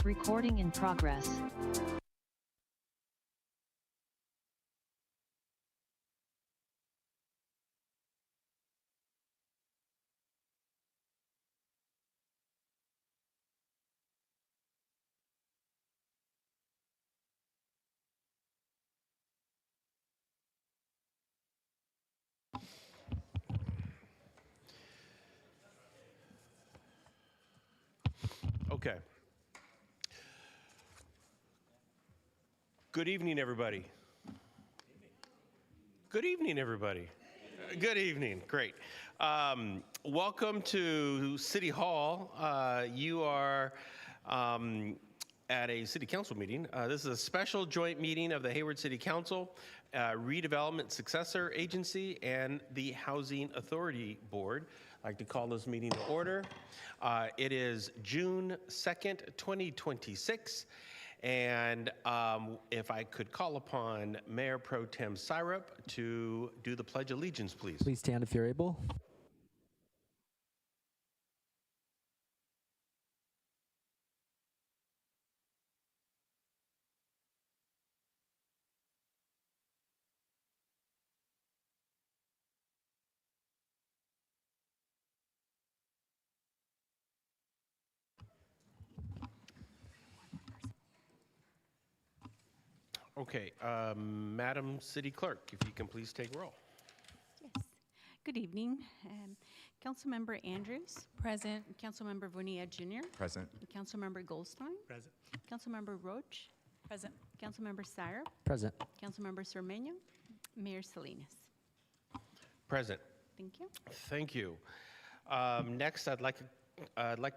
Recording in progress. Okay. Good evening, everybody. Good evening, everybody. Good evening. Great. Welcome to City Hall. You are at a City Council meeting. This is a special joint meeting of the Hayward City Council, Redevelopment Successor Agency, and the Housing Authority Board. I'd like to call this meeting to order. It is June 2nd, 2026. And if I could call upon Mayor Pro Tem Syrup to do the Pledge of Allegiance, please. Please stand if you're able. Okay, Madam City Clerk, if you can please take roll. Yes. Good evening. Councilmember Andrews. Present. Councilmember Bonilla Jr. Present. Councilmember Goldstein. Present. Councilmember Roach. Present. Councilmember Syrup. Present. Councilmember Cermeño. Mayor Salinas. Present. Thank you. Thank you. Next, I'd like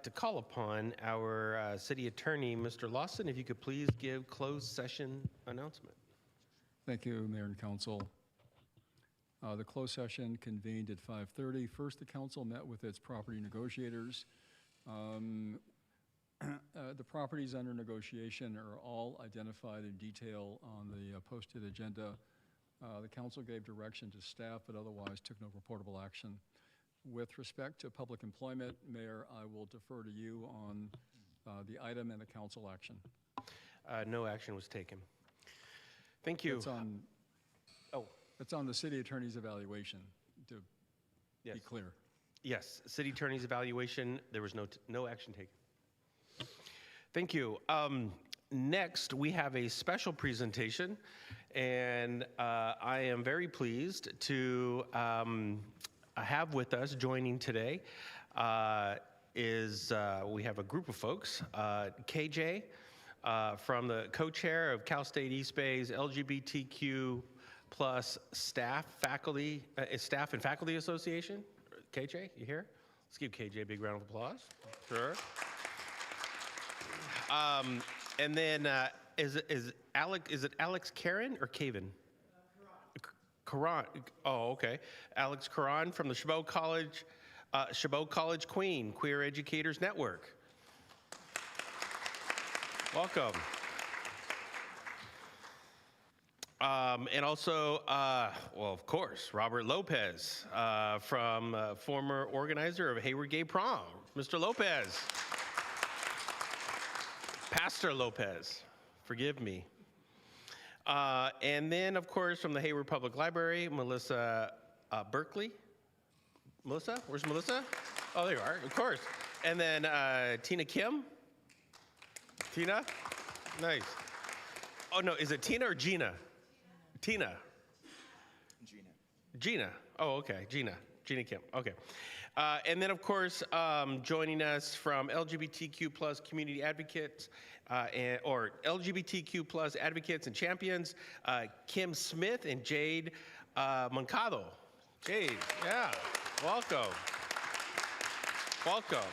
to call upon our City Attorney, Mr. Lawson, if you could please give closed session announcement. Thank you, Mayor and Council. The closed session convened at 5:30. First, the council met with its property negotiators. The properties under negotiation are all identified in detail on the posted agenda. The council gave direction to staff, but otherwise took no reportable action. With respect to public employment, Mayor, I will defer to you on the item and the council action. No action was taken. Thank you. It's on the city attorney's evaluation, to Yes. be clear. Yes, City Attorney's evaluation, there was no action taken. Thank you. Next, we have a special presentation, and I am very pleased to have with us joining today we have a group of folks. KJ from the co-chair of Cal State East Bay's LGBTQ plus staff and faculty association. KJ, you here? Let's give KJ a big round of applause. Sure. And then is it Alex Karen or Caven? Karan. Oh, okay. Alex Karan from the Chabot College Queen Queer Educators Network. Welcome. And also, well, of course, Robert Lopez from former organizer of Hayward Gay Prom, Mr. Lopez. Pastor Lopez, forgive me. And then, of course, from the Hayward Public Library, Melissa Berkeley. Melissa? Where's Melissa? Oh, there you are, of course. And then Tina Kim. Tina? Nice. Oh, no, is it Tina or Gina? Tina. Gina. Oh, okay, Gina Kim, okay. And then, of course, joining us from LGBTQ plus community advocates or LGBTQ plus advocates and champions, Kim Smith and Jade Moncado. Jade, yeah, welcome. Welcome.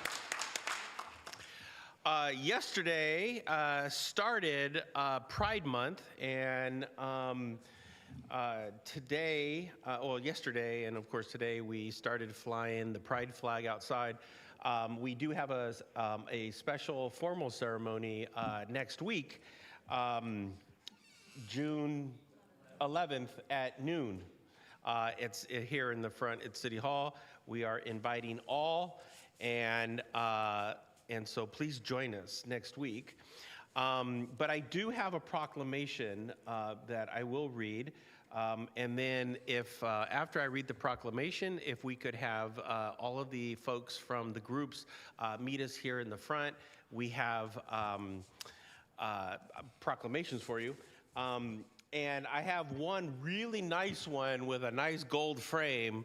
Yesterday started Pride Month, and today, yesterday, and of course today, we started flying the Pride flag outside. We do have a special formal ceremony next week, June 11th at noon. It's here in the front at City Hall. We are inviting all, and and so please join us next week. But I do have a proclamation that I will read. And then if, after I read the proclamation, if we could have all of the folks from the groups meet us here in the front. We have proclamations for you. And I have one really nice one with a nice gold frame.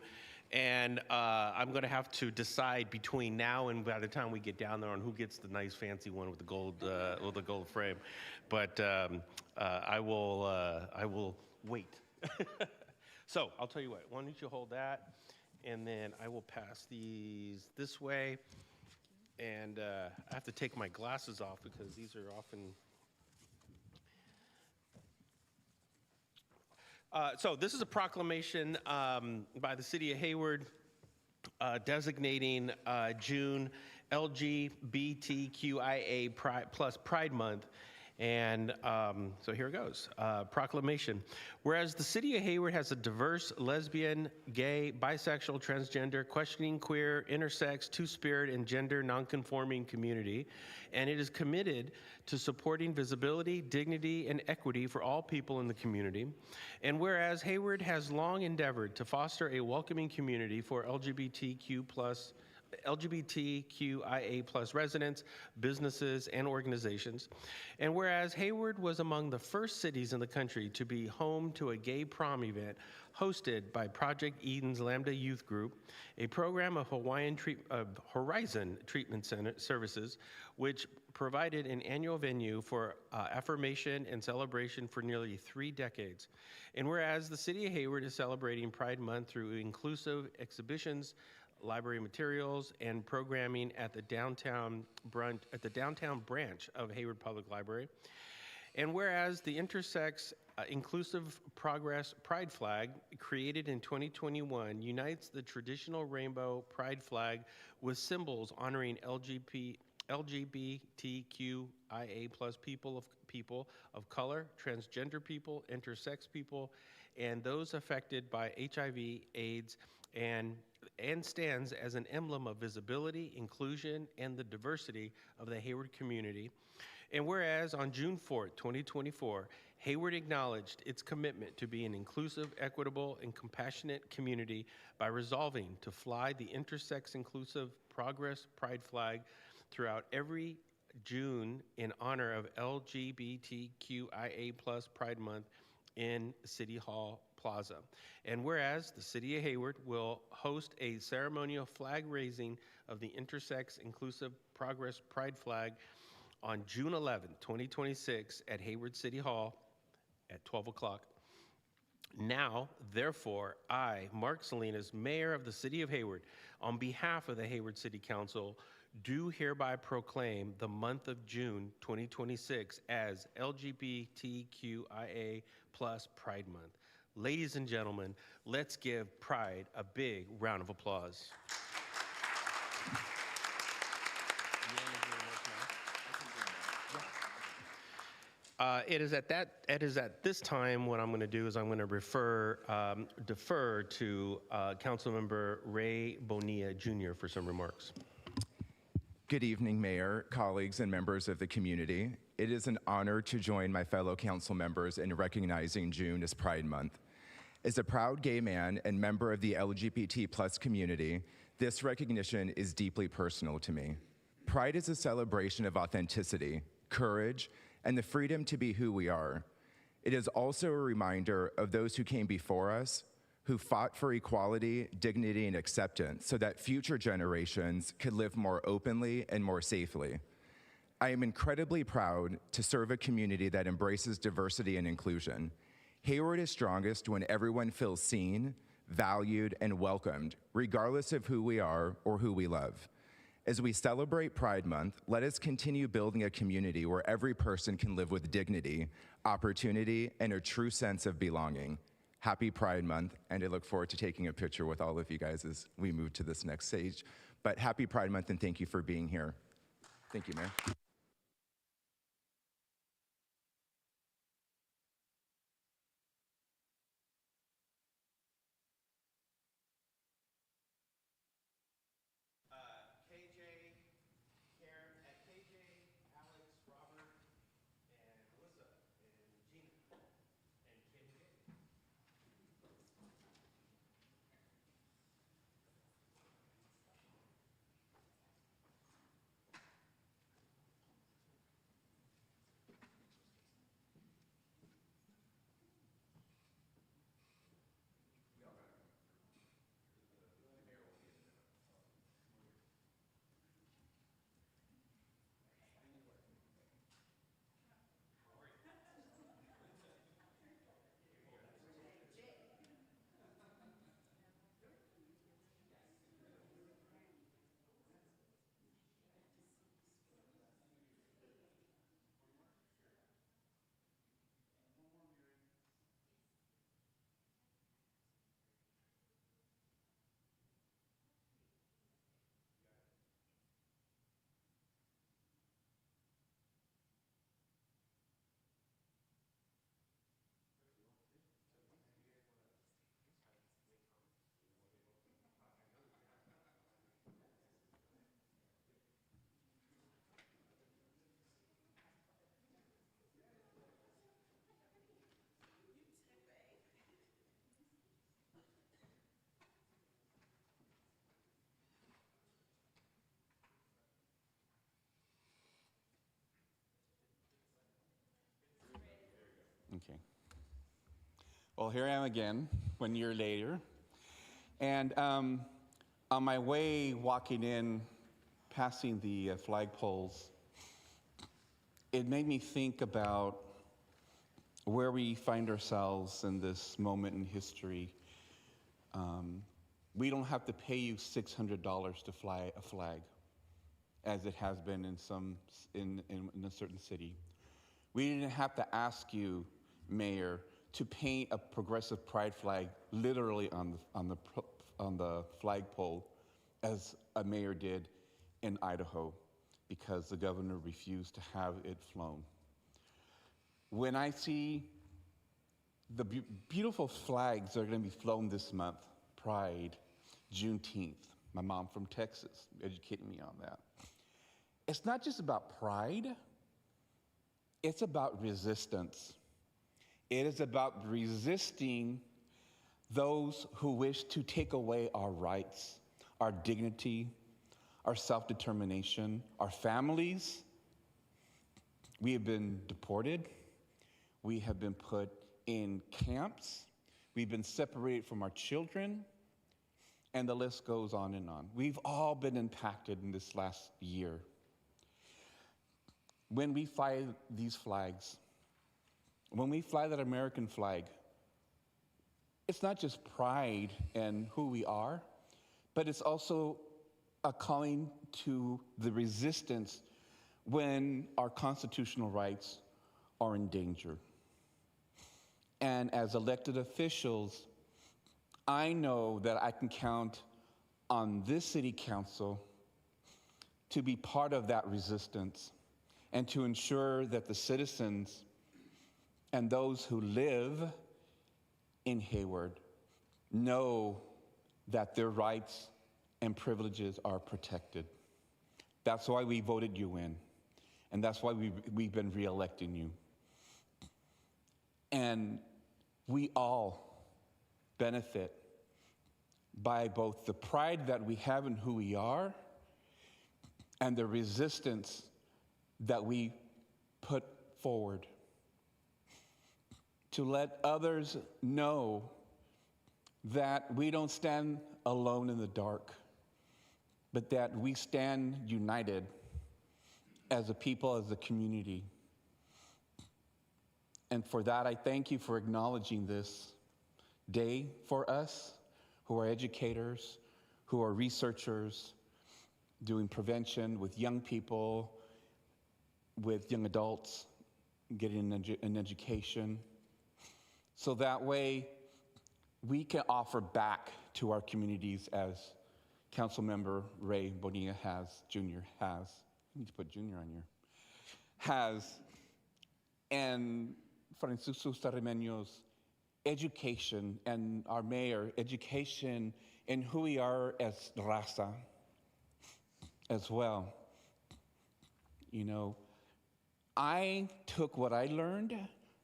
And I'm going to have to decide between now and by the time we get down there on who gets the nice fancy one with the gold frame. But I will wait. So I'll tell you what. Why don't you hold that, and then I will pass these this way. And I have to take my glasses off because these are often. So this is a proclamation by the city of Hayward designating June LGBTQIA plus Pride Month. And so here it goes. Proclamation. Whereas the city of Hayward has a diverse lesbian, gay, bisexual, transgender, questioning, queer, intersex, two-spirit, and gender nonconforming community, and it is committed to supporting visibility, dignity, and equity for all people in the community. And whereas Hayward has long endeavored to foster a welcoming community for LGBTQIA plus residents, businesses, and organizations. And whereas Hayward was among the first cities in the country to be home to a gay prom event hosted by Project Eden's Lambda Youth Group, a program of Horizon Treatment Services, which provided an annual venue for affirmation and celebration for nearly 3 decades. And whereas the city of Hayward is celebrating Pride Month through inclusive exhibitions, library materials, and programming at the downtown branch of Hayward Public Library. And whereas the intersex Inclusive Progress Pride Flag, created in 2021, unites the traditional rainbow pride flag with symbols honoring LGBTQIA plus people of color, transgender people, intersex people, and those affected by HIV, AIDS, and stands as an emblem of visibility, inclusion, and the diversity of the Hayward community. And whereas on June 4th, 2024, Hayward acknowledged its commitment to be an inclusive, equitable, and compassionate community by resolving to fly the intersex Inclusive Progress Pride flag throughout every June in honor of LGBTQIA plus Pride Month in City Hall Plaza. And whereas the city of Hayward will host a ceremonial flag raising of the intersex Inclusive Progress Pride flag on June 11, 2026 at Hayward City Hall at 12 o'clock. Now, therefore, I, Mark Salinas, Mayor of the City of Hayward, on behalf of the Hayward City Council, do hereby proclaim the month of June 2026 as LGBTQIA plus Pride Month. Ladies and gentlemen, let's give Pride a big round of applause. It is at this time what I'm going to do is I'm going to defer to Councilmember Ray Bonilla Jr. for some remarks. Good evening, Mayor, colleagues, and members of the community. It is an honor to join my fellow council members in recognizing June as Pride Month. As a proud gay man and member of the LGBT plus community, this recognition is deeply personal to me. Pride is a celebration of authenticity, courage, and the freedom to be who we are. It is also a reminder of those who came before us, who fought for equality, dignity, and acceptance so that future generations could live more openly and more safely. I am incredibly proud to serve a community that embraces diversity and inclusion. Hayward is strongest when everyone feels seen, valued, and welcomed, regardless of who we are or who we love. As we celebrate Pride Month, let us continue building a community where every person can live with dignity, opportunity, and a true sense of belonging. Happy Pride Month, and I look forward to taking a picture with all of you guys as we move to this next stage. But happy Pride Month, and thank you for being here. Thank you, Mayor. KJ, Karen, Okay. Well, here I am again, 1 year later. And on my way walking in, passing the flagpoles, it made me think about where we find ourselves in this moment in history. We don't have to pay you $600 to fly a flag, as it has been in a certain city. We didn't have to ask you, Mayor, to paint a progressive pride flag literally on the flagpole, as a mayor did in Idaho, because the governor refused to have it flown. When I see the beautiful flags that are going to be flown this month, Pride, Juneteenth, my mom from Texas educated me on that. It's not just about pride, it's about resistance. It is about resisting those who wish to take away our rights, our dignity, our self-determination, our families. We have been deported. We have been put in camps. We've been separated from our children. And the list goes on and on. We've all been impacted in this last year. When we fly these flags, when we fly that American flag, it's not just pride and who we are, but it's also a calling to the resistance when our constitutional rights are in danger. And as elected officials, I know that I can count on this city council to be part of that resistance and to ensure that the citizens and those who live in Hayward know that their rights and privileges are protected. That's why we voted you in, and that's why we've been re-electing you. And we all benefit by both the pride that we have in who we are and the resistance that we put forward to let others know that we don't stand alone in the dark, but that we stand united as a people, as a community. And for that, I thank you for acknowledging this day for us who are educators, who are researchers, doing prevention with young people, with young adults, getting an education. So that way, we can offer back to our communities as Councilmember Ray Bonilla Jr. has. I need to put Jr. on here. Has, and Francisco Sarremeño's education, and our mayor, education in who we are as raza as well. You know, I took what I learned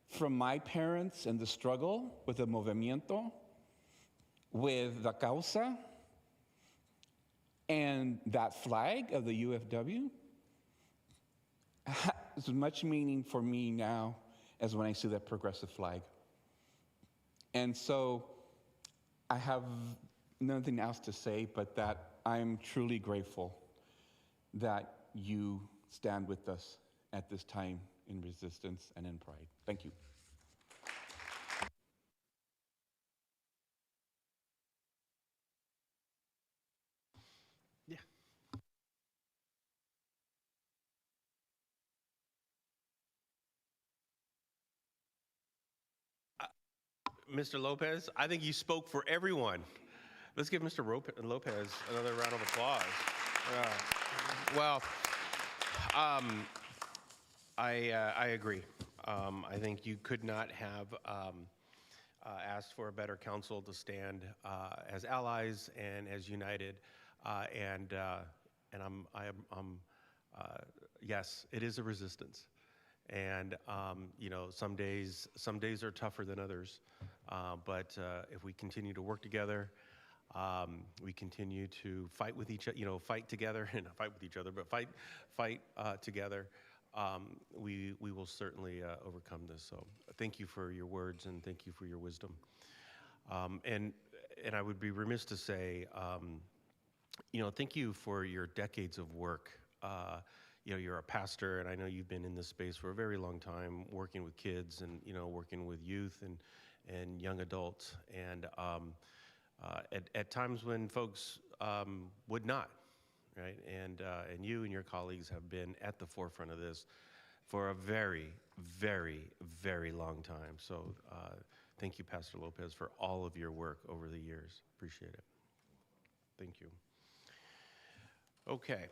from my parents and the struggle with the movimiento, with the causa, and that flag of the UFW has as much meaning for me now as when I see that progressive flag. And so I have nothing else to say but that I'm truly grateful that you stand with us at this time in resistance and in pride. Thank you. Yeah. Mr. Lopez, I think you spoke for everyone. Let's give Mr. Lopez another round of applause. Well, I agree. I think you could not have asked for a better council to stand as allies and as united. Yes, it is a resistance. And you know, some days are tougher than others. But if we continue to work together, we continue to fight with each other, fight together, and not fight with each other, but fight together. we will certainly overcome this. So thank you for your words and thank you for your wisdom. And I would be remiss to say, thank you for your decades of work. You're a pastor, and I know you've been in this space for a very long time, working with kids and working with youth and young adults, and at times when folks would not, right? And you and your colleagues have been at the forefront of this for a very, very, very long time. So thank you, Pastor Lopez, for all of your work over the years. Appreciate it. Thank you. Okay.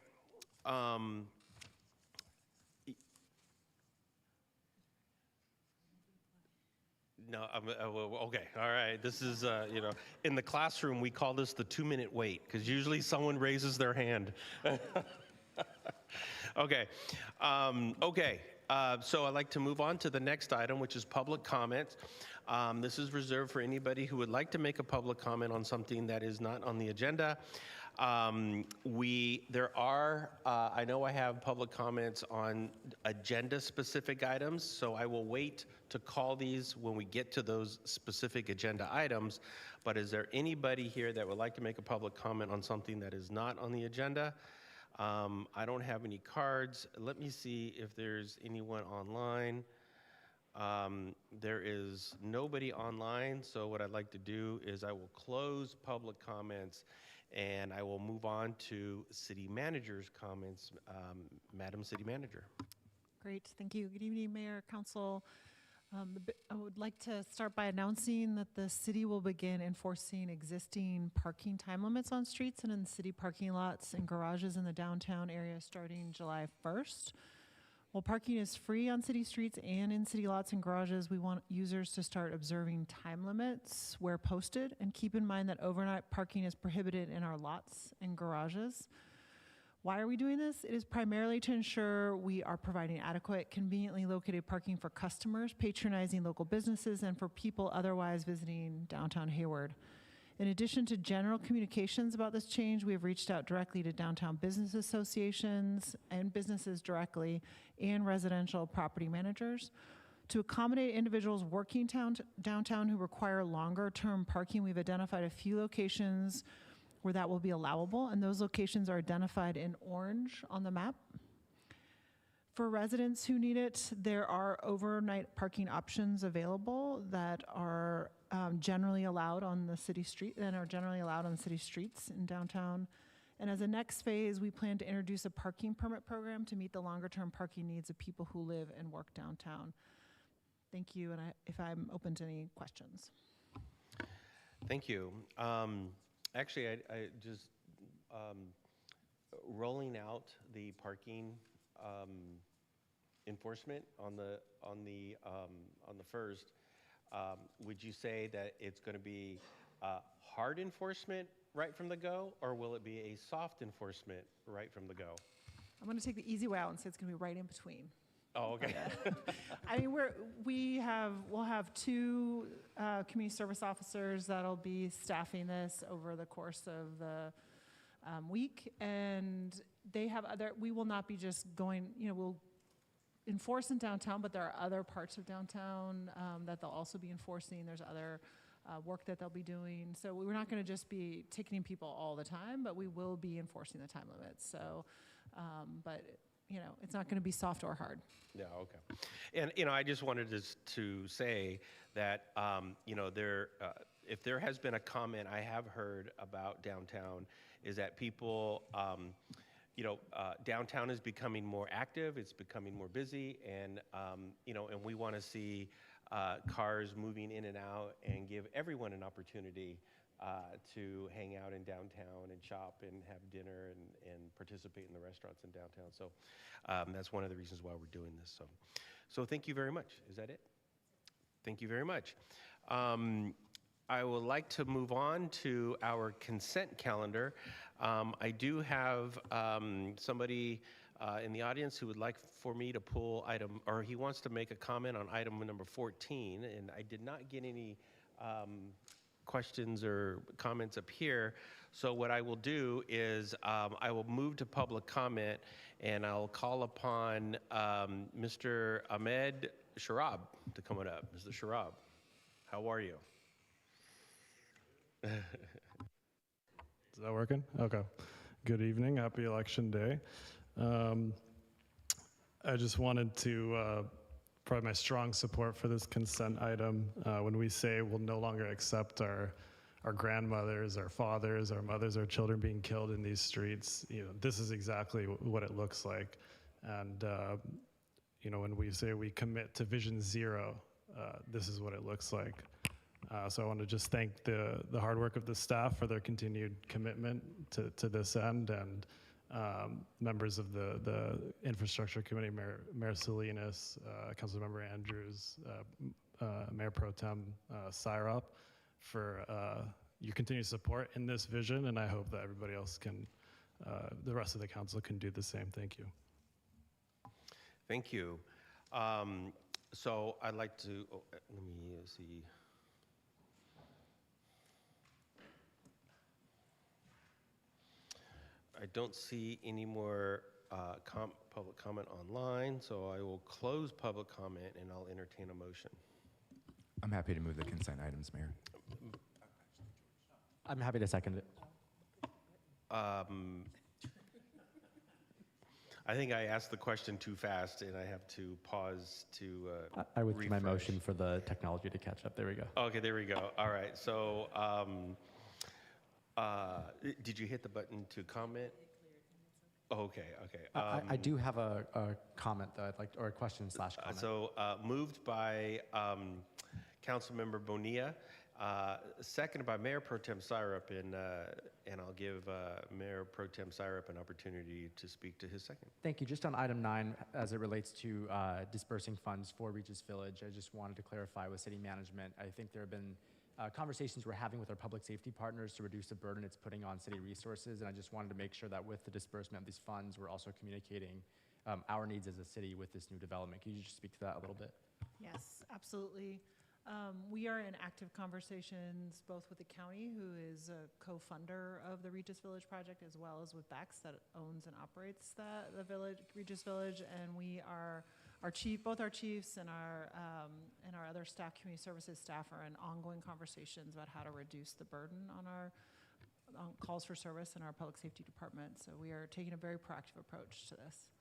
No, okay, all right. This is, in the classroom, we call this the 2-minute wait, because usually someone raises their hand. Okay, so I'd like to move on to the next item, which is public comment. This is reserved for anybody who would like to make a public comment on something that is not on the agenda. I know I have public comments on agenda-specific items, so I will wait to call these when we get to those specific agenda items. But is there anybody here that would like to make a public comment on something that is not on the agenda? I don't have any cards. Let me see if there's anyone online. There is nobody online, so what I'd like to do is I will close public comments and I will move on to city manager's comments. Madam City Manager. Great, thank you. Good evening, Mayor, Council. I would like to start by announcing that the city will begin enforcing existing parking time limits on streets and in city parking lots and garages in the downtown area starting July 1st. While parking is free on city streets and in city lots and garages, we want users to start observing time limits where posted, and keep in mind that overnight parking is prohibited in our lots and garages. Why are we doing this? It is primarily to ensure we are providing adequate, conveniently located parking for customers, patronizing local businesses, and for people otherwise visiting downtown Hayward. In addition to general communications about this change, we have reached out directly to downtown business associations and businesses directly and residential property managers. To accommodate individuals working downtown who require longer-term parking, we've identified a few locations where that will be allowable, and those locations are identified in orange on the map. For residents who need it, there are overnight parking options available that are generally allowed on the city street and are generally allowed on city streets in downtown. And as a next phase, we plan to introduce a parking permit program to meet the longer-term parking needs of people who live and work downtown. Thank you, and if I'm open to any questions. Thank you. Actually, I just rolling out the parking enforcement on the first. Would you say that it's going to be hard enforcement right from the go, or will it be a soft enforcement right from the go? I'm going to take the easy way out and say it's going to be right in between. Oh, okay. I mean, we'll have two community service officers that'll be staffing this over the course of the week, and we will not be just going, we'll enforce in downtown, but there are other parts of downtown that they'll also be enforcing. There's other work that they'll be doing. So we're not going to just be ticketing people all the time, but we will be enforcing the time limits. So, but it's not going to be soft or hard. Yeah, okay. And I just wanted to say that if there has been a comment I have heard about downtown, is that people, downtown is becoming more active, it's becoming more busy, and and we want to see cars moving in and out and give everyone an opportunity to hang out in downtown and shop and have dinner and participate in the restaurants in downtown. So that's one of the reasons why we're doing this. So thank you very much. Is that it? Thank you very much. I would like to move on to our consent calendar. I do have somebody in the audience who would like for me to pull item, or he wants to make a comment on item number 14, and I did not get any questions or comments up here. So what I will do is I will move to public comment, and I'll call upon Mr. Ahmed Sharab to come on up. Mr. Sharab, how are you? Is that working? Okay. Good evening. Happy Election Day. I just wanted to provide my strong support for this consent item. When we say we'll no longer accept our grandmothers, our fathers, our mothers, our children being killed in these streets, this is exactly what it looks like. And when we say we commit to Vision Zero, this is what it looks like. So I want to just thank the hard work of the staff for their continued commitment to this end, and members of the Infrastructure Committee, Mayor Salinas, Councilmember Andrews, Mayor Pro Tem Syrop, for your continued support in this vision, and I hope that everybody else can, the rest of the council can do the same. Thank you. Thank you. So I'd like to, let me see. I don't see any more public comment online, so I will close public comment and I'll entertain a motion. I'm happy to move the consent items, Mayor. I'm happy to second it. I think I asked the question too fast and I have to pause to I withdrew my refresh. motion for the technology to catch up. There we go. Okay, there we go. All right, so did you hit the button to comment? Oh, okay. I do have a comment that I'd like, or a question / comment. So moved by Councilmember Bonilla, seconded by Mayor Pro Tem Syrop, and I'll give Mayor Pro Tem Syrop an opportunity to speak to his second. Thank you. Just on item 9, as it relates to dispersing funds for Regis Village, I just wanted to clarify with city management. I think there have been conversations we're having with our public safety partners to reduce the burden it's putting on city resources, and I just wanted to make sure that with the disbursement of these funds, we're also communicating our needs as a city with this new development. Can you just speak to that a little bit? Yes, absolutely. We are in active conversations both with the county, who is a co-funder of the Regis Village project, as well as with BEX, that owns and operates the village, Regis Village, and we are both our chiefs and our other staff, community services staff, are in ongoing conversations about how to reduce the burden on our calls for service in our public safety department. So we are taking a very proactive approach to this.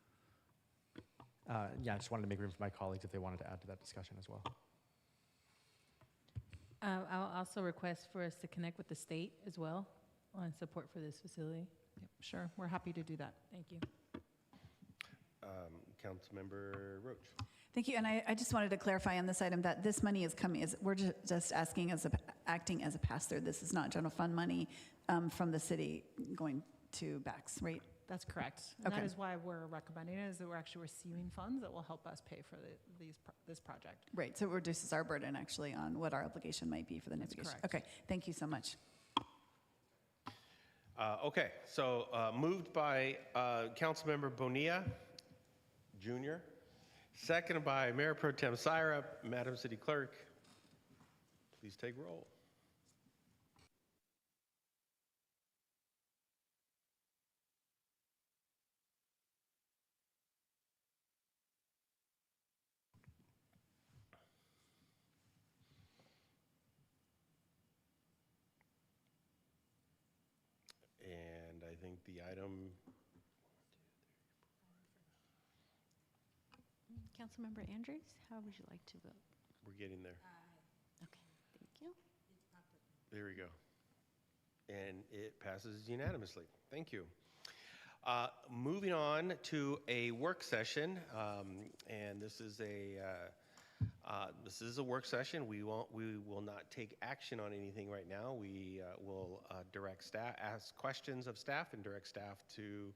Yeah, I just wanted to make room for my colleagues if they wanted to add to that discussion as well. I'll also request for us to connect with the state as well on support for this facility. Yep, sure, we're happy to do that. Thank you. Councilmember Roach. Thank you, and I just wanted to clarify on this item that this money is coming, we're just asking acting as a pass-through. This is not general fund money from the city going to BEX, right? That's correct. And Okay. that is why we're recommending it, is that we're actually receiving funds that will help us pay for this project. Right, so it reduces our burden actually on what our obligation might be for the navigation. correct. Okay, thank you so much. Okay, so moved by Councilmember Bonilla Jr., seconded by Mayor Pro Tem Syrop. Madam City Clerk, please take roll. And I think the item, Councilmember Andrews, how would you like to vote? we're getting there. Okay, thank you. There we go. And it passes unanimously. Thank you. Moving on to a work session, and this is a work session. We will not take action on anything right now. We will direct staff, ask questions of staff, and direct staff to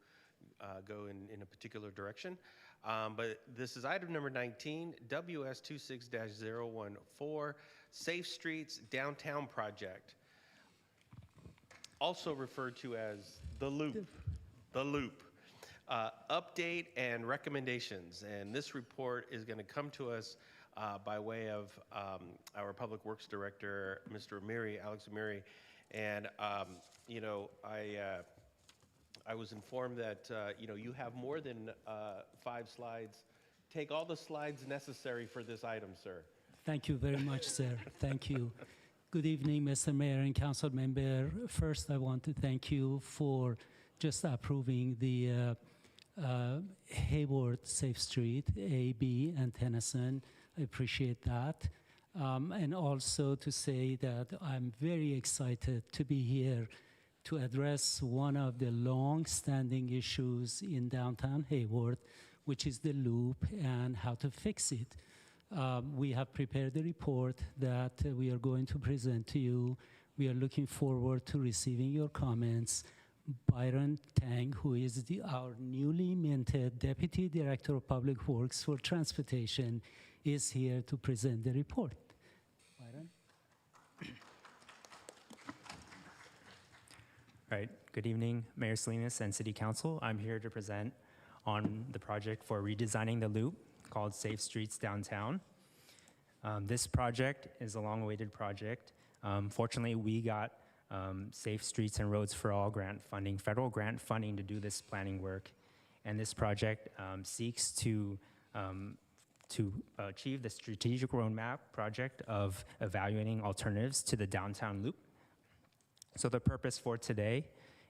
go in a particular direction. But this is item number 19, WS26-014, Safe Streets Downtown Project, also referred to as the Loop. The Loop. Update and recommendations. And this report is going to come to us by way of our Public Works Director, Mr. Amiri, Alex Amiri. And, I was informed that, you have more than 5 slides. Take all the slides necessary for this item, sir. Thank you very much, sir. Thank you. Good evening, Mr. Mayor and council member. First, I want to thank you for just approving the Hayward Safe Street, A, B, and Tennyson. I appreciate that. And also to say that I'm very excited to be here to address one of the long-standing issues in downtown Hayward, which is the loop and how to fix it. We have prepared a report that we are going to present to you. We are looking forward to receiving your comments. Byron Tang, who is our newly minted Deputy Director of Public Works for Transportation, is here to present the report. Byron? All right, good evening, Mayor Salinas and City Council. I'm here to present on the project for redesigning the loop called Safe Streets Downtown. This project is a long-awaited project. Fortunately, we got Safe Streets and Roads for All grant funding, federal grant funding to do this planning work. And this project seeks to achieve the strategic roadmap project of evaluating alternatives to the downtown loop. So the purpose for today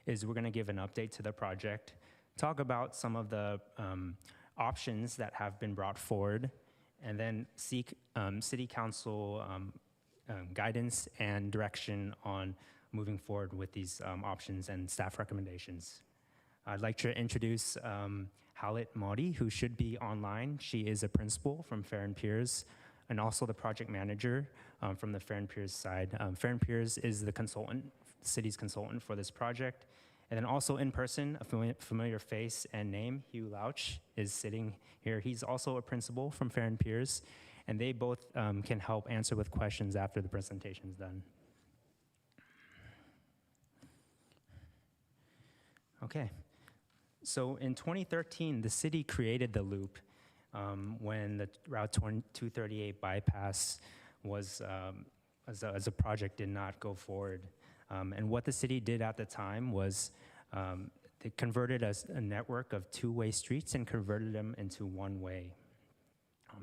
is we're going to give an update to the project, talk about some of the options that have been brought forward, and then seek City Council guidance and direction on moving forward with these options and staff recommendations. I'd like to introduce Halit Maudi, who should be online. She is a principal from Fair and Peers, and also the project manager from the Fair and Peers side. Fair and Peers is the consultant, city's consultant for this project. And then also in person, a familiar face and name, Hugh Lauch, is sitting here. He's also a principal from Fair and Peers, and they both can help answer with questions after the presentation is done. Okay, so in 2013, the city created the loop when the Route 238 bypass was, as a project, did not go forward. And what the city did at the time was they converted a network of two-way streets and converted them into one-way.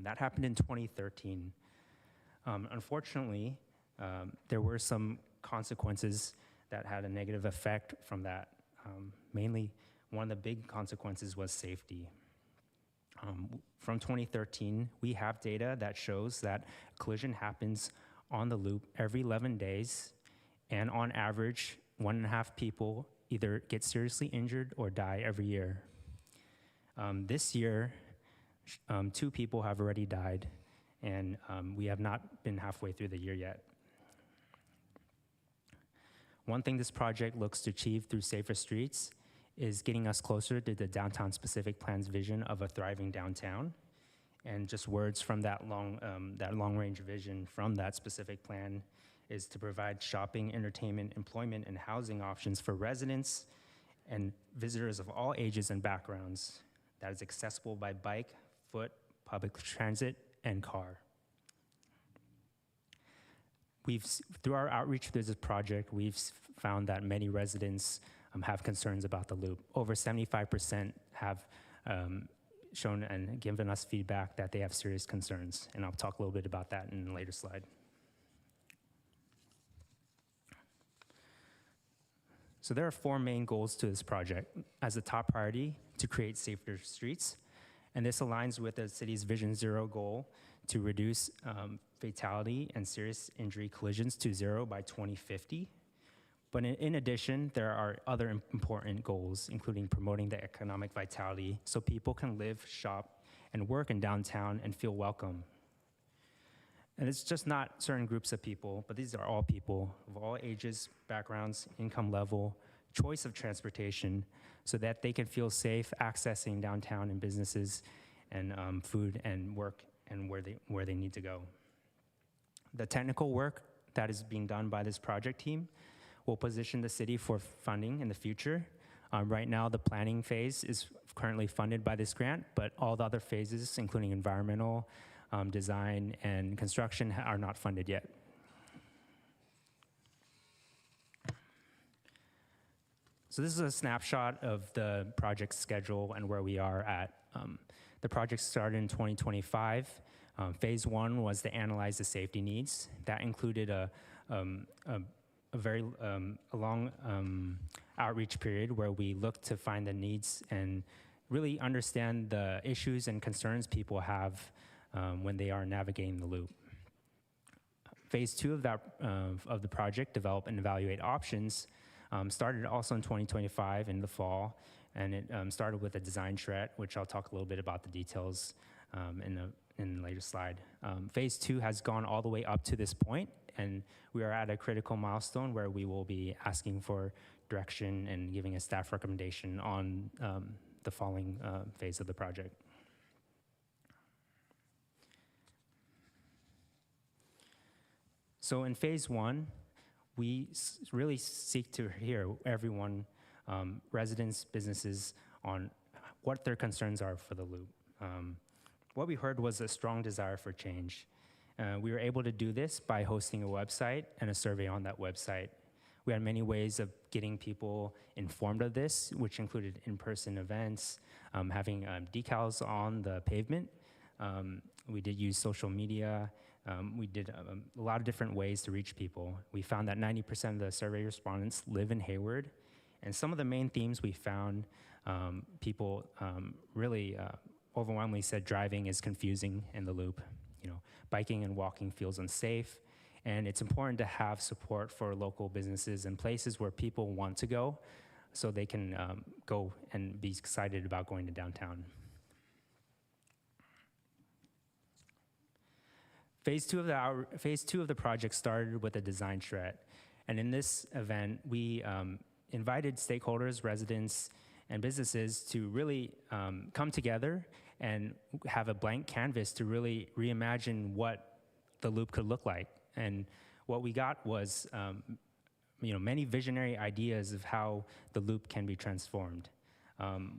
That happened in 2013. Unfortunately, there were some consequences that had a negative effect from that. Mainly, one of the big consequences was safety. From 2013, we have data that shows that collision happens on the loop every 11 days, and on average, 1.5 people either get seriously injured or die every year. This year, 2 people have already died, and we have not been halfway through the year yet. One thing this project looks to achieve through Safer Streets is getting us closer to the Downtown Specific Plan's vision of a thriving downtown. And just words from that long-range vision from that specific plan is to provide shopping, entertainment, employment, and housing options for residents and visitors of all ages and backgrounds that is accessible by bike, foot, public transit, and car. Through our outreach through this project, we've found that many residents have concerns about the loop. Over 75% have shown and given us feedback that they have serious concerns, and I'll talk a little bit about that in a later slide. So there are 4 main goals to this project. As a top priority, to create safer streets, and this aligns with the city's Vision Zero goal to reduce fatality and serious injury collisions to 0 by 2050. But in addition, there are other important goals, including promoting the economic vitality so people can live, shop, and work in downtown and feel welcome. And it's just not certain groups of people, but these are all people of all ages, backgrounds, income level, choice of transportation, so that they can feel safe accessing downtown and businesses and food and work and where they need to go. The technical work that is being done by this project team will position the city for funding in the future. Right now, the planning phase is currently funded by this grant, but all the other phases, including environmental, design, and construction, are not funded yet. So this is a snapshot of the project schedule and where we are at. The project started in 2025. Phase 1 was to analyze the safety needs. That included a very long outreach period where we looked to find the needs and really understand the issues and concerns people have when they are navigating the loop. Phase 2 of the project, develop and evaluate options, started also in 2025 in the fall, and it started with a design charrette, which I'll talk a little bit about the details in a later slide. Phase 2 has gone all the way up to this point, and we are at a critical milestone where we will be asking for direction and giving a staff recommendation on the following phase of the project. So in phase 1, we really seek to hear everyone, residents, businesses, on what their concerns are for the loop. What we heard was a strong desire for change. We were able to do this by hosting a website and a survey on that website. We had many ways of getting people informed of this, which included in-person events, having decals on the pavement. We did use social media. We did a lot of different ways to reach people. We found that 90% of the survey respondents live in Hayward. And some of the main themes we found, people really overwhelmingly said driving is confusing in the loop. Biking and walking feels unsafe. And it's important to have support for local businesses and places where people want to go so they can go and be excited about going to downtown. Phase 2 of the project started with a design charrette. And in this event, we invited stakeholders, residents, and businesses to really come together and have a blank canvas to really reimagine what the loop could look like. And what we got was many visionary ideas of how the loop can be transformed.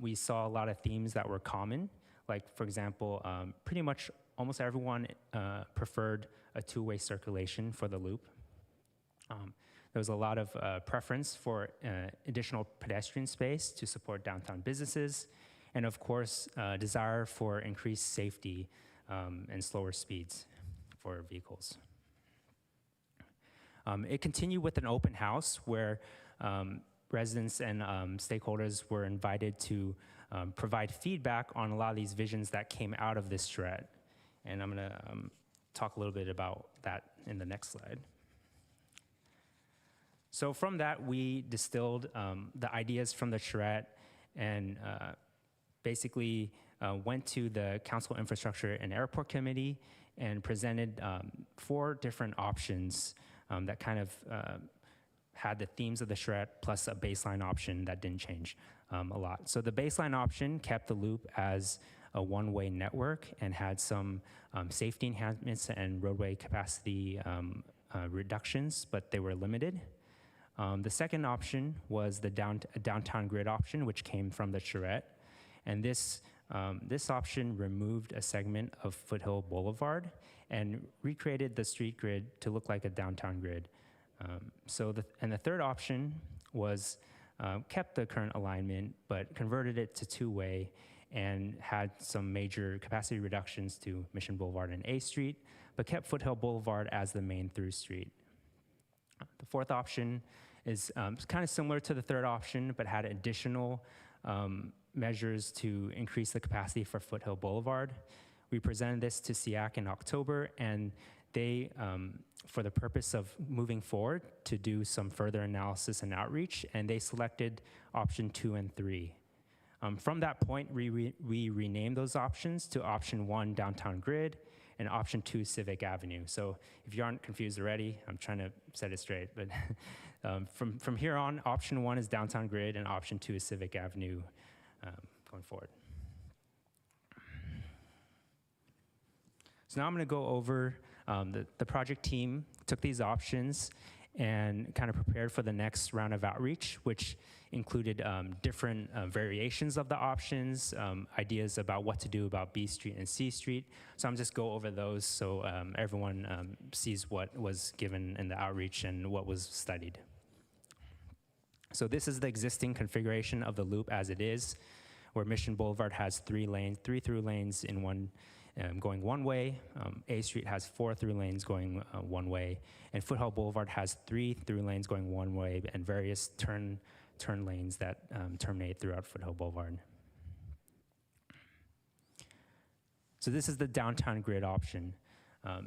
We saw a lot of themes that were common, like, for example, pretty much almost everyone preferred a two-way circulation for the loop. There was a lot of preference for additional pedestrian space to support downtown businesses, and of course, desire for increased safety and slower speeds for vehicles. It continued with an open house where residents and stakeholders were invited to provide feedback on a lot of these visions that came out of this charrette. And I'm gonna talk a little bit about that in the next slide. So from that, we distilled the ideas from the charrette and basically went to the Council Infrastructure and Airport Committee and presented 4 different options that kind of had the themes of the charrette plus a baseline option that didn't change a lot. So the baseline option kept the loop as a one-way network and had some safety enhancements and roadway capacity reductions, but they were limited. The second option was the downtown grid option, which came from the charrette. And this option removed a segment of Foothill Boulevard and recreated the street grid to look like a downtown grid. And the third option was kept the current alignment, but converted it to two-way and had some major capacity reductions to Mission Boulevard and A Street, but kept Foothill Boulevard as the main through street. The fourth option is kind of similar to the third option, but had additional measures to increase the capacity for Foothill Boulevard. We presented this to SEAC in October, and they, for the purpose of moving forward, to do some further analysis and outreach, and they selected option 2 and 3. From that point, we renamed those options to option 1, Downtown Grid, and option 2, Civic Avenue. So if you aren't confused already, I'm trying to set it straight, but from here on, option 1 is Downtown Grid, and option 2 is Civic Avenue going forward. So now I'm gonna go over, the project team took these options and kind of prepared for the next round of outreach, which included different variations of the options, ideas about what to do about B Street and C Street. So I'm just go over those so everyone sees what was given in the outreach and what was studied. So this is the existing configuration of the loop as it is, where Mission Boulevard has 3 through lanes in one going one way. A Street has 4 through lanes going one way, and Foothill Boulevard has 3 through lanes going one way and various turn lanes that terminate throughout Foothill Boulevard. So this is the downtown grid option.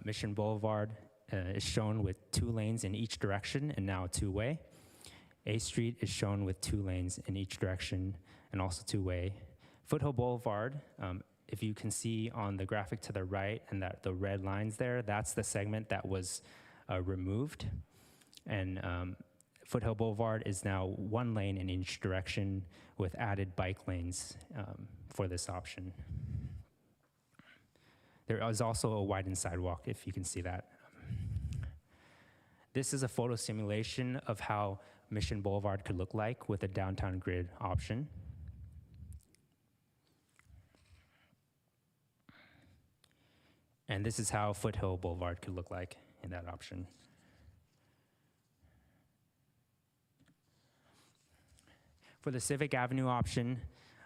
Mission Boulevard is shown with 2 lanes in each direction and now 2-way. A Street is shown with 2 lanes in each direction and also 2-way. Foothill Boulevard, if you can see on the graphic to the right and that the red lines there, that's the segment that was removed. And Foothill Boulevard is now 1 lane in each direction with added bike lanes for this option. There is also a widened sidewalk, if you can see that. This is a photo simulation of how Mission Boulevard could look like with a downtown grid option. And this is how Foothill Boulevard could look like in that option. For the Civic Avenue option,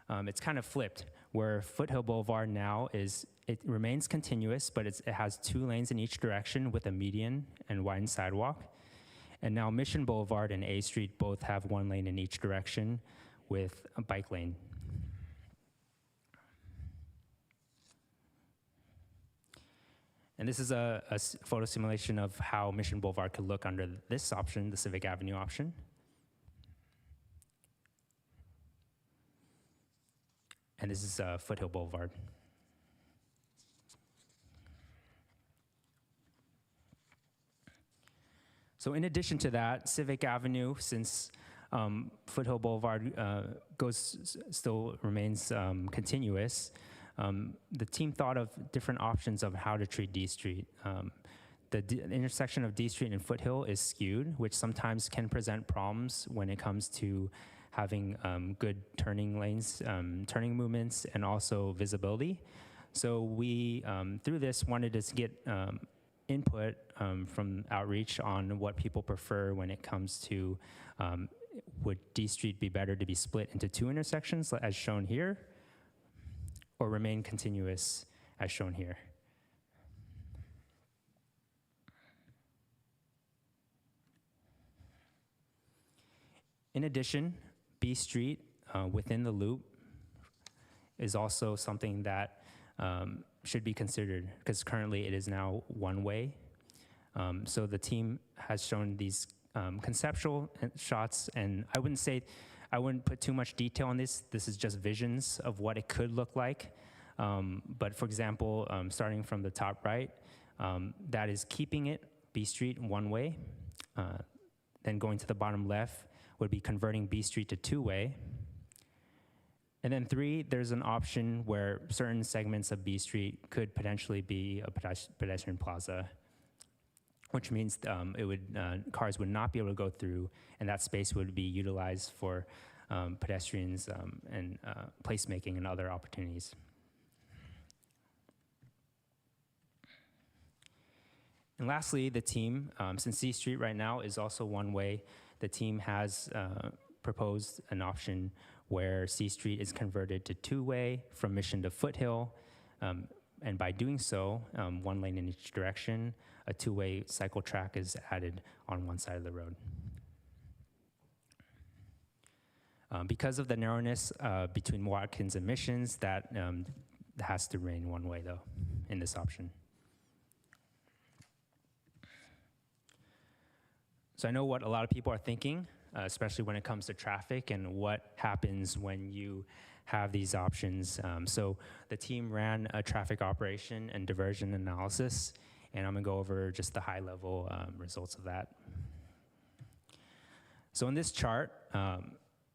it's kind of flipped, where Foothill Boulevard now it remains continuous, but it has 2 lanes in each direction with a median and widened sidewalk. And now Mission Boulevard and A Street both have 1 lane in each direction with a bike lane. And this is a photo simulation of how Mission Boulevard could look under this option, the Civic Avenue option. And this is Foothill Boulevard. So in addition to that, Civic Avenue, since Foothill Boulevard still remains continuous, the team thought of different options of how to treat D Street. The intersection of D Street and Foothill is skewed, which sometimes can present problems when it comes to having good turning lanes, turning movements, and also visibility. So we, through this, wanted to get input from outreach on what people prefer when it comes to would D Street be better to be split into 2 intersections as shown here, or remain continuous as shown here. In addition, B Street within the loop is also something that should be considered, because currently it is now 1-way. So the team has shown these conceptual shots, and I wouldn't put too much detail on this. This is just visions of what it could look like. But for example, starting from the top right, that is keeping it B Street 1-way. Then going to the bottom left would be converting B Street to 2-way. And then 3, there's an option where certain segments of B Street could potentially be a pedestrian plaza, which means cars would not be able to go through, and that space would be utilized for pedestrians and placemaking and other opportunities. And lastly, the team, since C Street right now is also 1-way, the team has proposed an option where C Street is converted to 2-way from Mission to Foothill, and by doing so, 1 lane in each direction, a 2-way cycle track is added on one side of the road. Because of the narrowness between Watkins and Missions, that has to remain 1-way though in this option. So I know what a lot of people are thinking, especially when it comes to traffic and what happens when you have these options. So the team ran a traffic operation and diversion analysis, and I'm gonna go over just the high level results of that. So in this chart,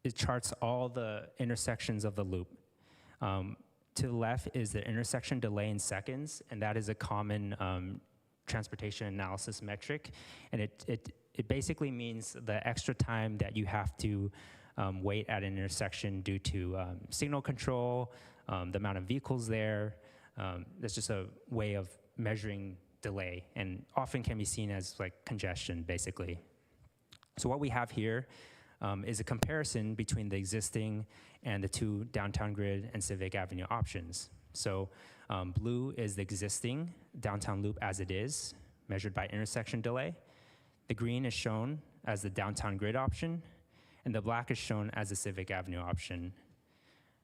it charts all the intersections of the loop. To the left is the intersection delay in seconds, and that is a common transportation analysis metric, and it basically means the extra time that you have to wait at an intersection due to signal control, the amount of vehicles there. That's just a way of measuring delay, and often can be seen as like congestion, basically. So what we have here is a comparison between the existing and the two downtown grid and Civic Avenue options. So blue is the existing downtown loop as it is, measured by intersection delay. The green is shown as the downtown grid option, and the black is shown as the Civic Avenue option.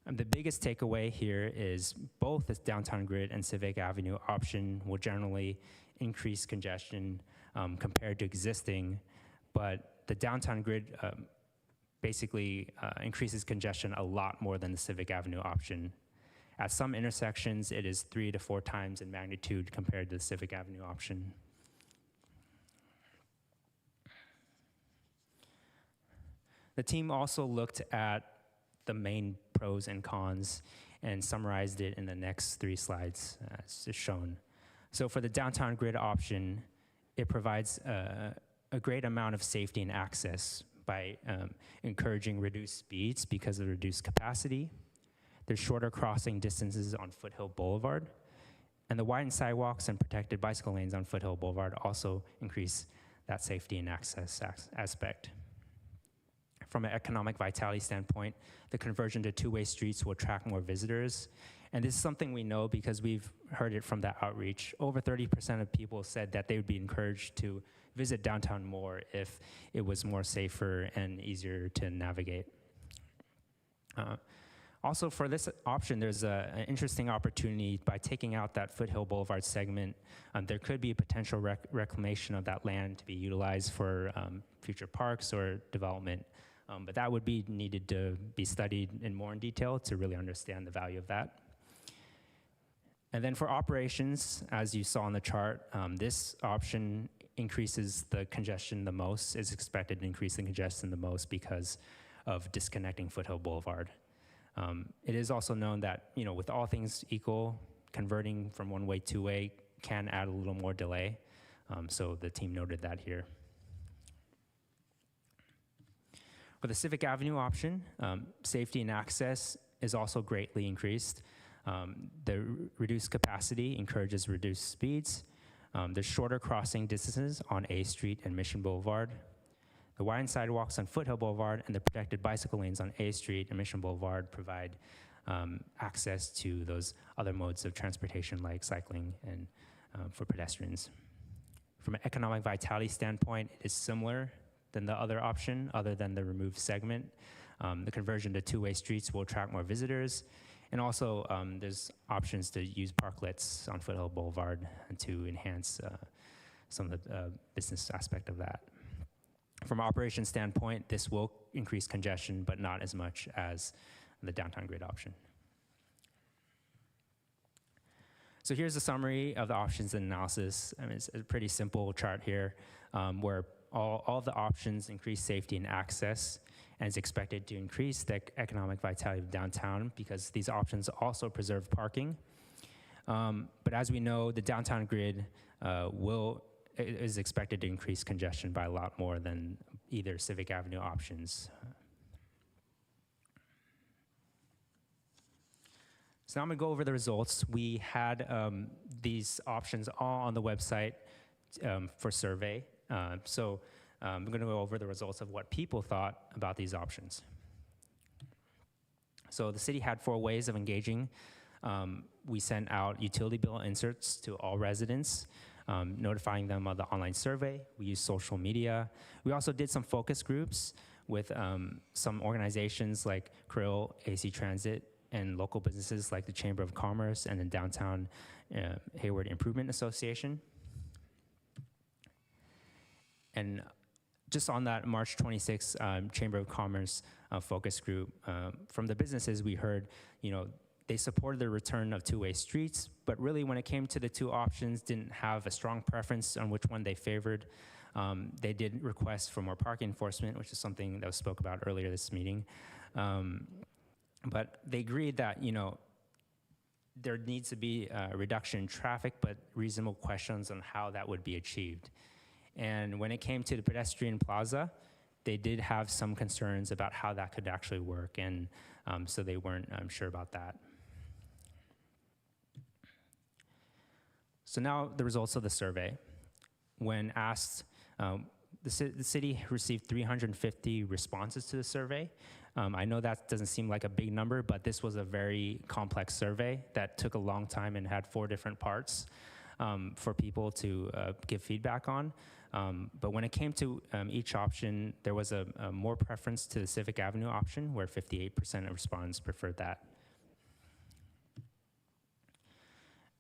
The biggest takeaway here is both the downtown grid and Civic Avenue option will generally increase congestion compared to existing, but the downtown grid basically increases congestion a lot more than the Civic Avenue option. At some intersections, it is 3 to 4 times in magnitude compared to the Civic Avenue option. The team also looked at the main pros and cons and summarized it in the next 3 slides as is shown. So for the downtown grid option, it provides a great amount of safety and access by encouraging reduced speeds because of reduced capacity. There's shorter crossing distances on Foothill Boulevard, and the widened sidewalks and protected bicycle lanes on Foothill Boulevard also increase that safety and access aspect. From an economic vitality standpoint, the conversion to two-way streets will attract more visitors. And this is something we know because we've heard it from that outreach. Over 30% of people said that they would be encouraged to visit downtown more if it was more safer and easier to navigate. Also, for this option, there's an interesting opportunity by taking out that Foothill Boulevard segment. There could be a potential reclamation of that land to be utilized for future parks or development. But that would be needed to be studied in more in detail to really understand the value of that. And then for operations, as you saw on the chart, this option increases the congestion the most, is expected to increase the congestion the most because of disconnecting Foothill Boulevard. It is also known that, with all things equal, converting from one-way to two-way can add a little more delay. So the team noted that here. For the Civic Avenue option, safety and access is also greatly increased. The reduced capacity encourages reduced speeds. There's shorter crossing distances on A Street and Mission Boulevard. The widened sidewalks on Foothill Boulevard and the protected bicycle lanes on A Street and Mission Boulevard provide access to those other modes of transportation like cycling and for pedestrians. From an economic vitality standpoint, it is similar than the other option, other than the removed segment. The conversion to two-way streets will attract more visitors. And also, there's options to use parklets on Foothill Boulevard to enhance some of the business aspect of that. From an operations standpoint, this will increase congestion, but not as much as the downtown grid option. So here's a summary of the options and analysis. It's a pretty simple chart here where all the options increase safety and access, and is expected to increase the economic vitality of downtown because these options also preserve parking. But as we know, the downtown grid is expected to increase congestion by a lot more than either Civic Avenue options. So now I'm gonna go over the results. We had these options all on the website for survey. So I'm going to go over the results of what people thought about these options. So the city had 4 ways of engaging. We sent out utility bill inserts to all residents, notifying them of the online survey. We used social media. We also did some focus groups with some organizations like Krill, AC Transit, and local businesses like the Chamber of Commerce and the Downtown Hayward Improvement Association. And just on that March 26th Chamber of Commerce focus group, from the businesses we heard, they supported the return of two-way streets, but really when it came to the 2 options, didn't have a strong preference on which one they favored. They did request for more parking enforcement, which is something that was spoke about earlier this meeting. But they agreed that, there needs to be a reduction in traffic, but reasonable questions on how that would be achieved. And when it came to the pedestrian plaza, they did have some concerns about how that could actually work, and so they weren't sure about that. So now the results of the survey. When asked the city received 350 responses to the survey. I know that doesn't seem like a big number, but this was a very complex survey that took a long time and had 4 different parts for people to give feedback on. But when it came to each option, there was a more preference to the Civic Avenue option, where 58% of respondents preferred that.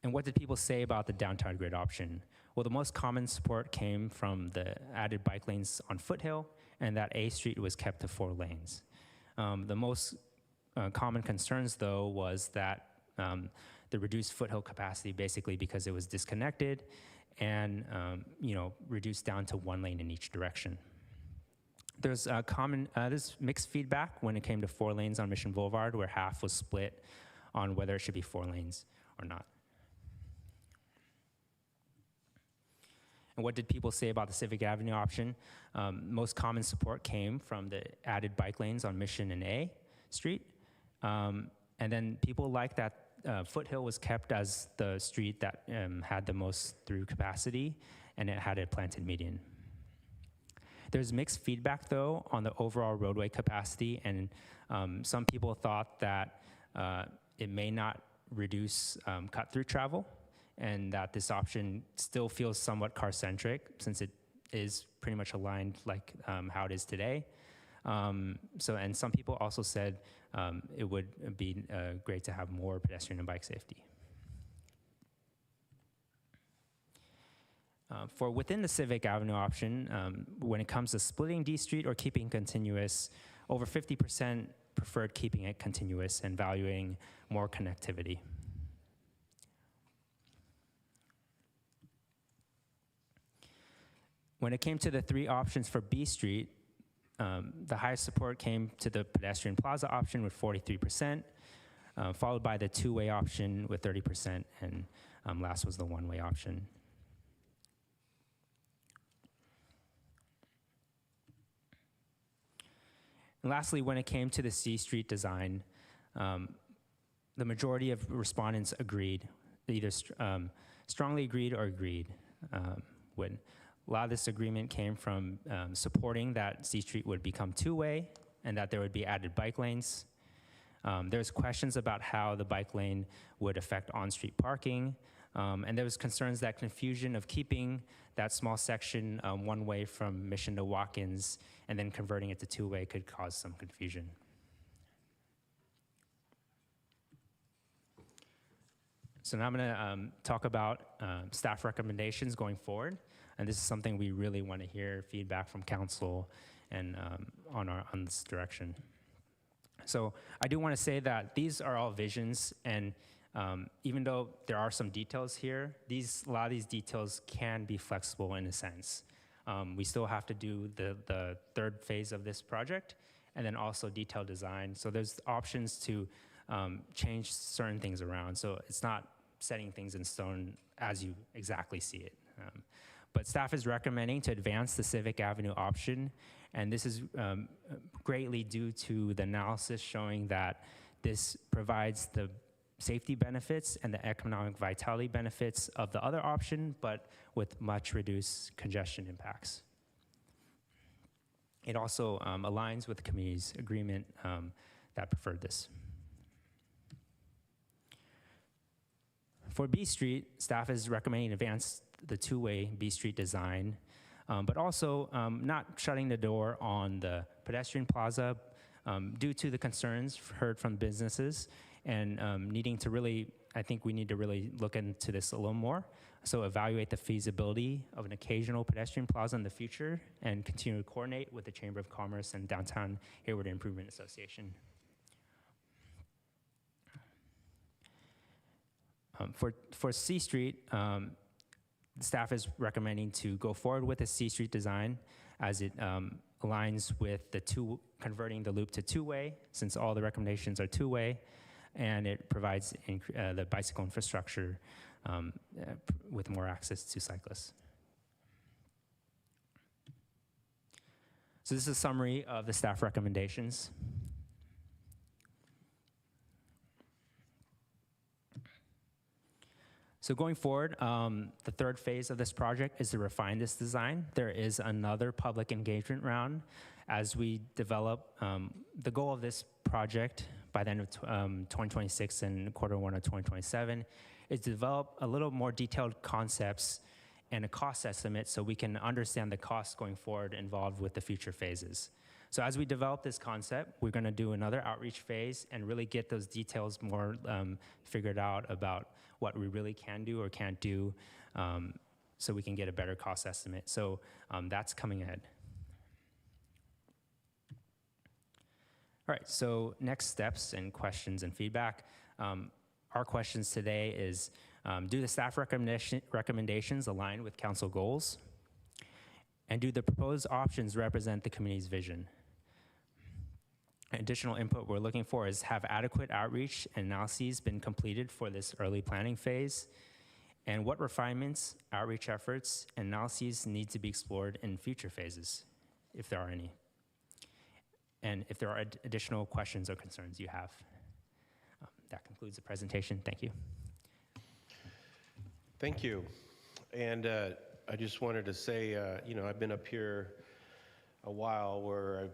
And what did people say about the downtown grid option? Well, the most common support came from the added bike lanes on Foothill, and that A Street was kept to 4 lanes. The most common concerns, though, was that the reduced Foothill capacity, basically because it was disconnected and reduced down to 1 lane in each direction. There's there's mixed feedback when it came to 4 lanes on Mission Boulevard, where half was split on whether it should be 4 lanes or not. And what did people say about the Civic Avenue option? Most common support came from the added bike lanes on Mission and A Street. And then people liked that Foothill was kept as the street that had the most through capacity, and it had a planted median. There's mixed feedback, though, on the overall roadway capacity, and some people thought that it may not reduce cut-through travel, and that this option still feels somewhat car-centric, since it is pretty much aligned like how it is today. And some people also said it would be great to have more pedestrian and bike safety. For within the Civic Avenue option, when it comes to splitting D Street or keeping continuous, over 50% preferred keeping it continuous and valuing more connectivity. When it came to the 3 options for B Street, the highest support came to the pedestrian plaza option with 43%, followed by the 2-way option with 30%, and last was the 1-way option. And lastly, when it came to the C Street design, the majority of respondents agreed, either strongly agreed or agreed. A lot of this agreement came from supporting that C Street would become 2-way and that there would be added bike lanes. There's questions about how the bike lane would affect on-street parking. And there was concerns that confusion of keeping that small section 1-way from Mission to Watkins and then converting it to 2-way could cause some confusion. So now I'm gonna talk about staff recommendations going forward. And this is something we really want to hear feedback from council and on this direction. So I do want to say that these are all visions, and even though there are some details here, a lot of these details can be flexible in a sense. We still have to do the 3rd phase of this project, and then also detailed design. So there's options to change certain things around. So it's not setting things in stone as you exactly see it. But staff is recommending to advance the Civic Avenue option, and this is greatly due to the analysis showing that this provides the safety benefits and the economic vitality benefits of the other option, but with much reduced congestion impacts. It also aligns with the committee's agreement that preferred this. For B Street, staff is recommending advance the 2-way B Street design, but also not shutting the door on the pedestrian plaza due to the concerns heard from businesses and needing to really, I think we need to really look into this a little more. So evaluate the feasibility of an occasional pedestrian plaza in the future and continue to coordinate with the Chamber of Commerce and Downtown Hayward Improvement Association. For C Street, staff is recommending to go forward with a C Street design as it aligns with converting the loop to 2-way, since all the recommendations are 2-way, and it provides the bicycle infrastructure with more access to cyclists. So this is a summary of the staff recommendations. So going forward, the third phase of this project is to refine this design. There is another public engagement round as we develop. The goal of this project by the end of 2026 and Q1 of 2027 is to develop a little more detailed concepts and a cost estimate so we can understand the costs going forward involved with the future phases. So as we develop this concept, we're gonna do another outreach phase and really get those details more figured out about what we really can do or can't do so we can get a better cost estimate. So that's coming ahead. All right, so next steps and questions and feedback. Our questions today is, do the staff recommendations align with council goals? And do the proposed options represent the community's vision? Additional input we're looking for is, have adequate outreach and analyses been completed for this early planning phase? And what refinements, outreach efforts, and analyses need to be explored in future phases, if there are any? And if there are additional questions or concerns you have. That concludes the presentation. Thank you. Thank you. And I just wanted to say, I've been up here a while where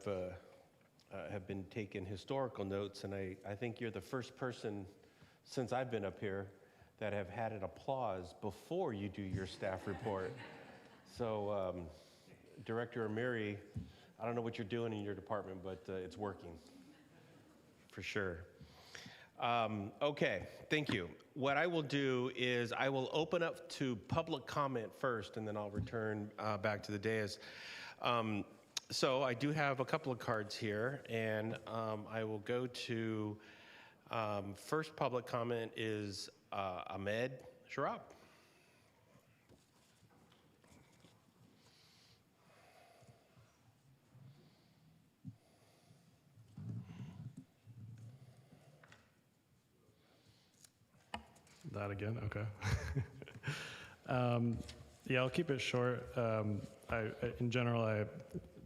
have been taking historical notes, and I think you're the first person since I've been up here that have had an applause before you do your staff report. So Director Amiri, I don't know what you're doing in your department, but it's working for sure. Okay, thank you. What I will do is I will open up to public comment first, and then I'll return back to the dais. So I do have a couple of cards here, and I will go to, first public comment is Ahmed Sharab. That again, okay. Yeah, I'll keep it short. In general, I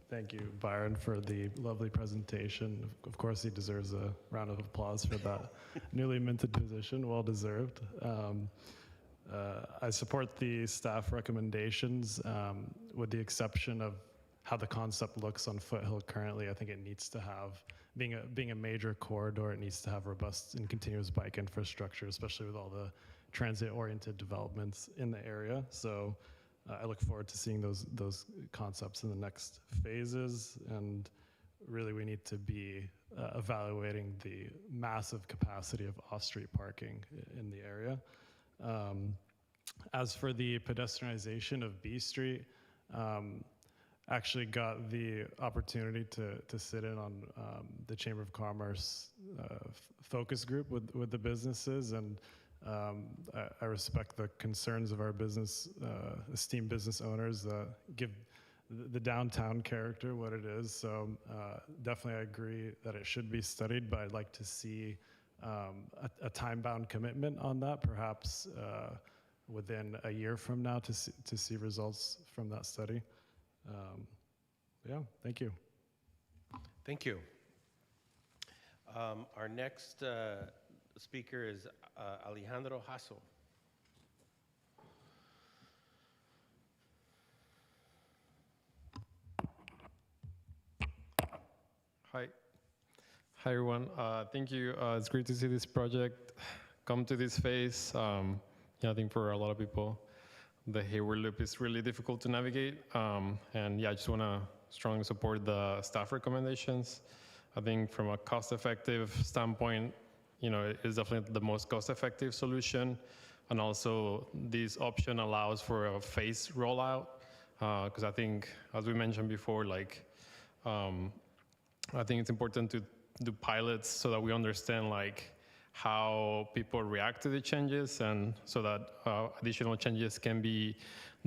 thank you, Byron, for the lovely presentation. Of course, he deserves a round of applause for that newly minted position, well deserved. I support the staff recommendations with the exception of how the concept looks on Foothill currently. I think it needs to have, being a major corridor, it needs to have robust and continuous bike infrastructure, especially with all the transit-oriented developments in the area. So I look forward to seeing those concepts in the next phases. And really, we need to be evaluating the massive capacity of off-street parking in the area. As for the pedestrianization of B Street, actually got the opportunity to sit in on the Chamber of Commerce focus group with the businesses, and I respect the concerns of our esteemed business owners that give the downtown character what it is. So definitely I agree that it should be studied, but I'd like to see a time-bound commitment on that, perhaps within a year from now to see results from that study. Yeah, thank you. Thank you. Our next speaker is Alejandro Hasso. Hi. Hi, everyone. Thank you. It's great to see this project come to this phase. I think for a lot of people, the Hayward Loop is really difficult to navigate. And yeah, I just want to strongly support the staff recommendations. I think from a cost-effective standpoint, it is definitely the most cost-effective solution. And also, this option allows for a phased rollout. Because I think, as we mentioned before, I think it's important to do pilots so that we understand how people react to the changes, and so that additional changes can be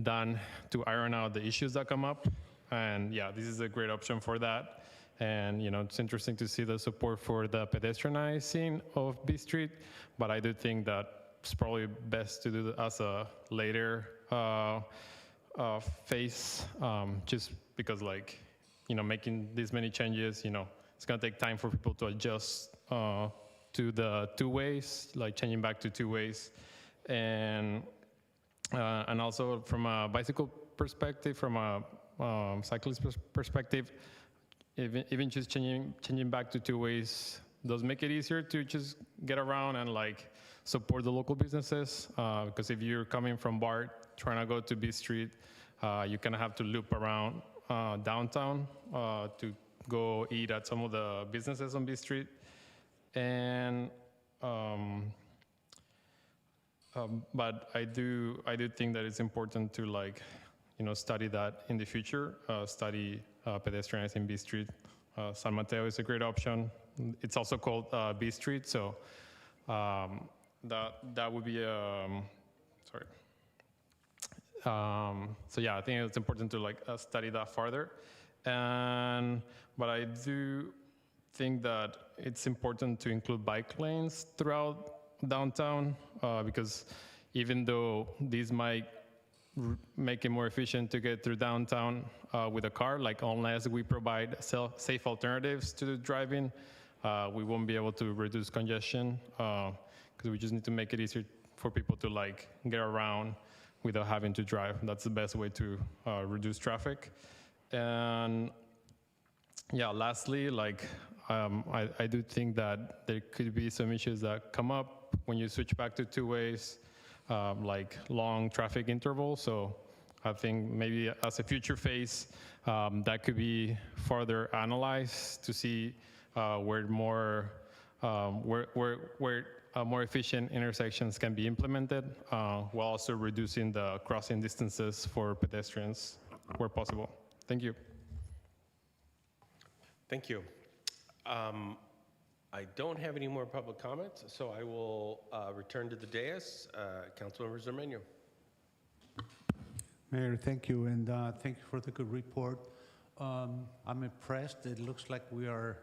done to iron out the issues that come up. And yeah, this is a great option for that. And it's interesting to see the support for the pedestrianizing of B Street, but I do think that it's probably best to do it as a later phase, just because making these many changes, it's gonna take time for people to adjust to the two ways, changing back to two ways. and also from a bicycle perspective, from a cyclist perspective, even just changing back to two ways does make it easier to just get around and like support the local businesses. Because if you're coming from BART trying to go to B Street, you kind of have to loop around downtown to go eat at some of the businesses on B Street. And but I do think that it's important to like, study that in the future, study pedestrianizing B Street. San Mateo is a great option. It's also called B Street, so that would be sorry. So yeah, I think it's important to like study that further. But I do think that it's important to include bike lanes throughout downtown because even though these might make it more efficient to get through downtown with a car, like unless we provide safe alternatives to driving, we won't be able to reduce congestion because we just need to make it easier for people to like get around without having to drive. That's the best way to reduce traffic. And yeah, lastly, like I do think that there could be some issues that come up when you switch back to two ways, like long traffic intervals. So I think maybe as a future phase, that could be further analyzed to see where more efficient intersections can be implemented, while also reducing the crossing distances for pedestrians where possible. Thank you. Thank you. I don't have any more public comments, so I will return to the dais. Councilmember Zermeño. Mayor, thank you, and thank you for the good report. I'm impressed. It looks like we are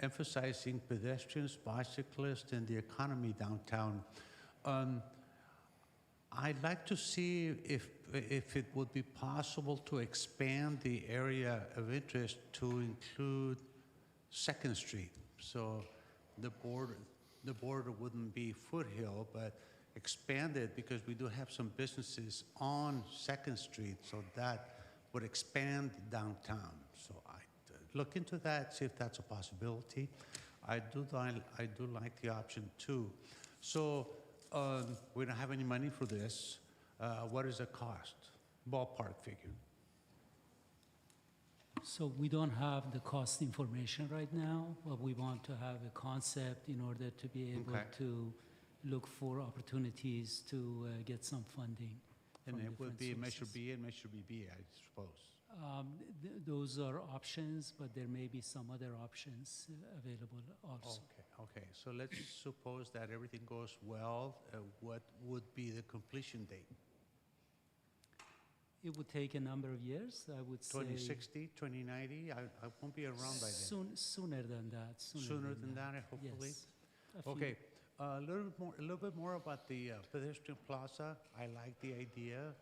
emphasizing pedestrians, bicyclists, and the economy downtown. I'd like to see if it would be possible to expand the area of interest to include 2nd Street. So the border wouldn't be Foothill, but expand it because we do have some businesses on 2nd Street, so that would expand downtown. So I look into that, see if that's a possibility. I do like the option too. So we don't have any money for this. What is the cost? Ballpark figure. So we don't have the cost information right now, but we want to have a concept in order to be able to look for opportunities to get some funding. And it would be Measure B and Measure BB, I suppose. Those are options, but there may be some other options available also. Okay. So let's suppose that everything goes well. What would be the completion date? It would take a number of years, I would say. 2060, 2090? I won't be around by then. Sooner than that. Sooner than that, hopefully? Yes. Okay. A little bit more about the pedestrian plaza. I like the idea.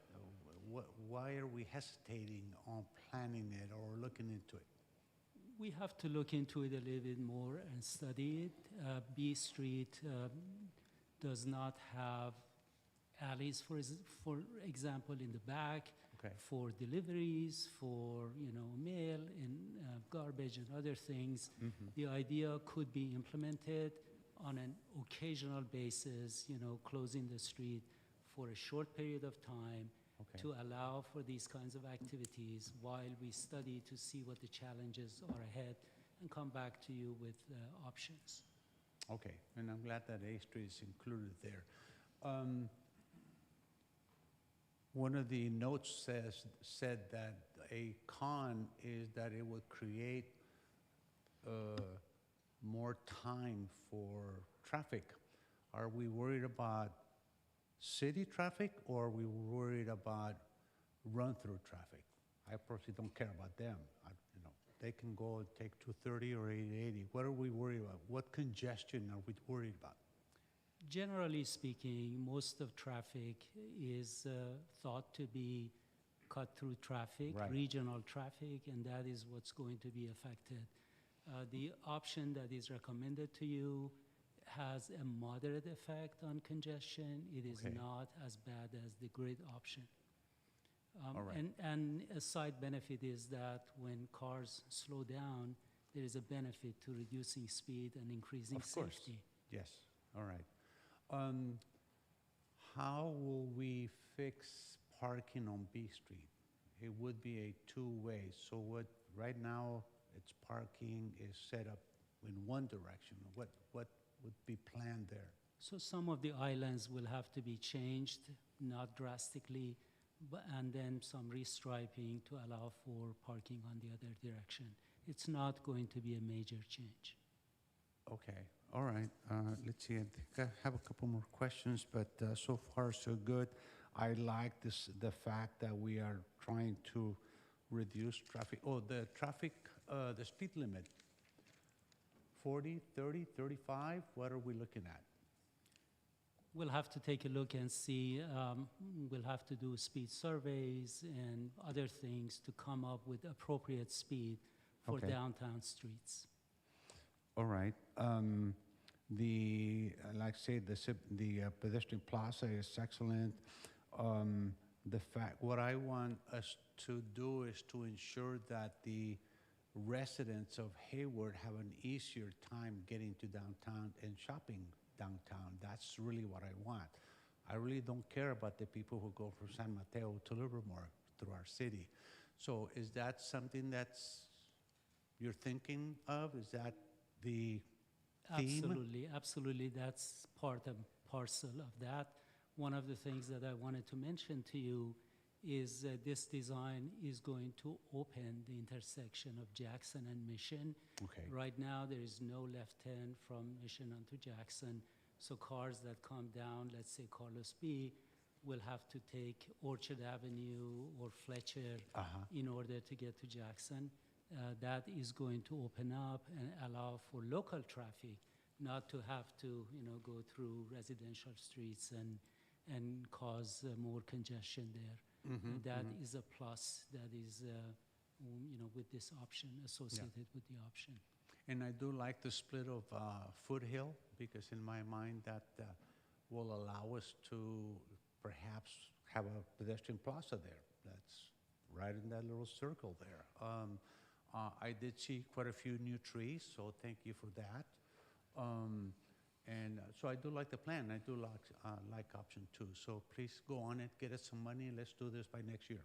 Why are we hesitating on planning it or looking into it? We have to look into it a little bit more and study it. B Street does not have alleys, for example, in the back for deliveries, for mail and garbage and other things. The idea could be implemented on an occasional basis, closing the street for a short period of time to allow for these kinds of activities while we study to see what the challenges are ahead and come back to you with options. Okay, and I'm glad that A Street is included there. One of the notes said that a con is that it would create more time for traffic. Are we worried about city traffic, or are we worried about run-through traffic? I personally don't care about them. They can go and take 230 or 880. What are we worried about? What congestion are we worried about? Generally speaking, most of traffic is thought to be cut-through traffic, regional traffic, and that is what's going to be affected. The option that is recommended to you has a moderate effect on congestion. It is Okay. not as bad as the grid option. All right. And a side benefit is that when cars slow down, there is a benefit to reducing speed and increasing Of course. safety. Yes, all right. How will we fix parking on B Street? It would be a two-way, so what, right now, it's parking is set up in one direction. What would be planned there? So some of the islands will have to be changed, not drastically, and then some restriping to allow for parking on the other direction. It's not going to be a major change. Okay, all right. Let's see, I think I have a couple more questions, but so far so good. I like the fact that we are trying to reduce traffic. Oh, the traffic, the speed limit, 40, 30, 35, what are we looking at? We'll have to take a look and see. We'll have to do speed surveys and other things to come up with appropriate speed for Okay. downtown streets. All right. Like I say, the pedestrian plaza is excellent. What I want us to do is to ensure that the residents of Hayward have an easier time getting to downtown and shopping downtown. That's really what I want. I really don't care about the people who go from San Mateo to Livermore through our city. So is that something that's you're thinking of? Is that the theme? Absolutely, absolutely. That's part and parcel of that. One of the things that I wanted to mention to you is that this design is going to open the intersection of Jackson and Mission. Okay. Right now, there is no left turn from Mission onto Jackson, so cars that come down, let's say Carlos B, will have to take Orchard Avenue or Fletcher in order to get to Jackson. That is going to open up and allow for local traffic not to have to, go through residential streets and cause more congestion there. That is a plus that is, with this option, associated with the option. And I do like the split of Foothill, because in my mind that will allow us to perhaps have a pedestrian plaza there. That's right in that little circle there. I did see quite a few new trees, so thank you for that. And so I do like the plan. I do like option 2. So please go on it, get us some money, and let's do this by next year.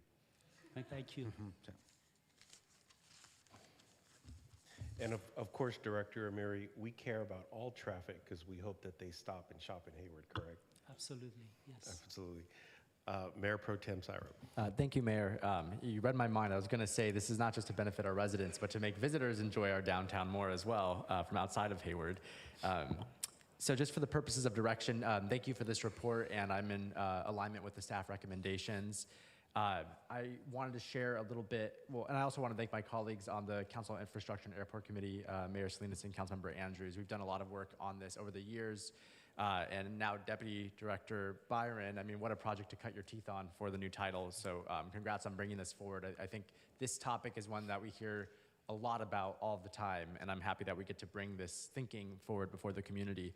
Thank you. And of course, Director Amiri, we care about all traffic because we hope that they stop and shop in Hayward, correct? Absolutely, yes. Absolutely. Mayor Pro Tem Syrup. Thank you, Mayor. You read my mind. I was going to say this is not just to benefit our residents, but to make visitors enjoy our downtown more as well from outside of Hayward. So just for the purposes of direction, thank you for this report, and I'm in alignment with the staff recommendations. I wanted to share a little bit, and I also want to thank my colleagues on the Council on Infrastructure and Airport Committee, Mayor Salinas and Councilmember Andrews. We've done a lot of work on this over the years. And now Deputy Director Byron, I mean, what a project to cut your teeth on for the new title. So congrats on bringing this forward. I think this topic is one that we hear a lot about all the time, and I'm happy that we get to bring this thinking forward before the community.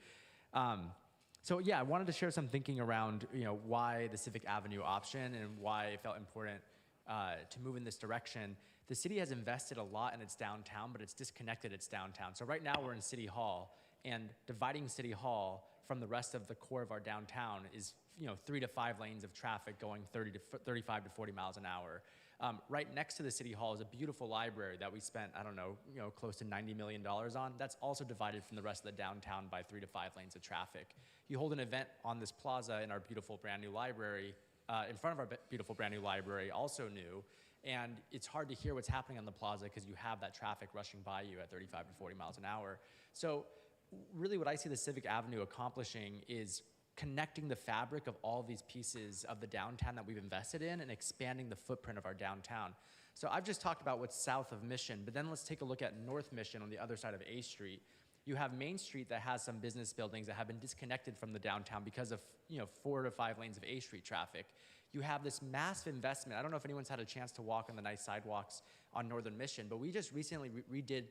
So yeah, I wanted to share some thinking around why the Civic Avenue option and why it felt important to move in this direction. The city has invested a lot in its downtown, but it's disconnected its downtown. So right now we're in City Hall, and dividing City Hall from the rest of the core of our downtown is 3 to 5 lanes of traffic going 35 to 40 miles an hour. Right next to the City Hall is a beautiful library that we spent, close to $90 million on. That's also divided from the rest of the downtown by 3 to 5 lanes of traffic. You hold an event on this plaza in our beautiful brand new library, in front of our beautiful brand new library, also new, and it's hard to hear what's happening on the plaza because you have that traffic rushing by you at 35 to 40 miles an hour. So really what I see the Civic Avenue accomplishing is connecting the fabric of all these pieces of the downtown that we've invested in and expanding the footprint of our downtown. So I've just talked about what's south of Mission, but then let's take a look at North Mission on the other side of A Street. You have Main Street that has some business buildings that have been disconnected from the downtown because of 4 to 5 lanes of A Street traffic. You have this massive investment. I don't know if anyone's had a chance to walk on the nice sidewalks on Northern Mission, but we just recently redid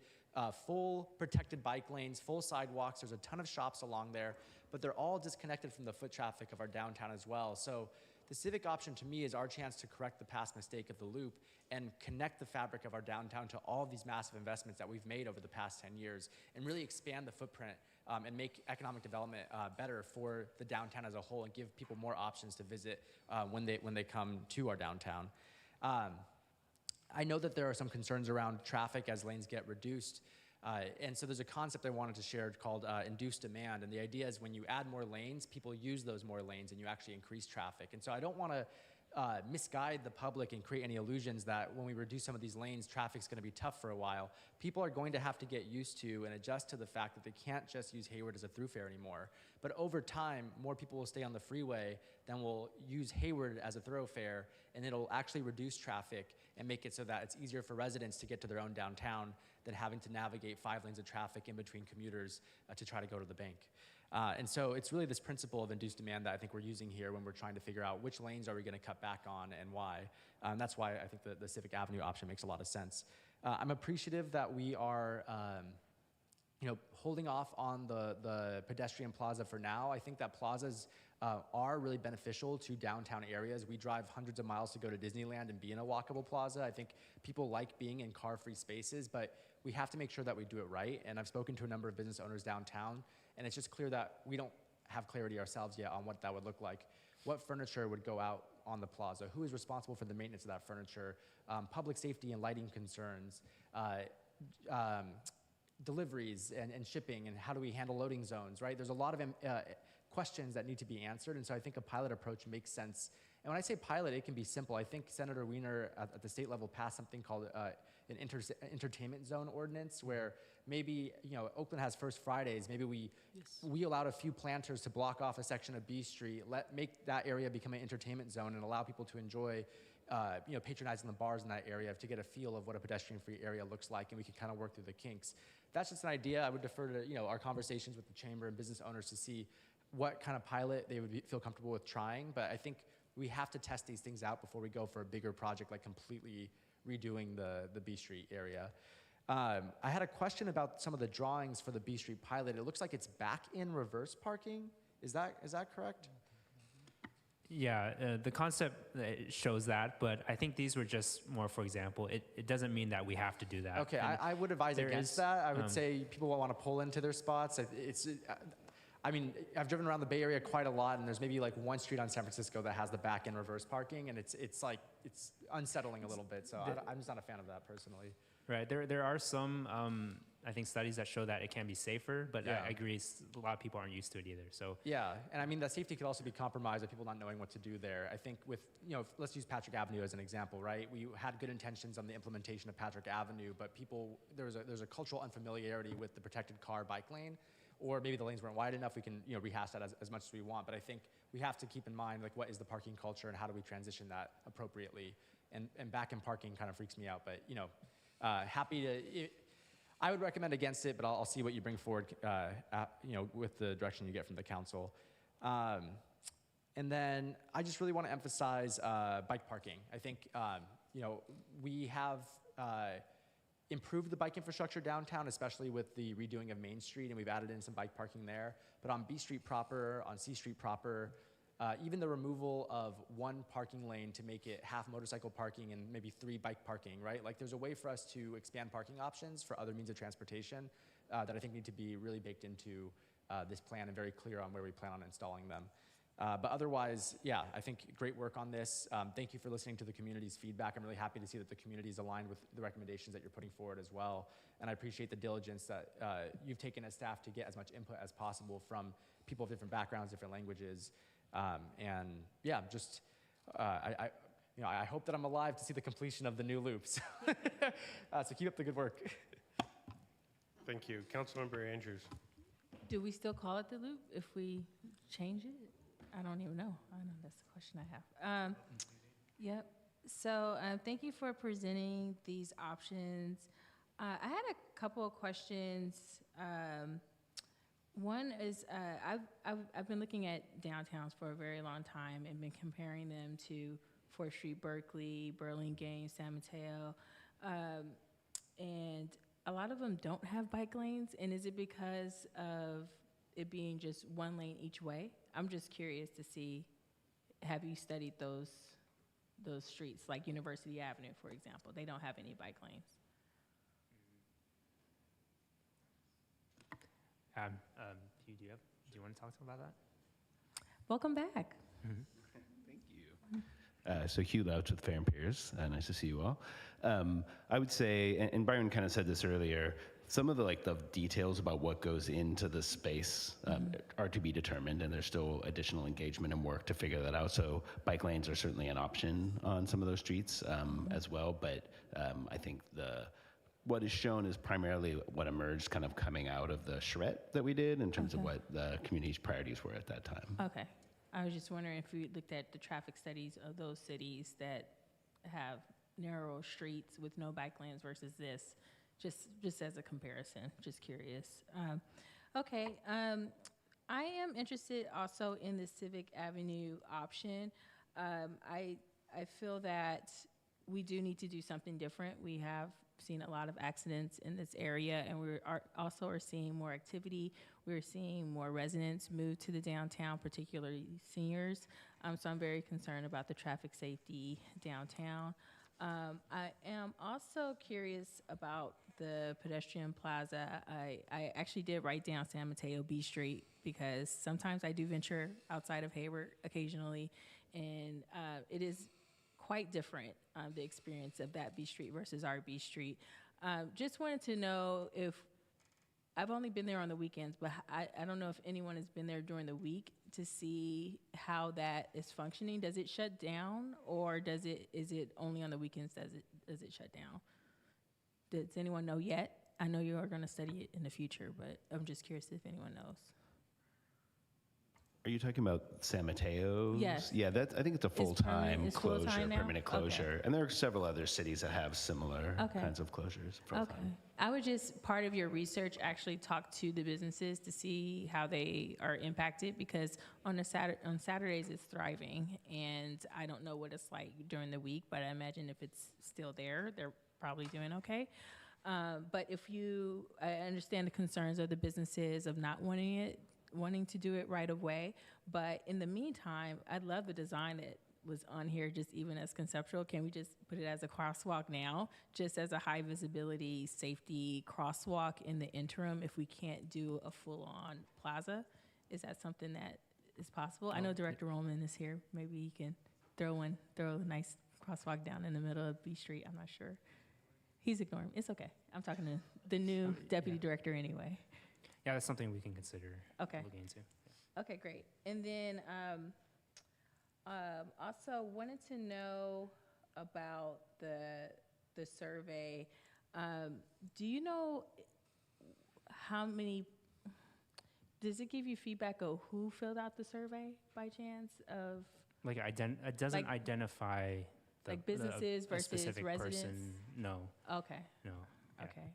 full protected bike lanes, full sidewalks. There's a ton of shops along there, but they're all disconnected from the foot traffic of our downtown as well. So the civic option to me is our chance to correct the past mistake of the loop and connect the fabric of our downtown to all of these massive investments that we've made over the past 10 years and really expand the footprint and make economic development better for the downtown as a whole and give people more options to visit when they come to our downtown. I know that there are some concerns around traffic as lanes get reduced. And so there's a concept I wanted to share called induced demand. And the idea is when you add more lanes, people use those more lanes and you actually increase traffic. And so I don't want to misguide the public and create any illusions that when we reduce some of these lanes, traffic's going to be tough for a while. People are going to have to get used to and adjust to the fact that they can't just use Hayward as a thoroughfare anymore. But over time, more people will stay on the freeway than will use Hayward as a thoroughfare, and it'll actually reduce traffic and make it so that it's easier for residents to get to their own downtown than having to navigate 5 lanes of traffic in between commuters to try to go to the bank. And so it's really this principle of induced demand that I think we're using here when we're trying to figure out which lanes are we going to cut back on and why. That's why I think the Civic Avenue option makes a lot of sense. I'm appreciative that we are holding off on the pedestrian plaza for now. I think that plazas are really beneficial to downtown areas. We drive hundreds of miles to go to Disneyland and be in a walkable plaza. I think people like being in car-free spaces, but we have to make sure that we do it right. And I've spoken to a number of business owners downtown, and it's just clear that we don't have clarity ourselves yet on what that would look like. What furniture would go out on the plaza? Who is responsible for the maintenance of that furniture? Public safety and lighting concerns, deliveries and shipping, and how do we handle loading zones, right? There's a lot of questions that need to be answered, and so I think a pilot approach makes sense. And when I say pilot, it can be simple. I think Senator Wiener at the state level passed something called an entertainment zone ordinance, where maybe, Oakland has First Fridays. Maybe we allowed a few planters to block off a section of B Street, make that area become an entertainment zone and allow people to enjoy, patronizing the bars in that area to get a feel of what a pedestrian-free area looks like, and we can kind of work through the kinks. That's just an idea. I would defer to, our conversations with the chamber and business owners to see what kind of pilot they would feel comfortable with trying, but I think we have to test these things out before we go for a bigger project like completely redoing the B Street area. I had a question about some of the drawings for the B Street pilot. It looks like it's back in reverse parking. Is that correct? Yeah, the concept shows that, but I think these were just more for example. It doesn't mean that we have to do that. Okay, I would advise against that. I would say people will want to pull into their spots. I've driven around the Bay Area quite a lot, and there's maybe like one street on San Francisco that has the back and reverse parking, and it's unsettling a little bit. So I'm just not a fan of that personally. Right. There are some I think studies that show that it can be safer, but Yeah. I agree a lot of people aren't used to it either. So Yeah, and that safety could also be compromised by people not knowing what to do there. I think with, let's use Patrick Avenue as an example, right? We had good intentions on the implementation of Patrick Avenue, but there's a cultural unfamiliarity with the protected car bike lane, or maybe the lanes weren't wide enough. We can rehash that as much as we want, but I think we have to keep in mind what is the parking culture and how do we transition that appropriately. And back in parking kind of freaks me out, but happy to. I would recommend against it, but I'll see what you bring forward, with the direction you get from the council. And then I just really want to emphasize bike parking. I think, we have improved the bike infrastructure downtown, especially with the redoing of Main Street, and we've added in some bike parking there. But on B Street proper, on C Street proper, even the removal of one parking lane to make it half motorcycle parking and maybe 3 bike parking, right? Like there's a way for us to expand parking options for other means of transportation that I think need to be really baked into this plan and very clear on where we plan on installing them. But otherwise, yeah, I think great work on this. Thank you for listening to the community's feedback. I'm really happy to see that the community is aligned with the recommendations that you're putting forward as well. And I appreciate the diligence that you've taken as staff to get as much input as possible from people of different backgrounds, different languages. And yeah, just I hope that I'm alive to see the completion of the new loop. So, so keep up the good work. Thank you. Councilmember Andrews. Do we still call it the loop if we change it? I don't even know. I know that's the question I have. Yep. So thank you for presenting these options. I had a couple of questions. One is I've been looking at downtowns for a very long time and been comparing them to 4th Street, Berkeley, Burlingame, San Mateo, and a lot of them don't have bike lanes, and is it because of it being just one lane each way? I'm just curious to see, have you studied those streets, like University Avenue, for example? They don't have any bike lanes. Do you want to talk about that? Welcome back. Thank you. So Hugh Louch with Fair and Peers. Nice to see you all. I would say, and Byron kind of said this earlier, some of the details about what goes into the space are to be determined, and there's still additional engagement and work to figure that out. So bike lanes are certainly an option on some of those streets as well, but I think what is shown is primarily what emerged kind of coming out of the charrette that we did in terms of what the community's priorities were at that time. Okay. I was just wondering if you looked at the traffic studies of those cities that have narrow streets with no bike lanes versus this, just as a comparison, just curious. Okay, I am interested also in the Civic Avenue option. I feel that we do need to do something different. We have seen a lot of accidents in this area, and we also are seeing more activity. We're seeing more residents move to the downtown, particularly seniors. So I'm very concerned about the traffic safety downtown. I am also curious about the pedestrian plaza. I actually did write down San Mateo B Street because sometimes I do venture outside of Hayward occasionally, and it is quite different, the experience of that B Street versus our B Street. Just wanted to know if, I've only been there on the weekends, but I don't know if anyone has been there during the week to see how that is functioning. Does it shut down, or is it only on the weekends does it shut down? Does anyone know yet? I know you are going to study it in the future, but I'm just curious if anyone knows. Are you talking about San Mateo? Yes. Yeah, I think it's a full-time closure, full-time now? permanent closure. Okay. And there are several other cities that have similar Okay. kinds of closures. Okay. I would just, part of your research, actually talk to the businesses to see how they are impacted, because on Saturdays it's thriving, and I don't know what it's like during the week, but I imagine if it's still there, they're probably doing okay. But I understand the concerns of the businesses of not wanting to do it right away, but in the meantime, I'd love the design that was on here, just even as conceptual. Can we just put it as a crosswalk now, just as a high visibility safety crosswalk in the interim if we can't do a full-on plaza? Is that something that is possible? I know Director Roman is here. Maybe he can throw a nice crosswalk down in the middle of B Street. I'm not sure. He's ignoring me. It's okay. I'm talking to the new deputy director anyway. Yeah, that's something we can consider Okay. looking into. Okay, great. And then also wanted to know about the survey. Do you know how many? Does it give you feedback of who filled out the survey by chance? Of Like it doesn't identify businesses a versus specific residents? person. No. Okay. No. Yeah. Okay.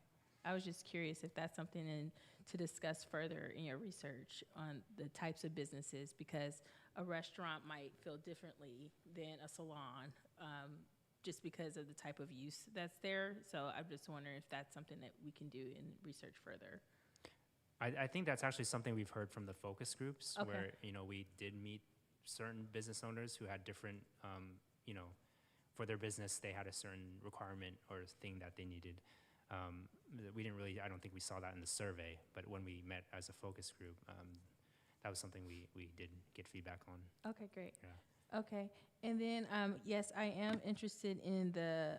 I was just curious if that's something to discuss further in your research on the types of businesses, because a restaurant might feel differently than a salon, just because of the type of use that's there. So I'm just wondering if that's something that we can do and research further. I think that's actually something we've heard from the focus groups, Okay. where we did meet certain business owners who had different, for their business they had a certain requirement or thing that they needed. We didn't really, I don't think we saw that in the survey, but when we met as a focus group, that was something we did get feedback on. Okay, great. Yeah. Okay, and then, yes, I am interested in the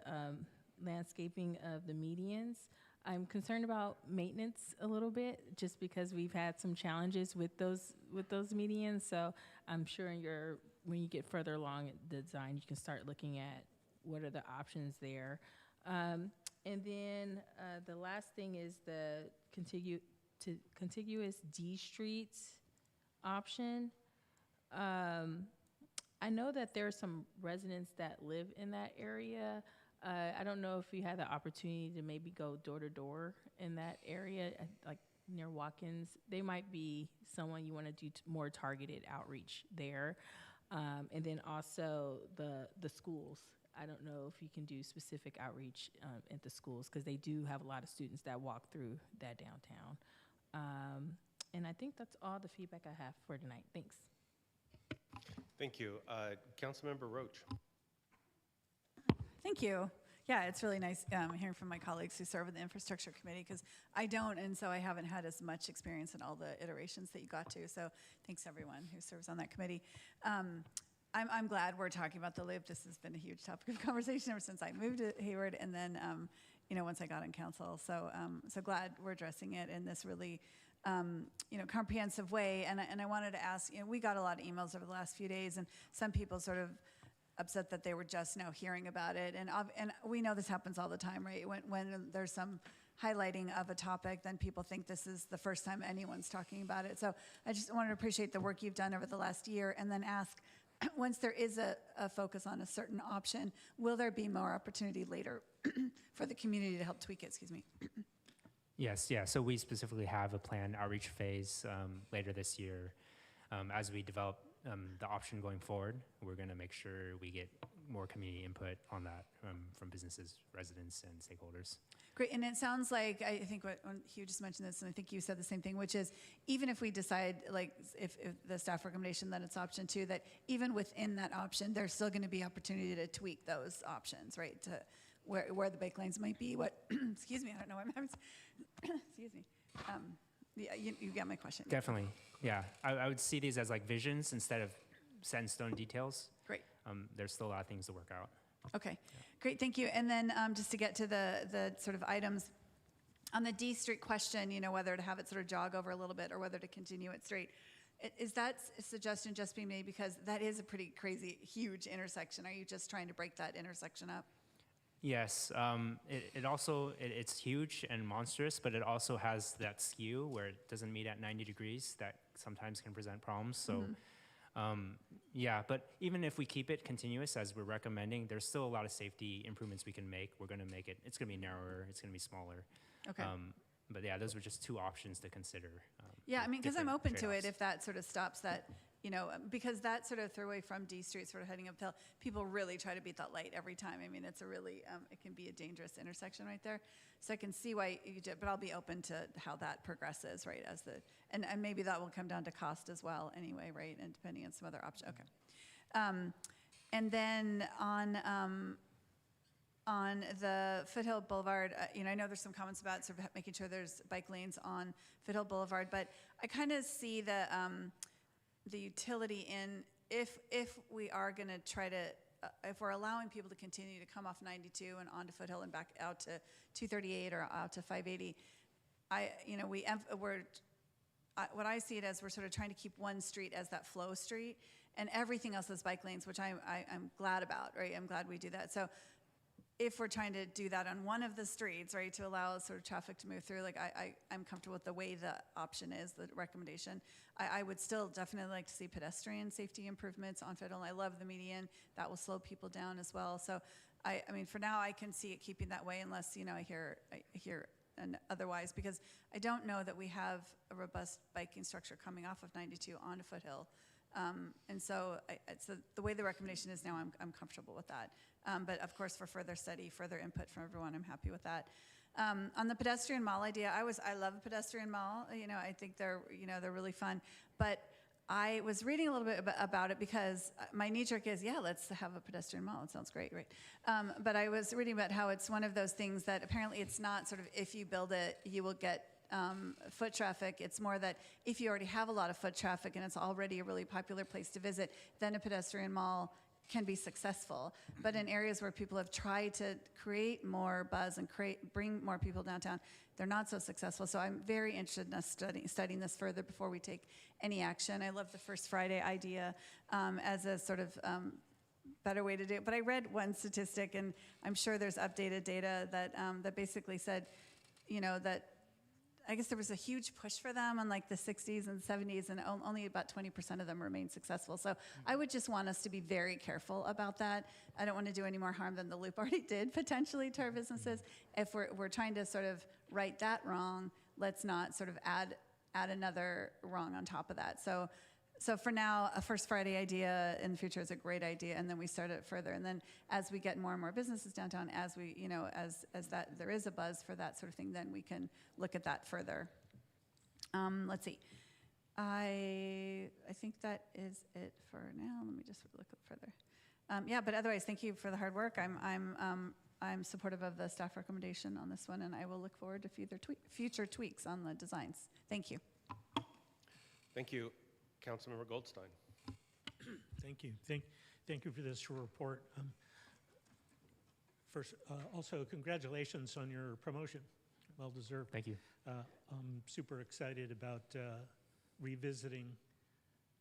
landscaping of the medians. I'm concerned about maintenance a little bit, just because we've had some challenges with those medians. So I'm sure when you get further along in the design, you can start looking at what are the options there. And then the last thing is the contiguous D streets option. I know that there are some residents that live in that area. I don't know if you had the opportunity to maybe go door to door in that area, like near Watkins. They might be someone you want to do more targeted outreach there. And then also the schools. I don't know if you can do specific outreach at the schools, because they do have a lot of students that walk through that downtown. And I think that's all the feedback I have for tonight. Thanks. Thank you. Councilmember Roach. Thank you. Yeah, it's really nice hearing from my colleagues who serve in the infrastructure committee, because I don't, and so I haven't had as much experience in all the iterations that you got to. So thanks everyone who serves on that committee. I'm glad we're talking about the loop. This has been a huge topic of conversation ever since I moved to Hayward, and then once I got on council. So so glad we're addressing it in this really comprehensive way. And I wanted to ask, we got a lot of emails over the last few days, and some people sort of upset that they were just now hearing about it. And we know this happens all the time, right? When there's some highlighting of a topic, then people think this is the first time anyone's talking about it. So I just wanted to appreciate the work you've done over the last year, and then ask, once there is a focus on a certain option, will there be more opportunity later for the community to help tweak it? Excuse me. Yes, yeah. So we specifically have a planned outreach phase later this year. As we develop the option going forward, we're going to make sure we get more community input on that from businesses, residents, and stakeholders. Great, and it sounds like, I think when Hugh just mentioned this, and I think you said the same thing, which is, even if we decide, like, if the staff recommendation that it's option 2, that even within that option, there's still going to be opportunity to tweak those options, right? To where the bike lanes might be, what, excuse me, I don't know what I'm having, excuse me. Yeah, you got my question. Definitely, yeah. I would see these as like visions instead of set in stone details. Great. There's still a lot of things to work out. Okay, great, thank you. And then just to get to the sort of items, on the D Street question, whether to have it sort of jog over a little bit or whether to continue it straight, is that a suggestion just being made because that is a pretty crazy, huge intersection? Are you just trying to break that intersection up? Yes, it's huge and monstrous, but it also has that skew where it doesn't meet at 90 degrees that sometimes can present problems. So, yeah, but even if we keep it continuous as we're recommending, there's still a lot of safety improvements we can make. We're going to make it, it's going to be narrower, it's going to be smaller. Okay. But yeah, those were just 2 options to consider. Yeah, I mean, because I'm open to it trade-offs. if that sort of stops that, because that sort of throughway from D Street sort of heading uphill, people really try to beat that light every time. I mean, it's a really, it can be a dangerous intersection right there. So I can see why you did, but I'll be open to how that progresses, right, and maybe that will come down to cost as well anyway, right, and depending on some other option. Okay. And then on the Foothill Boulevard, I know there's some comments about sort of making sure there's bike lanes on Foothill Boulevard, but I kind of see the utility in if we are going to try to, if we're allowing people to continue to come off 92 and onto Foothill and back out to 238 or out to 580, what I see it as, we're sort of trying to keep one street as that flow street, and everything else is bike lanes, which I'm glad about, right? I'm glad we do that. So if we're trying to do that on one of the streets, right, to allow sort of traffic to move through, like I'm comfortable with the way the option is, the recommendation. I would still definitely like to see pedestrian safety improvements on Fiddle. I love the median. That will slow people down as well. So I mean, for now, I can see it keeping that way unless, I hear and otherwise, because I don't know that we have a robust biking structure coming off of 92 onto Foothill. And so the way the recommendation is now, I'm comfortable with that. But of course, for further study, further input from everyone, I'm happy with that. On the pedestrian mall idea, I love a pedestrian mall. I think they're really fun. But I was reading a little bit about it because my knee jerk is, yeah, let's have a pedestrian mall. It sounds great, right? But I was reading about how it's one of those things that apparently it's not sort of, if you build it, you will get foot traffic. It's more that if you already have a lot of foot traffic and it's already a really popular place to visit, then a pedestrian mall can be successful. But in areas where people have tried to create more buzz and bring more people downtown, they're not so successful. So I'm very interested in us studying this further before we take any action. I love the First Friday idea as a sort of better way to do it. But I read one statistic, and I'm sure there's updated data that basically said, that I guess there was a huge push for them in like the 60s and 70s, and only about 20% of them remained successful. So I would just want us to be very careful about that. I don't want to do any more harm than the loop already did potentially to our businesses. If we're trying to sort of right that wrong, let's not sort of add another wrong on top of that. So So for now, a First Friday idea in the future is a great idea, and then we start it further. And then as we get more and more businesses downtown, as we, as that there is a buzz for that sort of thing, then we can look at that further. Let's see. I think that is it for now. Let me just look up further. Yeah, but otherwise, thank you for the hard work. I'm supportive of the staff recommendation on this one, and I will look forward to future tweaks on the designs. Thank you. Thank you. Councilmember Goldstein. Thank you. Thank you for this report. First, also congratulations on your promotion. Well deserved. Thank you. I'm super excited about revisiting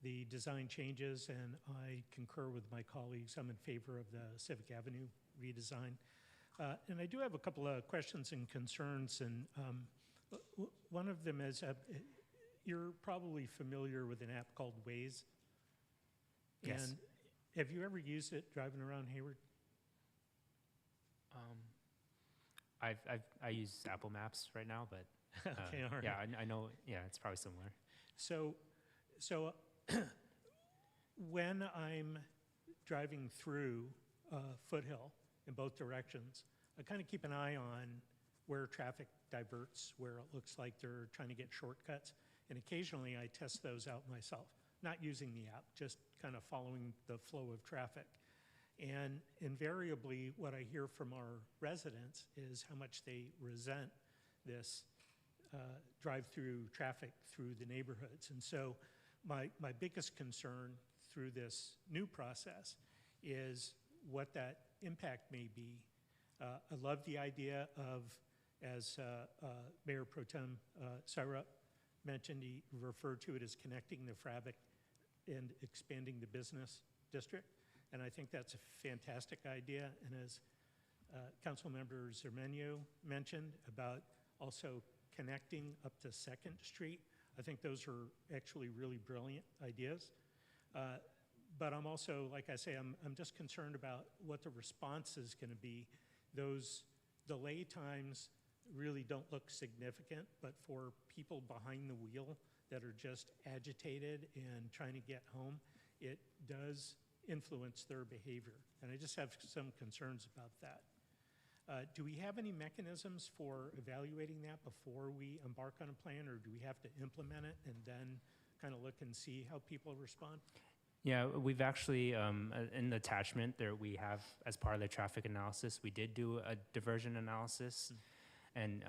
the design changes, and I concur with my colleagues. I'm in favor of the Civic Avenue redesign. And I do have a couple of questions and concerns, and one of them is, you're probably familiar with an app called Waze. Yes. And have you ever used it driving around Hayward? I use Apple Maps right now, but Okay, all right. yeah, I know. Yeah, it's probably similar. So when I'm driving through Foothill in both directions, I kind of keep an eye on where traffic diverts, where it looks like they're trying to get shortcuts. And occasionally I test those out myself, not using the app, just kind of following the flow of traffic. And invariably, what I hear from our residents is how much they resent this drive-through traffic through the neighborhoods. And so my biggest concern through this new process is what that impact may be. I love the idea of, as Mayor Pro Tem Syrup mentioned, he referred to it as connecting the traffic and expanding the business district. And I think that's a fantastic idea. And as Councilmember Zermenio mentioned about also connecting up to 2nd Street, I think those are actually really brilliant ideas. But I'm also, like I say, I'm just concerned about what the response is going to be. Those delay times really don't look significant, but for people behind the wheel that are just agitated and trying to get home, it does influence their behavior. And I just have some concerns about that. Do we have any mechanisms for evaluating that before we embark on a plan, or do we have to implement it and then kind of look and see how people respond? Yeah, we've actually, in the attachment there, we have, as part of the traffic analysis, we did do a diversion analysis. And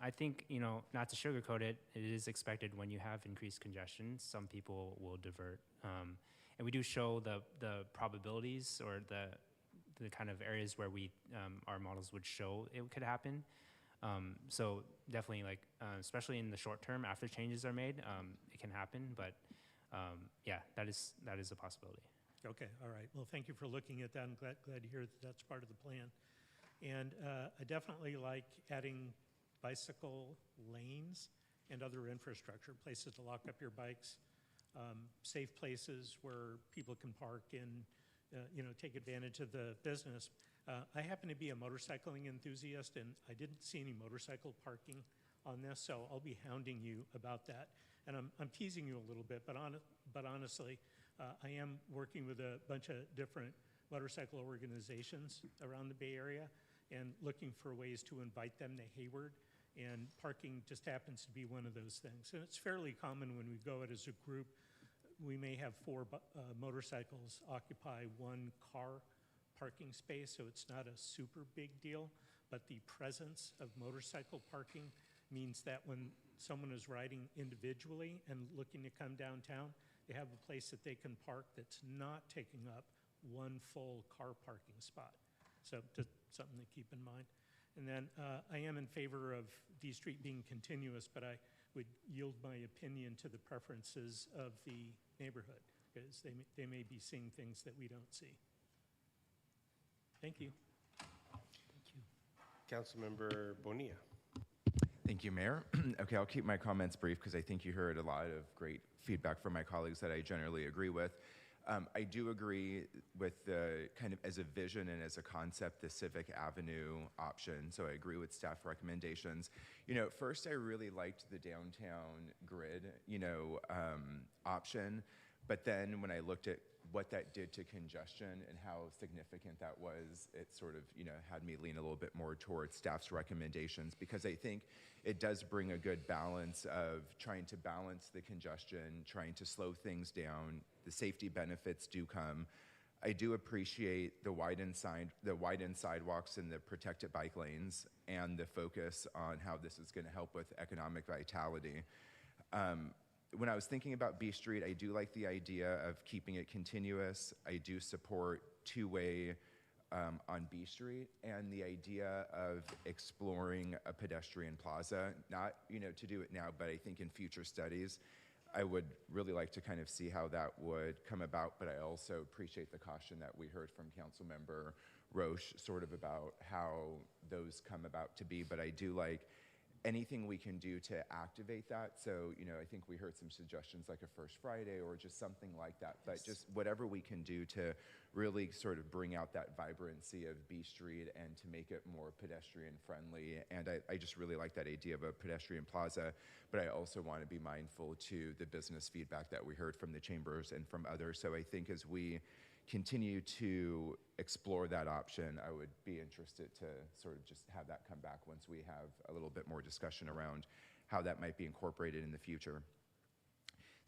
I think, not to sugarcoat it, it is expected when you have increased congestion, some people will divert. And we do show the probabilities or the kind of areas where our models would show it could happen. So definitely, especially in the short term, after changes are made, it can happen. But yeah, that is a possibility. Okay, all right. Well, thank you for looking at that. I'm glad to hear that that's part of the plan. And I definitely like adding bicycle lanes and other infrastructure, places to lock up your bikes, safe places where people can park and take advantage of the business. I happen to be a motorcycling enthusiast, and I didn't see any motorcycle parking on this, so I'll be hounding you about that. And I'm teasing you a little bit, but honestly, I am working with a bunch of different motorcycle organizations around the Bay Area and looking for ways to invite them to Hayward. And parking just happens to be one of those things. And it's fairly common when we go out as a group. We may have 4 motorcycles occupy 1 car parking space, so it's not a super big deal. But the presence of motorcycle parking means that when someone is riding individually and looking to come downtown, they have a place that they can park that's not taking up 1 full car parking spot. So just something to keep in mind. And then I am in favor of D Street being continuous, but I would yield my opinion to the preferences of the neighborhood, because they may be seeing things that we don't see. Thank you. Thank you. Councilmember Bonilla. Thank you, Mayor. Okay, I'll keep my comments brief because I think you heard a lot of great feedback from my colleagues that I generally agree with. I do agree with the kind of, as a vision and as a concept, the Civic Avenue option. So I agree with staff recommendations. First, I really liked the downtown grid, option. But then when I looked at what that did to congestion and how significant that was, it sort of, had me lean a little bit more towards staff's recommendations, because I think it does bring a good balance of trying to balance the congestion, trying to slow things down. The safety benefits do come. I do appreciate the widened sidewalks and the protected bike lanes and the focus on how this is going to help with economic vitality. When I was thinking about B Street, I do like the idea of keeping it continuous. I do support two-way on B Street, and the idea of exploring a pedestrian plaza, not, to do it now, but I think in future studies, I would really like to kind of see how that would come about, but I also appreciate the caution that we heard from Councilmember Roche sort of about how those come about to be, but I do like anything we can do to activate that. So, I think we heard some suggestions like a First Friday or just something like that, but just whatever we can do to really sort of bring out that vibrancy of B Street and to make it more pedestrian friendly. And I just really like that idea of a pedestrian plaza, but I also want to be mindful to the business feedback that we heard from the chambers and from others. So I think as we continue to explore that option, I would be interested to sort of just have that come back once we have a little bit more discussion around how that might be incorporated in the future.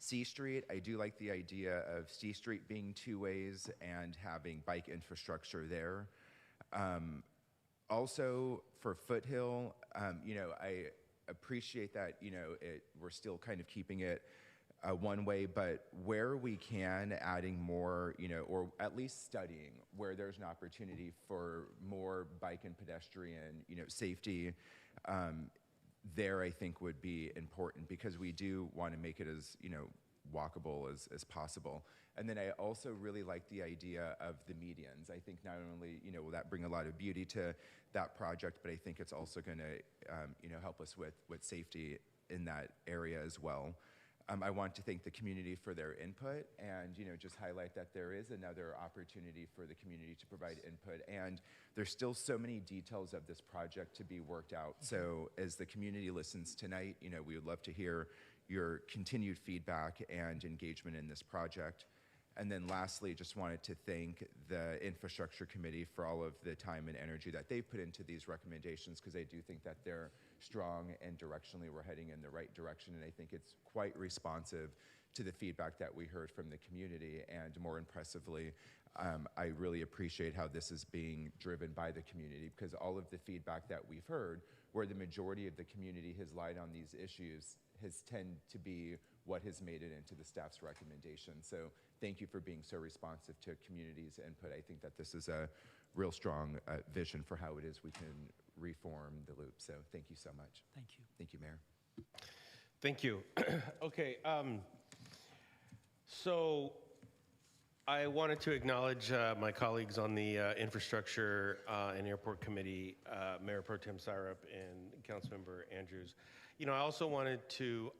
C Street, I do like the idea of C Street being two ways and having bike infrastructure there. Also for Foothill, I appreciate that, we're still kind of keeping it one way, but where we can, adding more, or at least studying where there's an opportunity for more bike and pedestrian, safety, there I think would be important, because we do want to make it as, walkable as possible. And then I also really like the idea of the medians. I think not only, will that bring a lot of beauty to that project, but I think it's also going to, help us with safety in that area as well. I want to thank the community for their input and, just highlight that there is another opportunity for the community to provide input. And there's still so many details of this project to be worked out. So as the community listens tonight, we would love to hear your continued feedback and engagement in this project. And then lastly, just wanted to thank the Infrastructure Committee for all of the time and energy that they put into these recommendations, because I do think that they're strong and directionally we're heading in the right direction. And I think it's quite responsive to the feedback that we heard from the community. And more impressively, I really appreciate how this is being driven by the community, because all of the feedback that we've heard, where the majority of the community has lied on these issues, has tended to be what has made it into the staff's recommendation. So thank you for being so responsive to community's input. I think that this is a real strong vision for how it is we can reform the loop. So thank you so much. Thank you. Thank you, Mayor. Thank you. Okay, so I wanted to acknowledge my colleagues on the Infrastructure and Airport Committee, Mayor Pro Tem Syrup and Councilmember Andrews. I also wanted to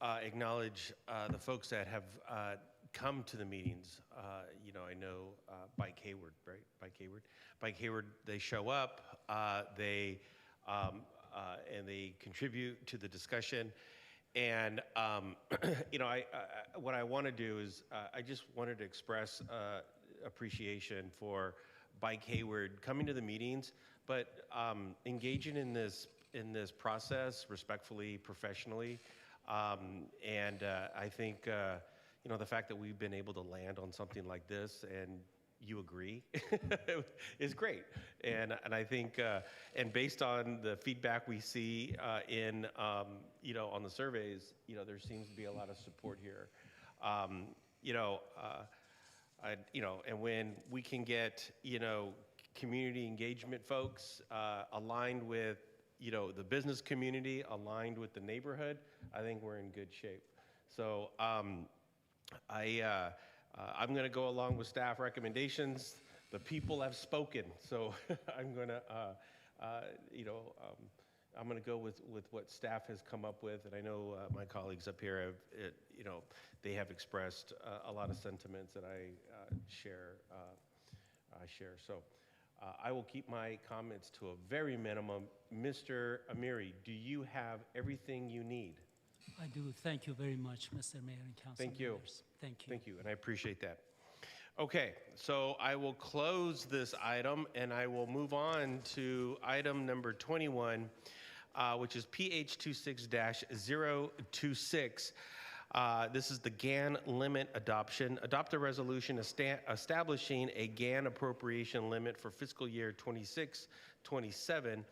acknowledge the folks that have come to the meetings. I know Bike Hayward, right? Bike Hayward, they show up, and they contribute to the discussion. And what I want to do is I just wanted to express appreciation for Bike Hayward coming to the meetings, but engaging in this process respectfully, professionally. And I think the fact that we've been able to land on something like this and you agree is great. And I think, and based on the feedback we see on the surveys, there seems to be a lot of support here. And when we can get, community engagement folks aligned with, the business community, aligned with the neighborhood, I think we're in good shape. So I'm going to go along with staff recommendations. The people have spoken, so I'm going to, I'm going to go with what staff has come up with, and I know my colleagues up here have, they have expressed a lot of sentiments that I share. So I will keep my comments to a very minimum. Mr. Amiri, do you have everything you need? I do. Thank you very much, Mr. Mayor and council Thank you. members. Thank you. Thank you, and I appreciate that. Okay, so I will close this item, and I will move on to item number 21, which is PH 26-026. This is the GAN limit adoption. Adopt a resolution establishing a GAN appropriation limit for fiscal year 26-27.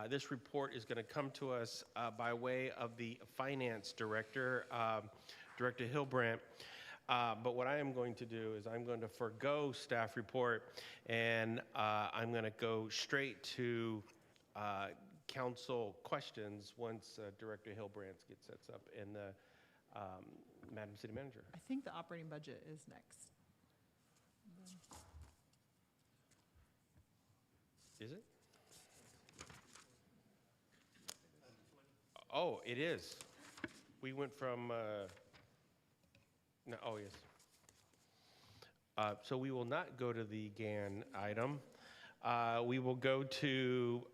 This report is going to come to us by way of the Finance Director, Director Hillbrandt. But what I am going to do is I'm going to forego staff report, and I'm going to go straight to council questions once Director Hillbrandt gets sets up and the Madam City Manager. I think the operating budget is next. Is it? Oh, it is. We went from, no, oh, yes. So we will not go to the GAN item. We will go to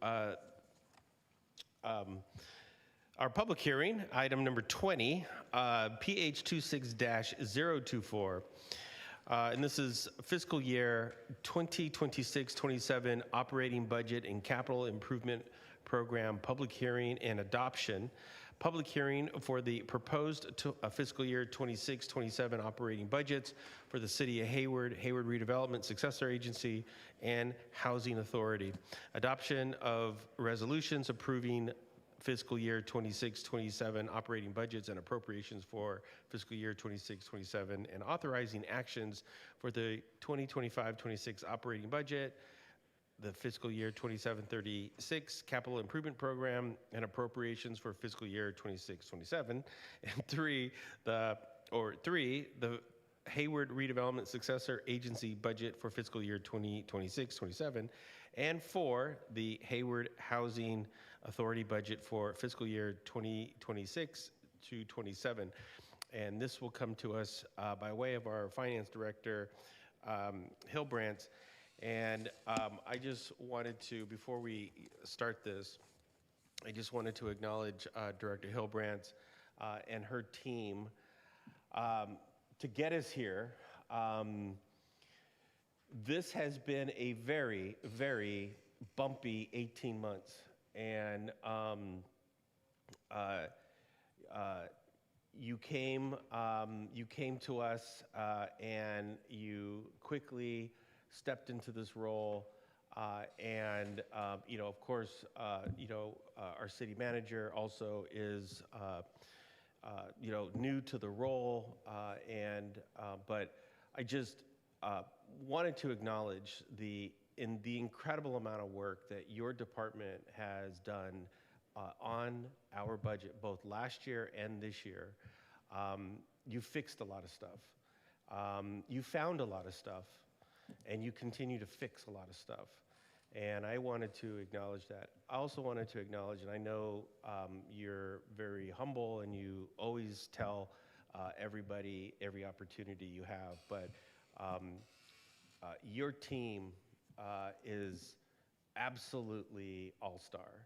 our public hearing, item number 20, PH 26-024. And this is fiscal year 2026-27 operating budget and capital improvement program public hearing and adoption. Public hearing for the proposed fiscal year 26-27 operating budgets for the City of Hayward, Hayward Redevelopment Successor Agency, and Housing Authority. Adoption of resolutions approving fiscal year 26-27 operating budgets and appropriations for fiscal year 26-27, and authorizing actions for the 2025-26 operating budget, the fiscal year 27-36 capital improvement program, and appropriations for fiscal year 26-27, and three, the Hayward Redevelopment Successor Agency budget for fiscal year 2026-27, and 4, the Hayward Housing Authority budget for fiscal year 2026 to 27. And this will come to us by way of our Finance Director, Hillbrandt. And I just wanted to, before we start this, I just wanted to acknowledge Director Hillbrandt and her team to get us here. This has been a very, very bumpy 18 months. And you came to us and you quickly stepped into this role, and of course, our city manager also is new to the role, but I just wanted to acknowledge the incredible amount of work that your department has done on our budget, both last year and this year. You fixed a lot of stuff. You found a lot of stuff. And you continue to fix a lot of stuff. And I wanted to acknowledge that. I also wanted to acknowledge, and I know you're very humble and you always tell everybody every opportunity you have, but your team is absolutely all-star.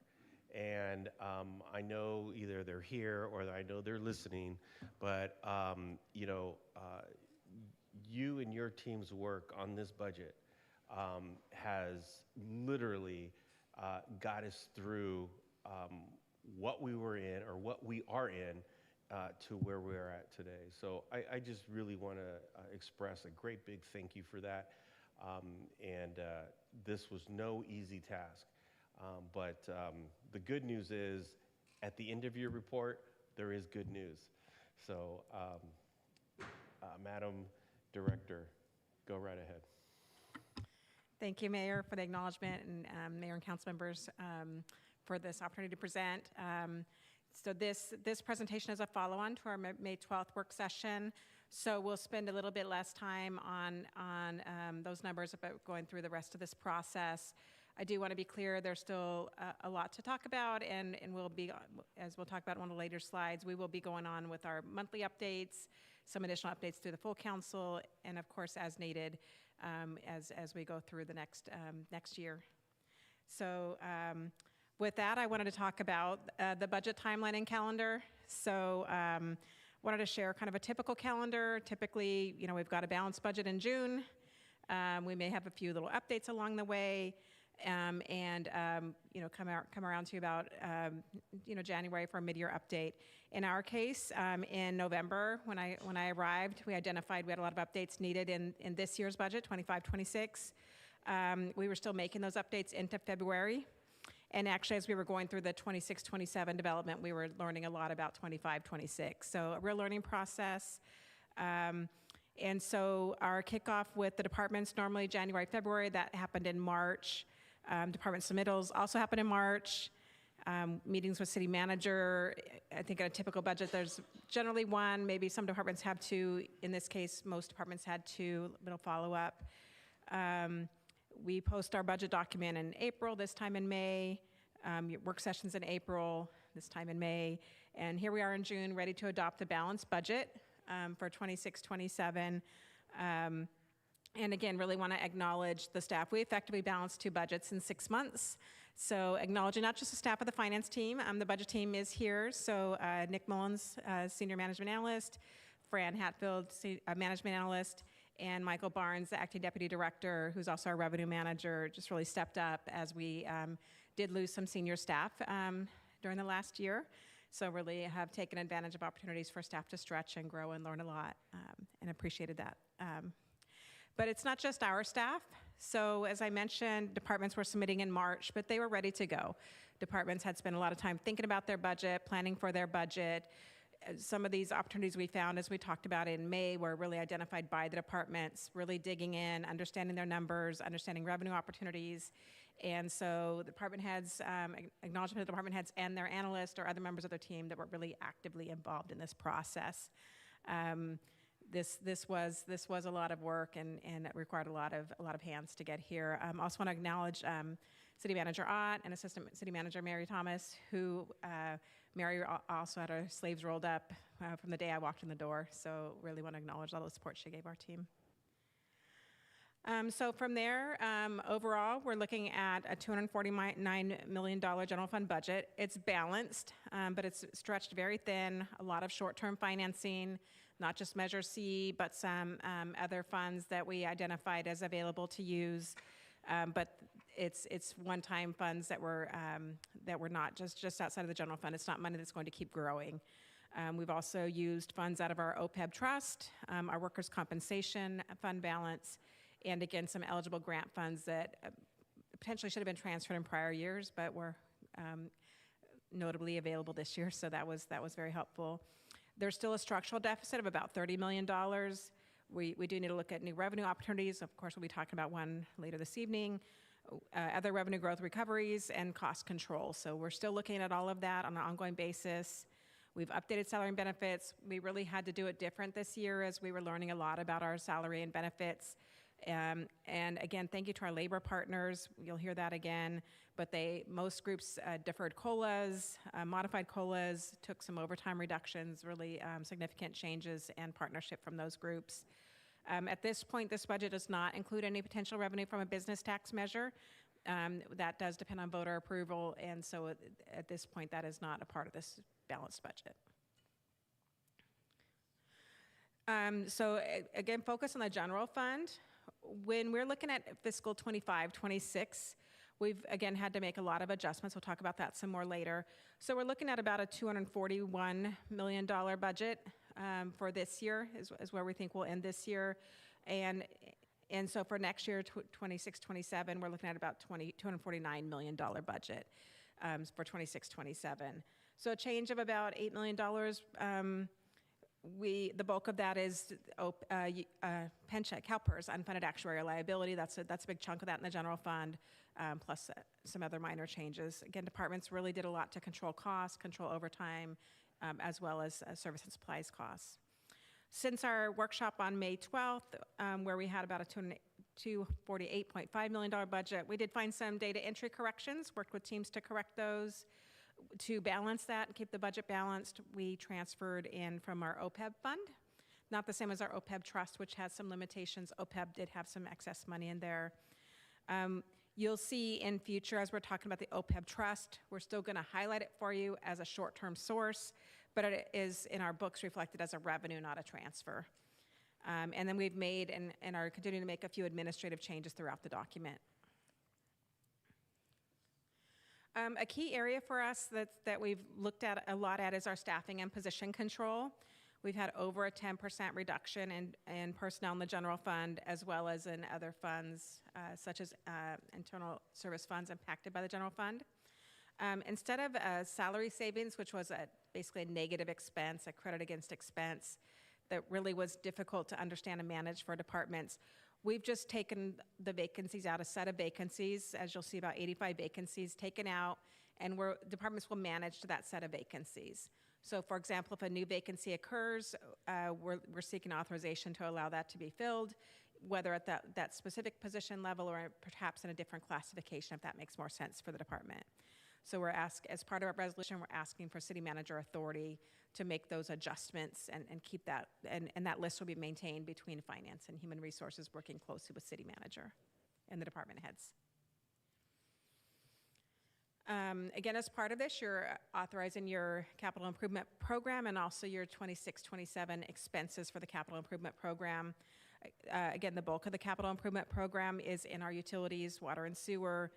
And I know either they're here or I know they're listening, but you and your team's work on this budget has literally got us through what we were in or what we are in to where we are at today. So I just really want to express a great big thank you for that. This was no easy task. But the good news is, at the end of your report, there is good news. So, Madam Director, go right ahead. Thank you, Mayor, for the acknowledgement, and Mayor and council members for this opportunity to present. So this presentation is a follow-on to our May 12th work session. So we'll spend a little bit less time on those numbers about going through the rest of this process. I do want to be clear, there's still a lot to talk about, and we'll be, as we'll talk about on one of the later slides, we will be going on with our monthly updates, some additional updates through the full council, and of course, as needed, as we go through the next year. So With that, I wanted to talk about the budget timeline and calendar. So wanted to share kind of a typical calendar. Typically, we've got a balanced budget in June. We may have a few little updates along the way. Come around to about January for a mid-year update. In our case, in November, when I arrived, we identified we had a lot of updates needed in this year's budget, 25-26. We were still making those updates into February. And actually, as we were going through the 26-27 development, we were learning a lot about 25-26. So a real learning process. And so our kickoff with the departments, normally January, February, that happened in March. Department submittals also happen in March. Meetings with city manager. I think in a typical budget, there's generally one, maybe some departments have two. In this case, most departments had two, little follow-up. We post our budget document in April, this time in May. Work sessions in April, this time in May. And here we are in June, ready to adopt the balanced budget for 26-27. And again, really want to acknowledge the staff. We effectively balanced 2 budgets in 6 months. So acknowledging not just the staff of the finance team, the budget team is here. So Nick Mullins, Senior Management Analyst, Fran Hatfield, Management Analyst, and Michael Barnes, the Acting Deputy Director, who's also our Revenue Manager, just really stepped up as we did lose some senior staff during the last year. So really have taken advantage of opportunities for staff to stretch and grow and learn a lot, and appreciated that. But it's not just our staff. So as I mentioned, departments were submitting in March, but they were ready to go. Departments had spent a lot of time thinking about their budget, planning for their budget. Some of these opportunities we found, as we talked about in May, were really identified by the departments, really digging in, understanding their numbers, understanding revenue opportunities. And so the department heads, acknowledgement of the department heads and their analysts or other members of their team that were really actively involved in this process. This was a lot of work and it required a lot of hands to get here. Also want to acknowledge City Manager Ott and Assistant City Manager Mary Thomas, who Mary also had her sleeves rolled up from the day I walked in the door. So really want to acknowledge all the support she gave our team. So from there, overall, we're looking at a $249 million general fund budget. It's balanced, but it's stretched very thin, a lot of short-term financing, not just Measure C, but some other funds that we identified as available to use. But it's one-time funds that were not just outside of the general fund. It's not money that's going to keep growing. We've also used funds out of our OPEB trust, our workers' compensation fund balance, and again, some eligible grant funds that potentially should have been transferred in prior years, but were notably available this year, so that was very helpful. There's still a structural deficit of about $30 million. We do need to look at new revenue opportunities. Of course, we'll be talking about one later this evening. Other revenue growth recoveries and cost control. So we're still looking at all of that on an ongoing basis. We've updated salary and benefits. We really had to do it different this year as we were learning a lot about our salary and benefits. And again, thank you to our labor partners. You'll hear that again. But most groups deferred COLAs, modified COLAs, took some overtime reductions, really significant changes and partnership from those groups. At this point, this budget does not include any potential revenue from a business tax measure. That does depend on voter approval, and so at this point, that is not a part of this balanced budget. So again, focus on the general fund. When we're looking at fiscal 25-26, we've again had to make a lot of adjustments. We'll talk about that some more later. So we're looking at about a $241 million budget for this year is where we think we'll end this year. And so for next year, 26-27, we're looking at about $249 million budget for 26-27. So a change of about $8 million. The bulk of that is pension, CalPERS, unfunded actuarial liability. That's a big chunk of that in the general fund, plus some other minor changes. Again, departments really did a lot to control costs, control overtime, as well as service and supplies costs. Since our workshop on May 12th, where we had about a $248.5 million budget, we did find some data entry corrections, worked with teams to correct those. To balance that and keep the budget balanced, we transferred in from our OPEB fund. Not the same as our OPEB trust, which has some limitations. OPEB did have some excess money in there. You'll see in future, as we're talking about the OPEB trust, we're still going to highlight it for you as a short-term source, but it is in our books reflected as a revenue, not a transfer. And then we've made and are continuing to make a few administrative changes throughout the document. A key area for us that we've looked at a lot at is our staffing and position control. We've had over a 10% reduction in personnel in the general fund, as well as in other funds, such as internal service funds impacted by the general fund. Instead of salary savings, which was basically a negative expense, a credit against expense that really was difficult to understand and manage for departments, we've just taken the vacancies out, a set of vacancies, as you'll see about 85 vacancies taken out, and departments will manage to that set of vacancies. So for example, if a new vacancy occurs, we're seeking authorization to allow that to be filled, whether at that specific position level or perhaps in a different classification, if that makes more sense for the department. So as part of our resolution, we're asking for city manager authority to make those adjustments and keep that, and that list will be maintained between finance and human resources, working closely with city manager and the department heads. Again, as part of this, you're authorizing your capital improvement program and also your 26-27 expenses for the capital improvement program. Again, the bulk of the capital improvement program is in our utilities, water and sewer,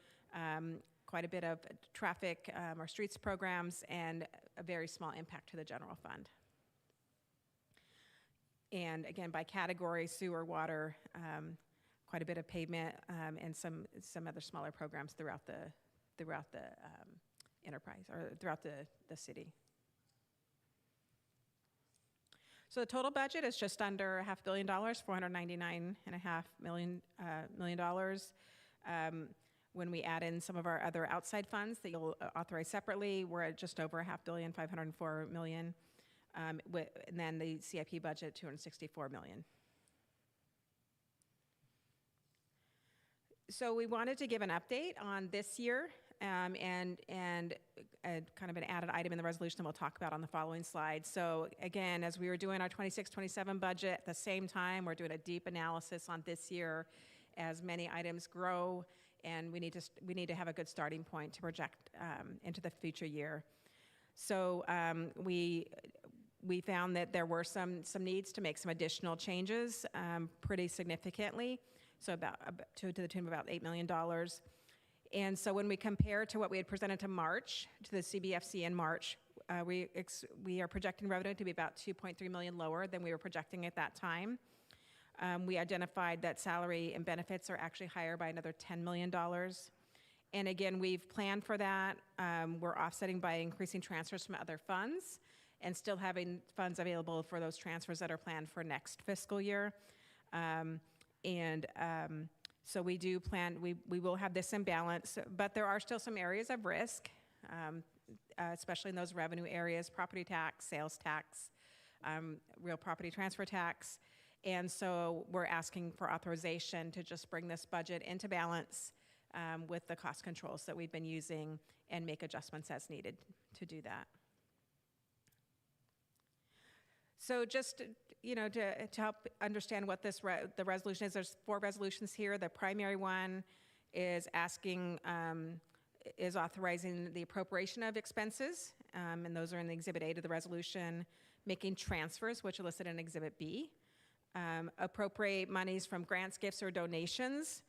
quite a bit of traffic or streets programs, and a very small impact to the general fund. And again, by category, sewer, water, quite a bit of pavement, and some other smaller programs throughout the enterprise, or throughout the city. So the total budget is just under $500 million, $499.5 million. When we add in some of our other outside funds that you'll authorize separately, we're at just over $500 million, $504 million, and then the CIP budget, $264 million. So we wanted to give an update on this year and kind of an added item in the resolution that we'll talk about on the following slide. So again, as we were doing our 26-27 budget, at the same time, we're doing a deep analysis on this year as many items grow, and we need to have a good starting point to project into the future year. So we found that there were some needs to make some additional changes pretty significantly, so to the tune of about $8 million. And so when we compare to what we had presented to March, to the CBFC in March, we are projecting revenue to be about $2.3 million lower than we were projecting at that time. We identified that salary and benefits are actually higher by another $10 million. And again, we've planned for that. We're offsetting by increasing transfers from other funds and still having funds available for those transfers that are planned for next fiscal year. So we do plan, we will have this in balance, but there are still some areas of risk, especially in those revenue areas: property tax, sales tax, real property transfer tax. And so we're asking for authorization to just bring this budget into balance with the cost controls that we've been using and make adjustments as needed to do that. So just, to help understand what the resolution is, there's 4 resolutions here. The primary one is is authorizing the appropriation of expenses, and those are in the Exhibit A to the resolution, making transfers, which are listed in Exhibit B, appropriate monies from grants, gifts, or donations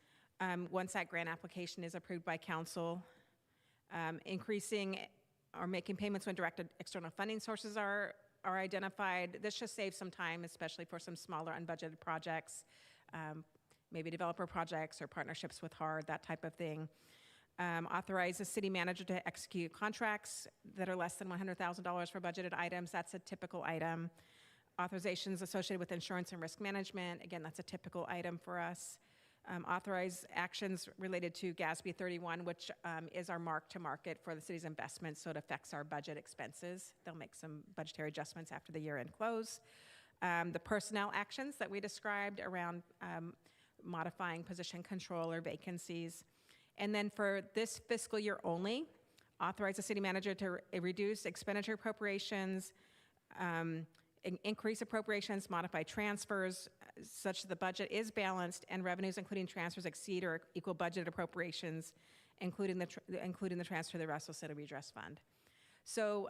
once that grant application is approved by council, increasing or making payments when direct external funding sources are identified. This just saves some time, especially for some smaller unbudgeted projects, maybe developer projects or partnerships with HARD, that type of thing. Authorize the city manager to execute contracts that are less than $100,000 for budgeted items. That's a typical item. Authorizations associated with insurance and risk management. Again, that's a typical item for us. Authorize actions related to GASB 31, which is our mark to market for the city's investments, so it affects our budget expenses. They'll make some budgetary adjustments after the year-end close. The personnel actions that we described around modifying position control or vacancies. And then for this fiscal year only, authorize the city manager to reduce expenditure appropriations, increase appropriations, modify transfers, such that the budget is balanced and revenues, including transfers, exceed or equal budget appropriations, including the transfer to the Russell City Redress Fund. So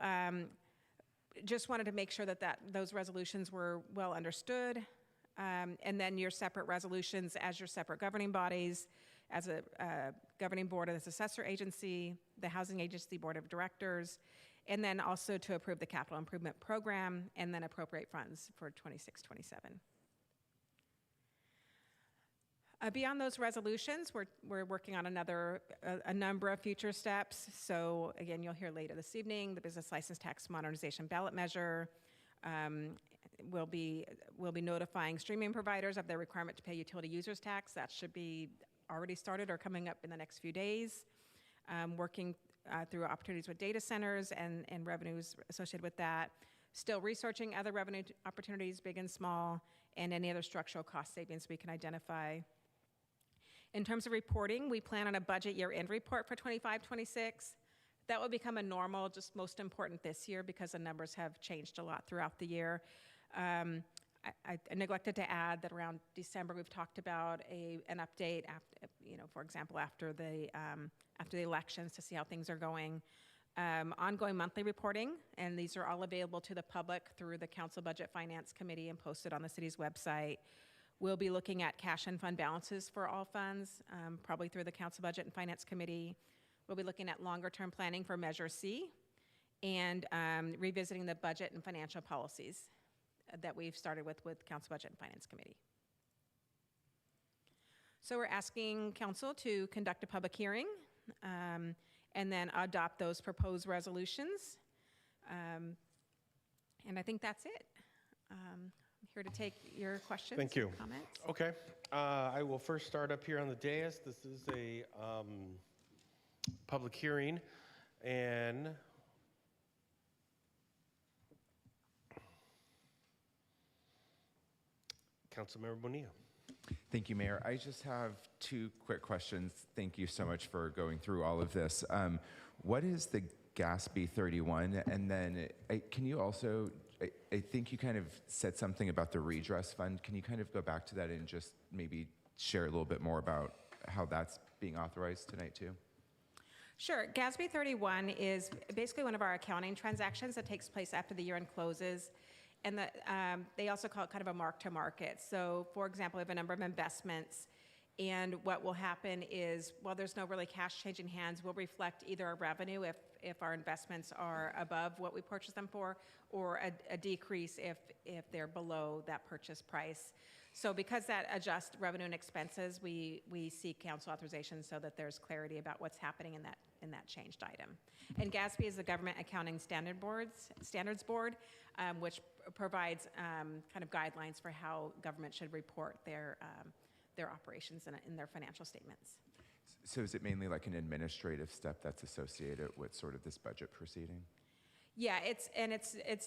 just wanted to make sure that those resolutions were well understood. And then your separate resolutions as your separate governing bodies, as a governing board of this assessor agency, the Housing Agency Board of Directors, and then also to approve the capital improvement program and then appropriate funds for 26-27. Beyond those resolutions, we're working on a number of future steps. So again, you'll hear later this evening, the business license tax modernization ballot measure. We'll be notifying streaming providers of their requirement to pay utility users tax. That should be already started or coming up in the next few days. Working through opportunities with data centers and revenues associated with that. Still researching other revenue opportunities, big and small, and any other structural cost savings we can identify. In terms of reporting, we plan on a budget year-end report for 25-26. That will become a normal, just most important this year because the numbers have changed a lot throughout the year. I neglected to add that around December we've talked about an update, after, for example, after the elections to see how things are going. Ongoing monthly reporting, and these are all available to the public through the Council Budget Finance Committee and posted on the city's website. We'll be looking at cash and fund balances for all funds, probably through the Council Budget and Finance Committee. We'll be looking at longer-term planning for Measure C and revisiting the budget and financial policies that we've started with Council Budget and Finance Committee. So we're asking Council to conduct a public hearing and then adopt those proposed resolutions. And I think that's it. I'm here to take your questions. Thank you. Comments. Okay. I will first start up here on the dais. This is a public hearing, and Councilmember Bonilla. Thank you, Mayor. I just have two quick questions. Thank you so much for going through all of this. What is the GASB 31? And then can you also, I think you kind of said something about the redress fund. Can you kind of go back to that and just maybe share a little bit more about how that's being authorized tonight too? Sure. GASB 31 is basically one of our accounting transactions that takes place after the year-end closes. And they also call it kind of a mark-to-market. So, for example, we have a number of investments, and what will happen is, while there's no really cash changing hands, we'll reflect either a revenue if our investments are above what we purchased them for, or a decrease if they're below that purchase price. So because that adjusts revenue and expenses, we seek council authorization so that there's clarity about what's happening in that changed item. And GASB is the Government Accounting Standards Board, which provides kind of guidelines for how government should report their operations in their financial statements. So is it mainly like an administrative step that's associated with sort of this budget proceeding? Yeah, it's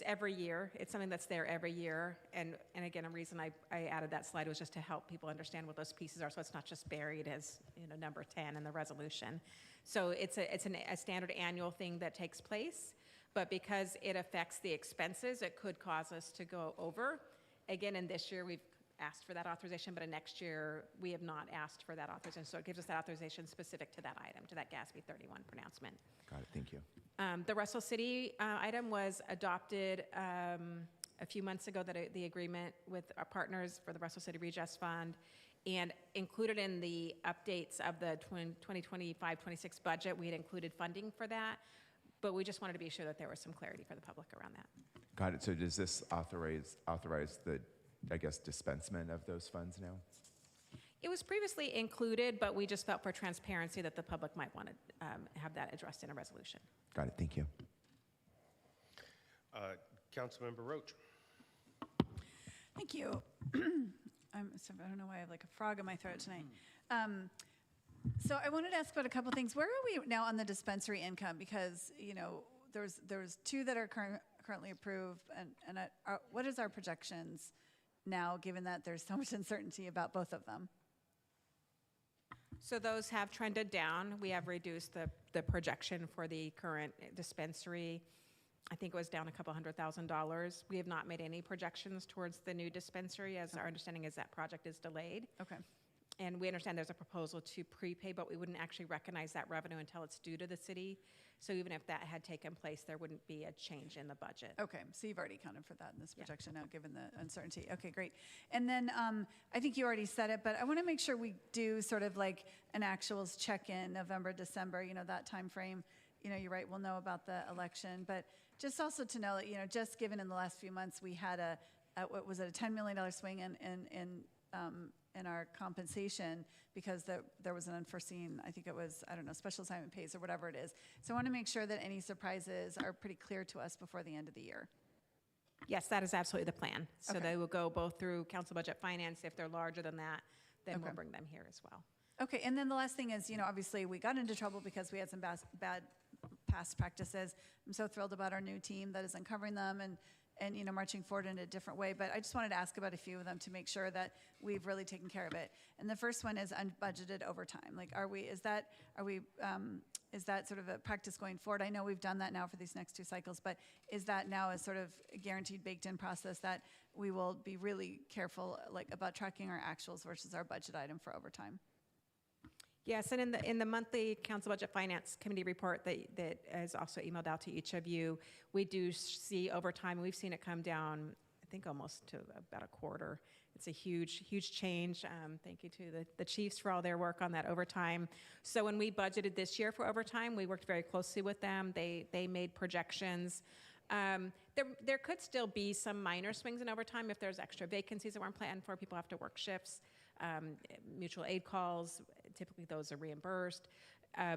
every year. It's something that's there every year. And again, a reason I added that slide was just to help people understand what those pieces are, so it's not just buried as number 10 in the resolution. So it's a standard annual thing that takes place, but because it affects the expenses, it could cause us to go over. Again, in this year, we've asked for that authorization, but in next year, we have not asked for that authorization. So it gives us that authorization specific to that item, to that GASB 31 pronouncement. Got it, thank you. The Russell City item was adopted a few months ago, the agreement with our partners for the Russell City Redress Fund, and included in the updates of the 2025-26 budget, we had included funding for that, but we just wanted to be sure that there was some clarity for the public around that. Got it, so does this authorize the, I guess, dispensement of those funds now? It was previously included, but we just felt for transparency that the public might want to have that addressed in a resolution. Got it, thank you. Councilmember Roach. Thank you. I don't know why I have like a frog in my throat tonight. So I wanted to ask about a couple things. Where are we now on the dispensary income? Because there's two that are currently approved, and what is our projections now, given that there's so much uncertainty about both of them? So those have trended down. We have reduced the projection for the current dispensary. I think it was down a couple $100,000. We have not made any projections towards the new dispensary, as our understanding is that project is delayed. Okay. And we understand there's a proposal to prepay, but we wouldn't actually recognize that revenue until it's due to the city. So even if that had taken place, there wouldn't be a change in the budget. Okay, so you've already accounted for that in this projection now, given the uncertainty. Okay, great. And then I think you already said it, but I want to make sure we do sort of like an actuals check-in, November, December, that time frame. You're right, we'll know about the election, but just also to know that, just given in the last few months, we had what was it, a $10 million swing in our compensation because there was an unforeseen, I think it was, I don't know, special assignment pays or whatever it is. So I want to make sure that any surprises are pretty clear to us before the end of the year. Yes, that is absolutely the plan. So Okay. they will go both through council budget finance. If they're larger than that, then we'll bring them here as well. Okay, and then the last thing is, obviously we got into trouble because we had some bad past practices. I'm so thrilled about our new team that is uncovering them and marching forward in a different way. But I just wanted to ask about a few of them to make sure that we've really taken care of it. And the first one is unbudgeted overtime. Like, is that sort of a practice going forward? I know we've done that now for these next 2 cycles, but is that now a sort of guaranteed baked-in process that we will be really careful about tracking our actuals versus our budget item for overtime? Yes, and in the monthly Council Budget Finance Committee report that is also emailed out to each of you, we do see overtime. We've seen it come down, I think, almost to about a quarter. It's a huge, huge change. Thank you to the chiefs for all their work on that overtime. So when we budgeted this year for overtime, we worked very closely with them. They made projections. There could still be some minor swings in overtime if there's extra vacancies that weren't planned for. People have to work shifts. Mutual aid calls, typically those are reimbursed.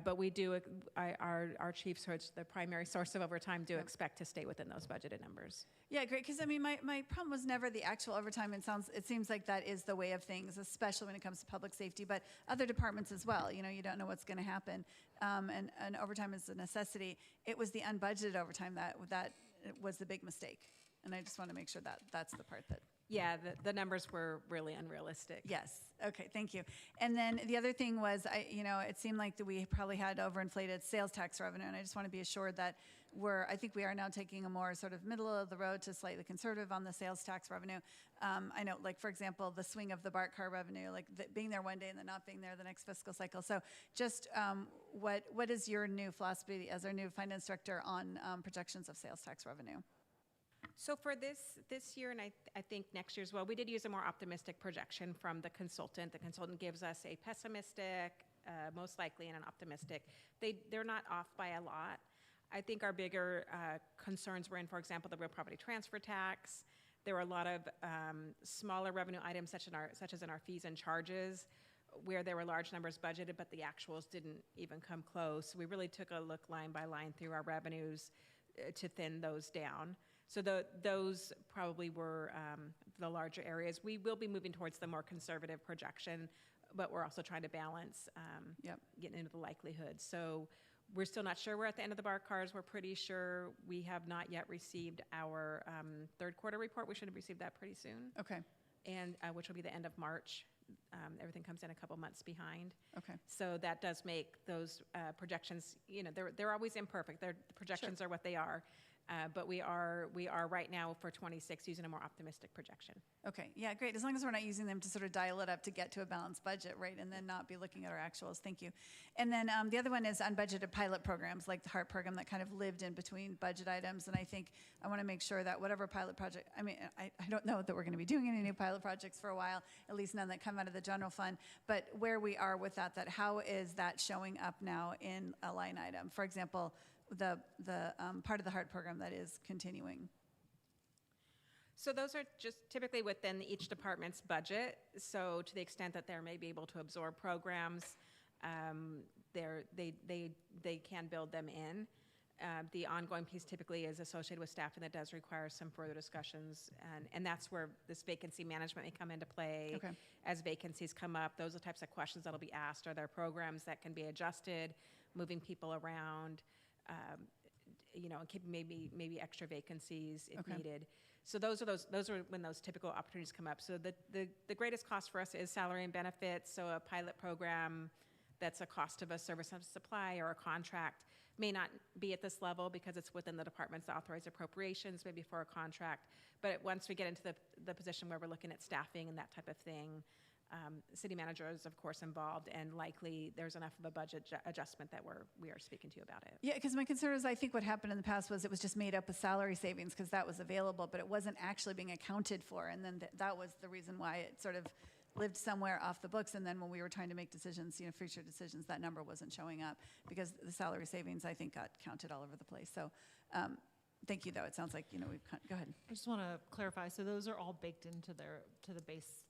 But we do, our chiefs, who are the primary source of overtime, do expect to stay within those budgeted numbers. Yeah, great, because my problem was never the actual overtime. It seems like that is the way of things, especially when it comes to public safety, but other departments as well. You don't know what's going to happen, and overtime is a necessity. It was the unbudgeted overtime that was the big mistake, and I just want to make sure that that's the part that. Yeah, the numbers were really unrealistic. Yes. Okay. Thank you. And then the other thing was, it seemed like that we probably had overinflated sales tax revenue, and I just want to be assured that I think we are now taking a more sort of middle of the road to slightly conservative on the sales tax revenue. I know, like, for example, the swing of the BART car revenue, like being there one day and then not being there the next fiscal cycle. So just what is your new philosophy as our new finance director on projections of sales tax revenue? So for this year, and I think next year as well, we did use a more optimistic projection from the consultant. The consultant gives us a pessimistic, most likely, and an optimistic. They're not off by a lot. I think our bigger concerns were in, for example, the real property transfer tax. There were a lot of smaller revenue items, such as in our fees and charges, where there were large numbers budgeted, but the actuals didn't even come close. We really took a look line by line through our revenues to thin those down. So those probably were the larger areas. We will be moving towards the more conservative projection, but we're also trying to balance getting into the likelihood. So we're still not sure we're at the end of the BART cars. We're pretty sure we have not yet received our third quarter report. We should have received that pretty soon. Okay. And which will be the end of March. Everything comes in a couple months behind. Okay. So that does make those projections, they're always imperfect. The projections are what they are. But we are right now for 26 using a more optimistic projection. Okay, yeah, great. As long as we're not using them to sort of dial it up to get to a balanced budget, right, and then not be looking at our actuals. Thank you. And then the other one is unbudgeted pilot programs, like the HART program that kind of lived in between budget items. And I think I want to make sure that whatever pilot project, I don't know that we're going to be doing any new pilot projects for a while, at least none that come out of the general fund. But where we are with that how is that showing up now in a line item? For example, the part of the HART program that is continuing. So those are just typically within each department's budget. So to the extent that they're maybe able to absorb programs, they can build them in. The ongoing piece typically is associated with staffing that does require some further discussions, and that's where this vacancy management may come into play. Okay. As vacancies come up, those are the types of questions that'll be asked. Are there programs that can be adjusted, moving people around? And keep maybe extra vacancies if needed. So those are when those typical opportunities come up. So the greatest cost for us is salary and benefits. So a pilot program that's a cost of a service and supply or a contract may not be at this level because it's within the department's authorized appropriations, maybe for a contract. But once we get into the position where we're looking at staffing and that type of thing, city manager is of course involved, and likely there's enough of a budget adjustment that we are speaking to you about it. Yeah, because my concern is I think what happened in the past was it was just made up with salary savings because that was available, but it wasn't actually being accounted for. And then that was the reason why it sort of lived somewhere off the books. And then when we were trying to make decisions, future decisions, that number wasn't showing up because the salary savings, I think, got counted all over the place. So thank you, though. It sounds like, go ahead. I just want to clarify, so those are all baked into the base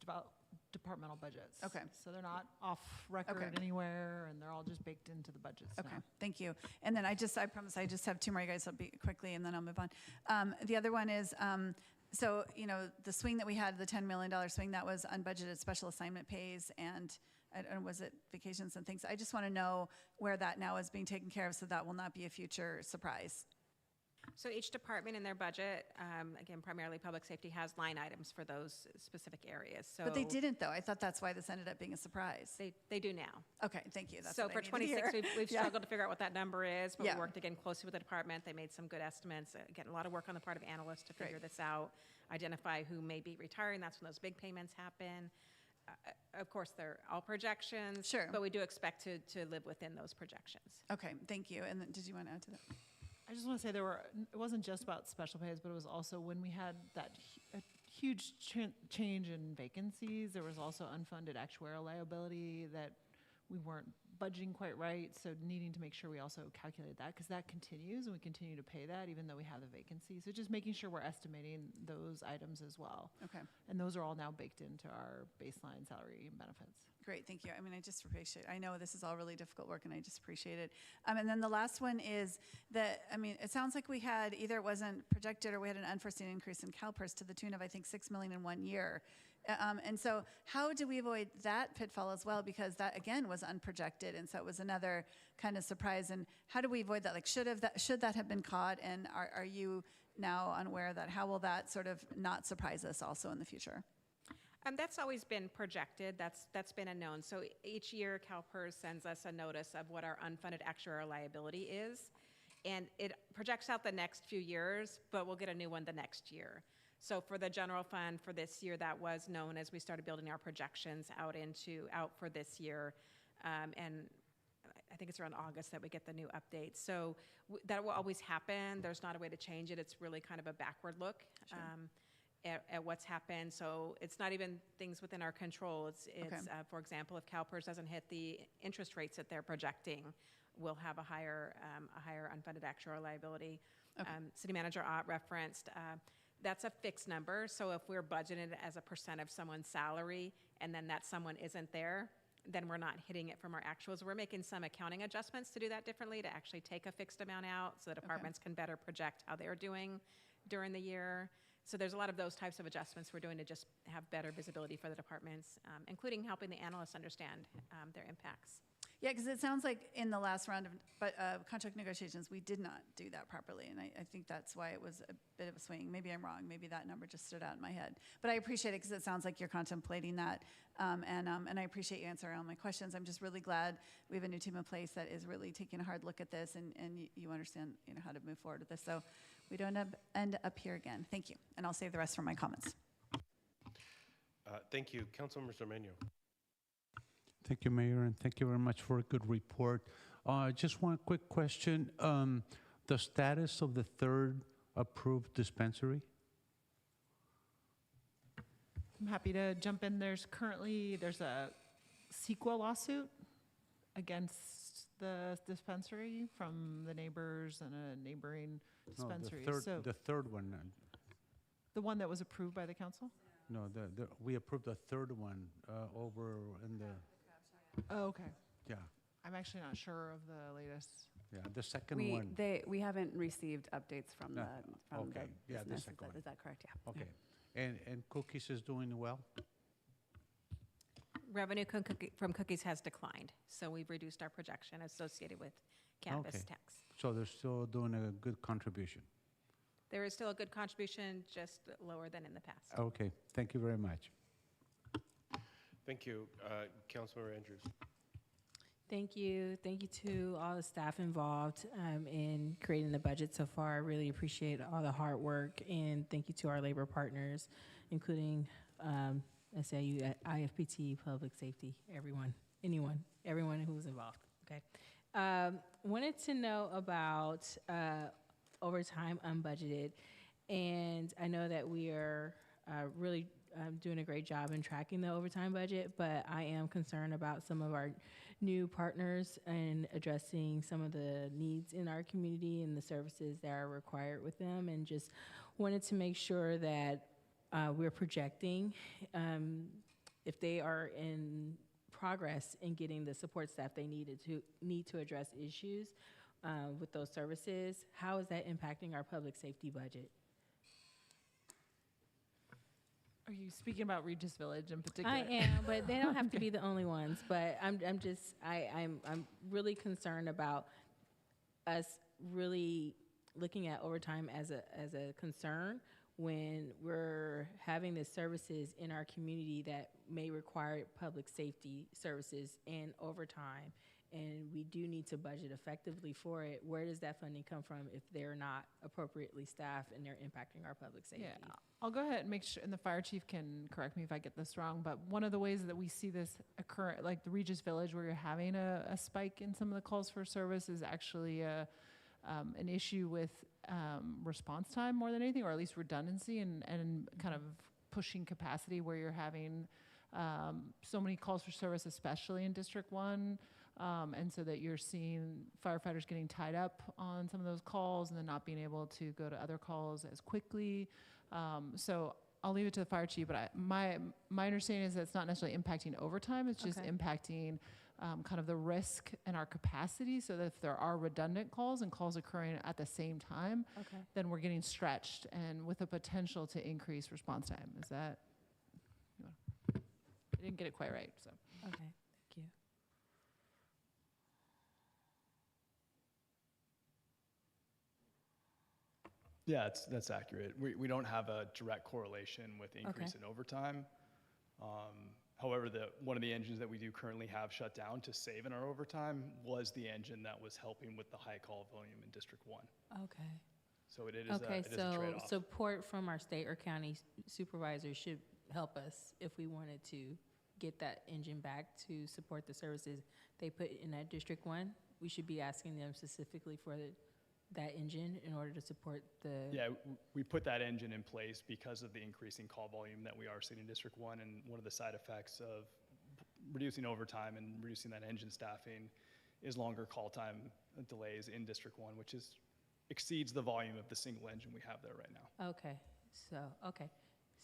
departmental budgets. Okay. So they're not off record anywhere, and they're all just baked into the budgets Okay, now. thank you. And then I promise I just have two more, you guys. I'll be quickly, and then I'll move on. The other one is, so, the swing that we had, the $10 million swing, that was unbudgeted special assignment pays, and I don't know, was it vacations and things? I just want to know where that now is being taken care of so that will not be a future surprise. So each department in their budget, again, primarily public safety, has line items for those specific areas. So But they didn't, though. I thought that's why this ended up being a surprise. They do now. Okay, thank you. That's So what for I needed to 26, hear. we've Yeah. struggled to figure out what that number is, but Yeah. we worked again closely with the department. They made some good estimates. Again, a lot of work on the part of analysts to figure this out, identify who may be retiring. That's when those big payments happen. Of course, they're all projections. Sure. But we do expect to live within those projections. Okay, thank you. And then, did you want to add to that? I just want to say it wasn't just about special pays, but it was also when we had that huge change in vacancies, there was also unfunded actuarial liability that we weren't budgeting quite right, so needing to make sure we also calculate that, because that continues, and we continue to pay that even though we have the vacancy. So just making sure we're estimating those items as well. Okay. And those are all now baked into our baseline salary and benefits. Great, thank you. I mean, I just appreciate it. I know this is all really difficult work, and I just appreciate it. And then the last one is that, it sounds like we had, either it wasn't projected or we had an unforeseen increase in CalPERS to the tune of, I think, $6 million in 1 year. And so how do we avoid that pitfall as well? Because that, again, was unprojected, and so it was another kind of surprise. And how do we avoid that? Like, should that have been caught? And are you now unaware of that? How will that sort of not surprise us also in the future? That's always been projected. That's been a known. So each year, CalPERS sends us a notice of what our unfunded actuarial liability is, and it projects out the next few years, but we'll get a new one the next year. So for the general fund for this year, that was known as we started building our projections out for this year, and I think it's around August that we get the new update. So that will always happen. There's not a way to change it. It's really kind of a backward look. Sure. At what's happened. So it's not even things within our control. It's for example, if CalPERS doesn't hit the interest rates that they're projecting, we'll have a higher unfunded actuarial liability. Okay. City Manager Ott referenced, that's a fixed number. So if we're budgeted as a percent of someone's salary and then that someone isn't there, then we're not hitting it from our actuals. We're making some accounting adjustments to do that differently, to actually take a fixed amount out so the departments can better project how they're doing during the year. So there's a lot of those types of adjustments we're doing to just have better visibility for the departments, including helping the analysts understand their impacts. Yeah, because it sounds like in the last round of contract negotiations, we did not do that properly, and I think that's why it was a bit of a swing. Maybe I'm wrong. Maybe that number just stood out in my head. But I appreciate it because it sounds like you're contemplating that, and I appreciate you answering all my questions. I'm just really glad we have a new team in place that is really taking a hard look at this, and you understand how to move forward with this. So we don't end up here again. Thank you, and I'll save the rest for my comments. Thank you. Councilmember Cermeño. Thank you, Mayor, and thank you very much for a good report. Just one quick question. The status of the third approved dispensary? I'm happy to jump in. There's a CEQA lawsuit against the dispensary from the neighbors and a neighboring dispensary. No, the third one. The one that was approved by the council? No, we approved the third one over in the... Oh, okay. Yeah. I'm actually not sure of the latest. Yeah, the second one. We haven't received updates from the okay. Yeah, the business. second one. Is that correct? Yeah. Okay. And Cookies is doing well? Revenue from cookies has declined, so we've reduced our projection associated with cannabis tax. So they're still doing a good contribution? There is still a good contribution, just lower than in the past. Okay, thank you very much. Thank you. Councilmember Andrews. Thank you. Thank you to all the staff involved in creating the budget so far. I really appreciate all the hard work, and thank you to our labor partners, including SAU, IFPT, Public Safety, everyone who was involved. Okay. Wanted to know about overtime unbudgeted, and I know that we are really doing a great job in tracking the overtime budget, but I am concerned about some of our new partners and addressing some of the needs in our community and the services that are required with them, and just wanted to make sure that we're projecting if they are in progress in getting the support staff they need to address issues with those services. How is that impacting our public safety budget? Are you speaking about Regis Village in particular? I am, but they don't have to be the only ones. But I'm really concerned about us really looking at overtime as a concern when we're having the services in our community that may require public safety services and overtime, and we do need to budget effectively for it. Where does that funding come from if they're not appropriately staffed and they're impacting our public safety? Yeah, I'll go ahead and make sure, and the fire chief can correct me if I get this wrong, but one of the ways that we see this occur, like the Regis Village, where you're having a spike in some of the calls for service, is actually an issue with response time more than anything, or at least redundancy and kind of pushing capacity, where you're having so many calls for service, especially in District 1, and so that you're seeing firefighters getting tied up on some of those calls and then not being able to go to other calls as quickly. So I'll leave it to the fire chief, but my understanding is that it's not necessarily impacting overtime, it's just impacting kind of the risk and our capacity, so that if there are redundant calls and calls occurring at the same time, then we're getting stretched and with a potential to increase response time. Is that, I didn't get it quite right, so. Okay, thank you. Yeah, that's accurate. We don't have a direct correlation with increase in overtime. However, one of the engines that we do currently have shut down to save in our overtime was the engine that was helping with the high call volume in District 1. Okay. So it is a trade-off. Support from our state or county supervisors should help us if we wanted to get that engine back to support the services they put in that District 1. We should be asking them specifically for that engine in order to support the... Yeah, we put that engine in place because of the increasing call volume that we are seeing in District 1, and one of the side effects of reducing overtime and reducing that engine staffing is longer call time delays in District 1, which exceeds the volume of the single engine we have there right now. Okay,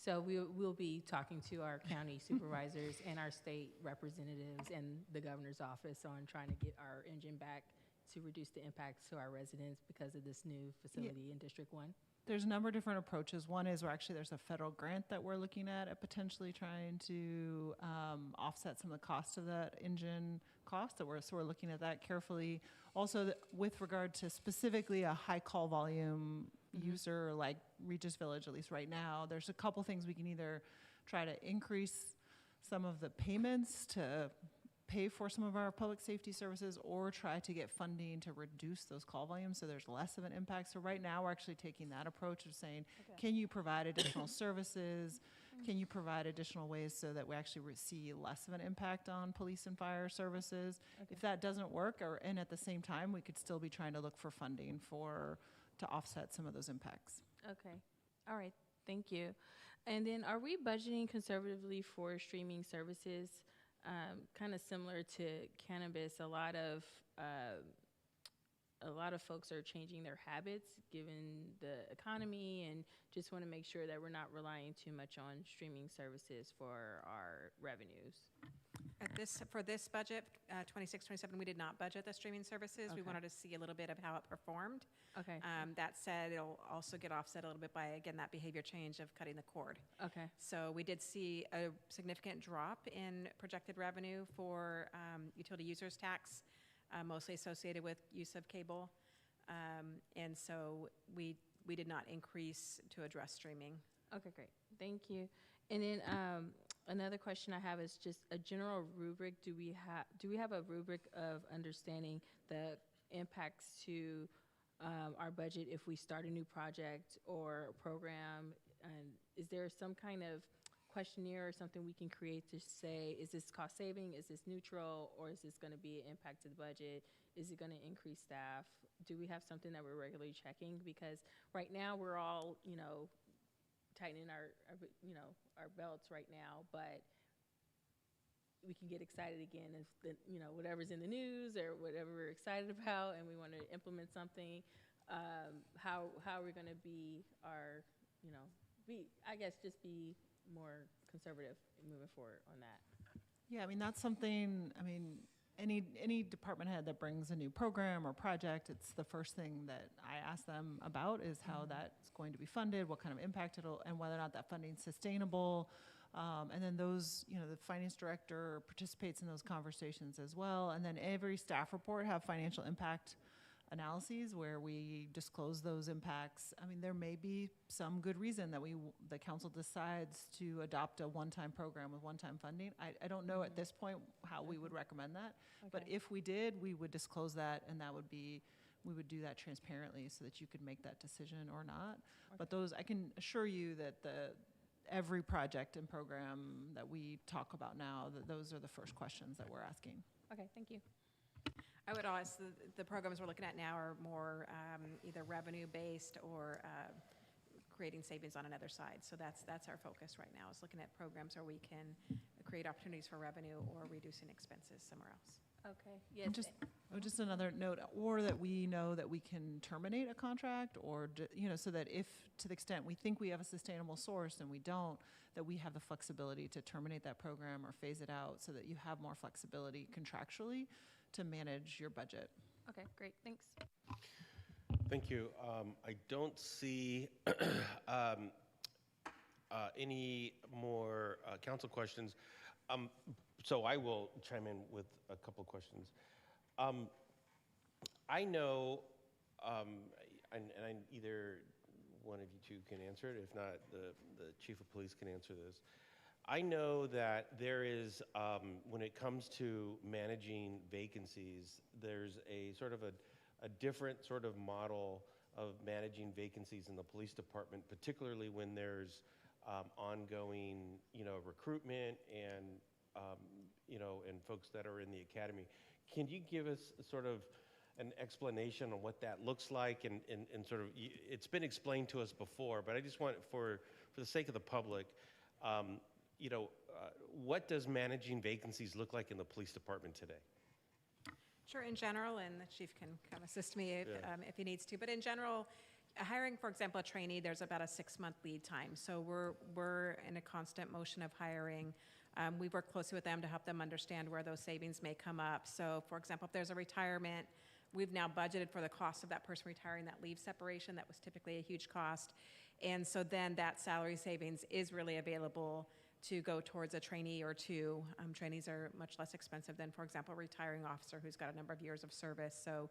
so we'll be talking to our county supervisors and our state representatives and the governor's office on trying to get our engine back to reduce the impacts to our residents because of this new facility in District 1? There's a number of different approaches. One is there's a federal grant that we're looking at potentially trying to offset some of the cost of that engine cost. So we're looking at that carefully. Also, with regard to specifically a high call volume user like Regis Village, at least right now, there's a couple things we can either try to increase some of the payments to pay for some of our public safety services, or try to get funding to reduce those call volumes so there's less of an impact. So right now we're actually taking that approach of saying, can you provide additional services? Can you provide additional ways so that we actually see less of an impact on police and fire services? If that doesn't work, and at the same time, we could still be trying to look for funding to offset some of those impacts. Okay, all right, thank you. And then are we budgeting conservatively for streaming services? Kind of similar to cannabis, a lot of folks are changing their habits given the economy, and just want to make sure that we're not relying too much on streaming services for our revenues. For this budget, 26-27, we did not budget the streaming services. We wanted to see a little bit of how it performed. Okay. That said, it'll also get offset a little bit by, again, that behavior change of cutting the cord. Okay. So we did see a significant drop in projected revenue for utility users tax, mostly associated with use of cable. And so we did not increase to address streaming. Okay, great. Thank you. And then Another question I have is just a general rubric. Do we have a rubric of understanding the impacts to our budget if we start a new project or program? And is there some kind of questionnaire or something we can create to say, is this cost saving, is this neutral, or is this going to be an impact to the budget? Is it going to increase staff? Do we have something that we're regularly checking? Because right now we're all, tightening our belts right now, but we can get excited again if whatever's in the news or whatever we're excited about, and we want to implement something. How are we going to be just be more conservative moving forward on that? Yeah, that's something, any department head that brings a new program or project, it's the first thing that I ask them about is how that's going to be funded, what kind of impact and whether or not that funding's sustainable. And then those, the finance director participates in those conversations as well. And then every staff report have financial impact analyses where we disclose those impacts. There may be some good reason that the council decides to adopt a one-time program with one-time funding. I don't know at this point how we would recommend that, but if we did, we would disclose that, and we would do that transparently so that you could make that decision or not. But those, I can assure you that every project and program that we talk about now, those are the first questions that we're asking. Okay, thank you. I would also, the programs we're looking at now are more either revenue-based or creating savings on another side. So that's our focus right now, is looking at programs where we can create opportunities for revenue or reducing expenses somewhere else. Okay, yes. And just another note, or that we know that we can terminate a contract, or so that if, to the extent we think we have a sustainable source and we don't, that we have the flexibility to terminate that program or phase it out, so that you have more flexibility contractually to manage your budget. Okay, great, thanks. Thank you. I don't see any more council questions. So I will chime in with a couple of questions. I know, and either one of you two can answer it. If not, the chief of police can answer this. I know that there is, when it comes to managing vacancies, there's a sort of a different sort of model of managing vacancies in the police department, particularly when there's ongoing, recruitment and and folks that are in the academy. Can you give us sort of an explanation on what that looks like? And sort of, it's been explained to us before, but I just want, for the sake of the public, what does managing vacancies look like in the police department today? Sure, in general, and the chief can kind of assist me if he needs to, but in general, hiring, for example, a trainee, there's about a 6-month lead time. So we're in a constant motion of hiring. We work closely with them to help them understand where those savings may come up. So, for example, if there's a retirement, we've now budgeted for the cost of that person retiring, that leave separation. That was typically a huge cost. And so then that salary savings is really available to go towards a trainee or two. Trainees are much less expensive than, for example, a retiring officer who's got a number of years of service. So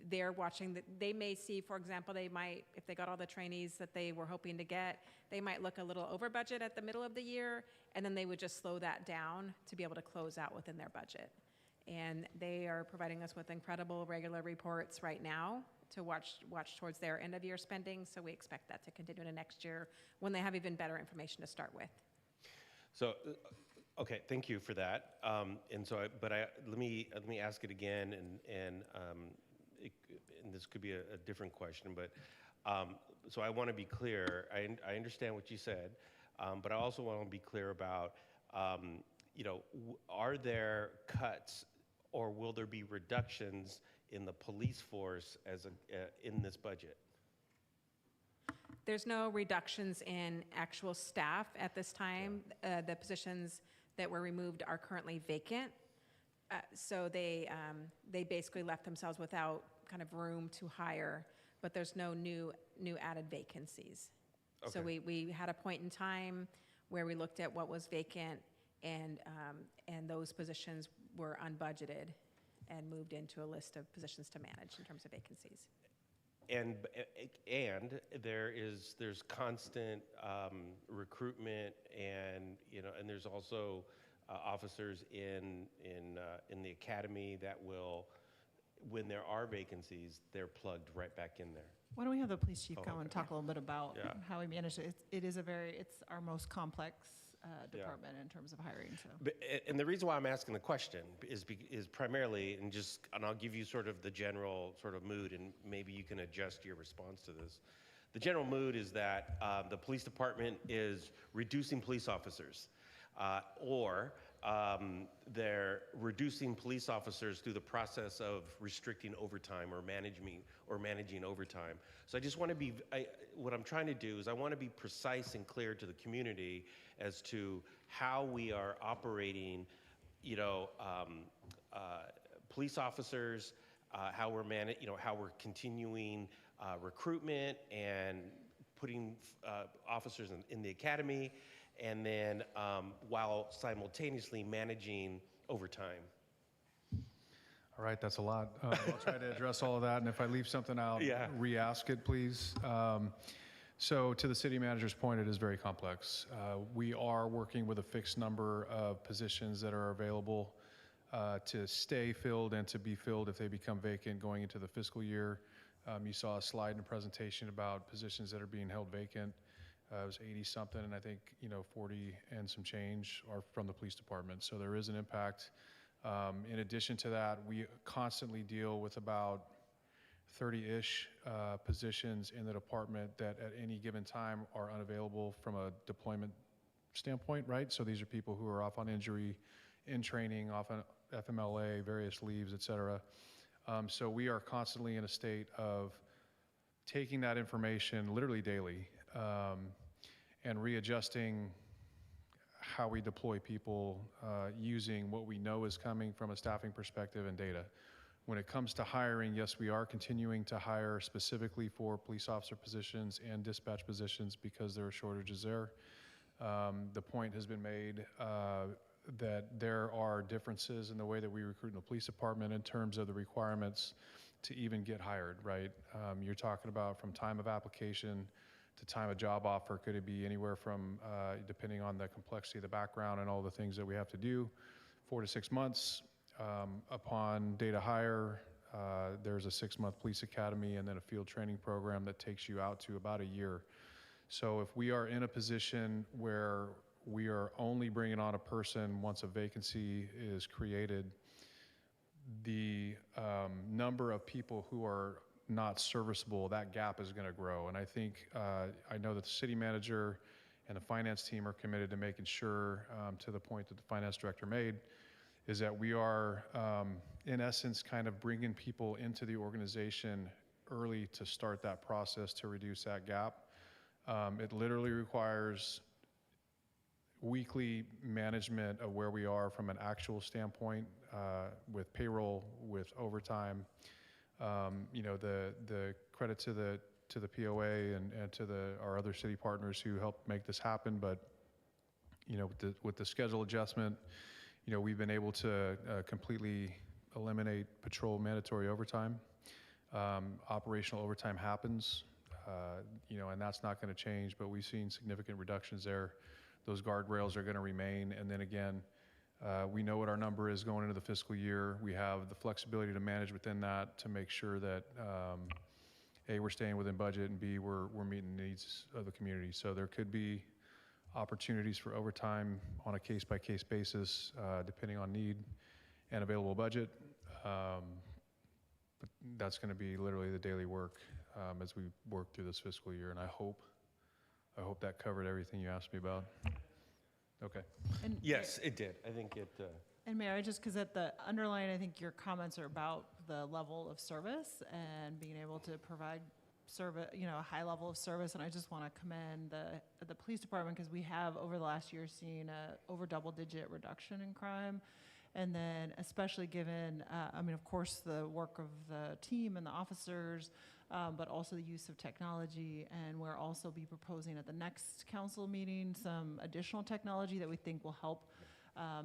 they're watching, they may see, for example, they might, if they got all the trainees that they were hoping to get, they might look a little over budget at the middle of the year, and then they would just slow that down to be able to close out within their budget. And they are providing us with incredible regular reports right now to watch towards their end of year spending. So we expect that to continue into next year when they have even better information to start with. So, okay, thank you for that. Let me ask it again, and this could be a different question, but so I want to be clear. I understand what you said, but I also want to be clear about, are there cuts or will there be reductions in the police force in this budget? There's no reductions in actual staff at this time. The positions that were removed are currently vacant. So they basically left themselves without kind of room to hire, but there's no new added vacancies. Okay. So we had a point in time where we looked at what was vacant, and those positions were unbudgeted and moved into a list of positions to manage in terms of vacancies. and there's constant recruitment, and and there's also officers in the academy that will, when there are vacancies, they're plugged right back in there. Why don't we have the police chief Oh, come and okay. talk a little bit about Yeah. how we manage it? It's our most complex department in terms of hiring. So. And the reason why I'm asking the question is primarily, and I'll give you sort of the general sort of mood, and maybe you can adjust your response to this. The general mood is that the police department is reducing police officers, or they're reducing police officers through the process of restricting overtime or managing overtime. So I just want to be, what I'm trying to do is I want to be precise and clear to the community as to how we are operating, police officers, how we're continuing recruitment and putting officers in the academy, and then while simultaneously managing overtime. All right, that's a lot. I'll try to address all of that, and if I leave something out, re-ask it, please. So to the city manager's point, it is very complex. We are working with a fixed number of positions that are available to stay filled and to be filled if they become vacant going into the fiscal year. You saw a slide in the presentation about positions that are being held vacant. It was 80-something, and I think 40 and some change are from the police department. So there is an impact. In addition to that, we constantly deal with about 30-ish positions in the department that at any given time are unavailable from a deployment standpoint, right? So these are people who are off on injury, in training, off on FMLA, various leaves, et cetera. So we are constantly in a state of taking that information literally daily and readjusting how we deploy people using what we know is coming from a staffing perspective and data. When it comes to hiring, yes, we are continuing to hire specifically for police officer positions and dispatch positions because there are shortages there. The point has been made that there are differences in the way that we recruit in the police department in terms of the requirements to even get hired, right? You're talking about from time of application to time of job offer. Could it be anywhere from, depending on the complexity of the background and all the things that we have to do, 4 to 6 months. Upon data hire, there's a 6-month police academy and then a field training program that takes you out to about a year. So if we are in a position where we are only bringing on a person once a vacancy is created, the number of people who are not serviceable, that gap is going to grow. And I think, I know that the city manager and the finance team are committed to making sure, to the point that the finance director made, is that we are, in essence, kind of bringing people into the organization early to start that process to reduce that gap. It literally requires weekly management of where we are from an actual standpoint, with payroll, with overtime. The credit to the POA and to our other city partners who helped make this happen. But with the schedule adjustment, we've been able to completely eliminate patrol mandatory overtime. Operational overtime happens, and that's not going to change, but we've seen significant reductions there. Those guardrails are going to remain. And then again, we know what our number is going into the fiscal year. We have the flexibility to manage within that to make sure that, A, we're staying within budget, and B, we're meeting the needs of the community. So there could be opportunities for overtime on a case-by-case basis, depending on need and available budget. But that's going to be literally the daily work as we work through this fiscal year. And I hope that covered everything you asked me about. Okay. And Yes, it did. I think it. And Mayor, because at the underline, I think your comments are about the level of service and being able to provide service, a high level of service. And I just want to commend the police department, because we have over the last year seen a over double-digit reduction in crime. And then especially given, of course, the work of the team and the officers, but also the use of technology. And we'll also be proposing at the next council meeting some additional technology that we think will help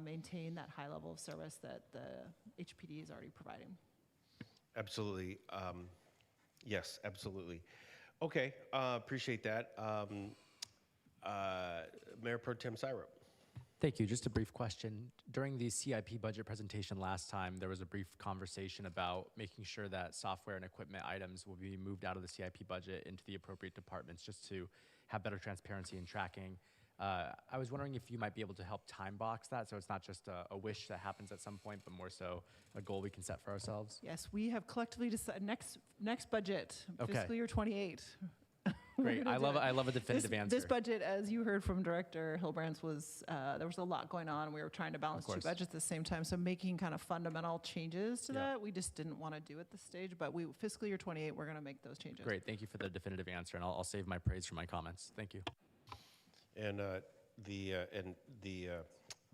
maintain that high level of service that the HPD is already providing. Absolutely. Yes, absolutely. Okay, appreciate that. Mayor Pro Tem Syrup. Thank you. Just a brief question. During the CIP budget presentation last time, there was a brief conversation about making sure that software and equipment items will be moved out of the CIP budget into the appropriate departments just to have better transparency and tracking. I was wondering if you might be able to help time box that so it's not just a wish that happens at some point, but more so a goal we can set for ourselves. Yes, we have collectively decided next budget, Okay. fiscal year 28. Great. I love a definitive answer. This budget, as you heard from Director Hilbrands, was there was a lot going on. We were trying to balance two course. budgets at the same time, so making kind of fundamental changes to Yeah. that, we just didn't want to do at this stage. But fiscal year 28, we're going to make those changes. Great. Thank you for the definitive answer, and I'll save my praise for my comments. Thank you. And the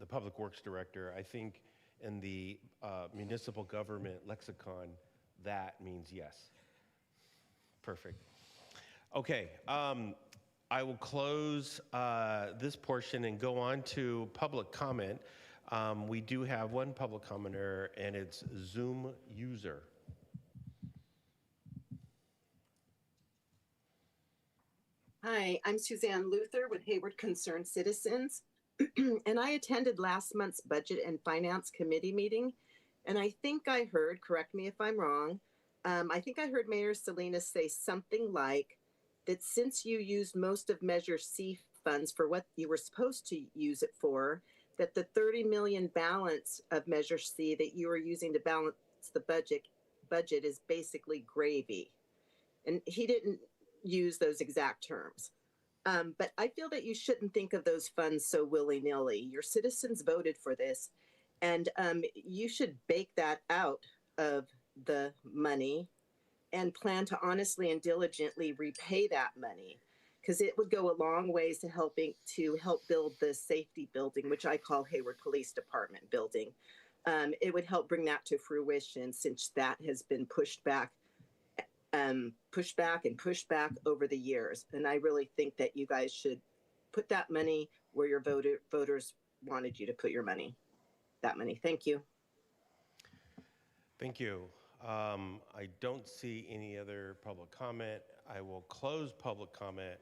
Public Works Director, I think in the municipal government lexicon, that means yes. Perfect. Okay, I will close this portion and go on to public comment. We do have one public commenter, and it's Zoom user. Hi, I'm Suzanne Luther with Hayward Concerned Citizens, and I attended last month's Budget and Finance Committee meeting, and I think I heard, correct me if I'm wrong, I think I heard Mayor Salinas say something like that since you used most of Measure C funds for what you were supposed to use it for, that the 30 million balance of Measure C that you were using to balance the budget is basically gravy. And he didn't use those exact terms. But I feel that you shouldn't think of those funds so willy-nilly. Your citizens voted for this, and you should bake that out of the money and plan to honestly and diligently repay that money, because it would go a long ways to help build the safety building, which I call Hayward Police Department building. It would help bring that to fruition, since that has been pushed back over the years. And I really think that you guys should put that money where your voters wanted you to put your money. That money. Thank you. Thank you. I don't see any other public comment. I will close public comment.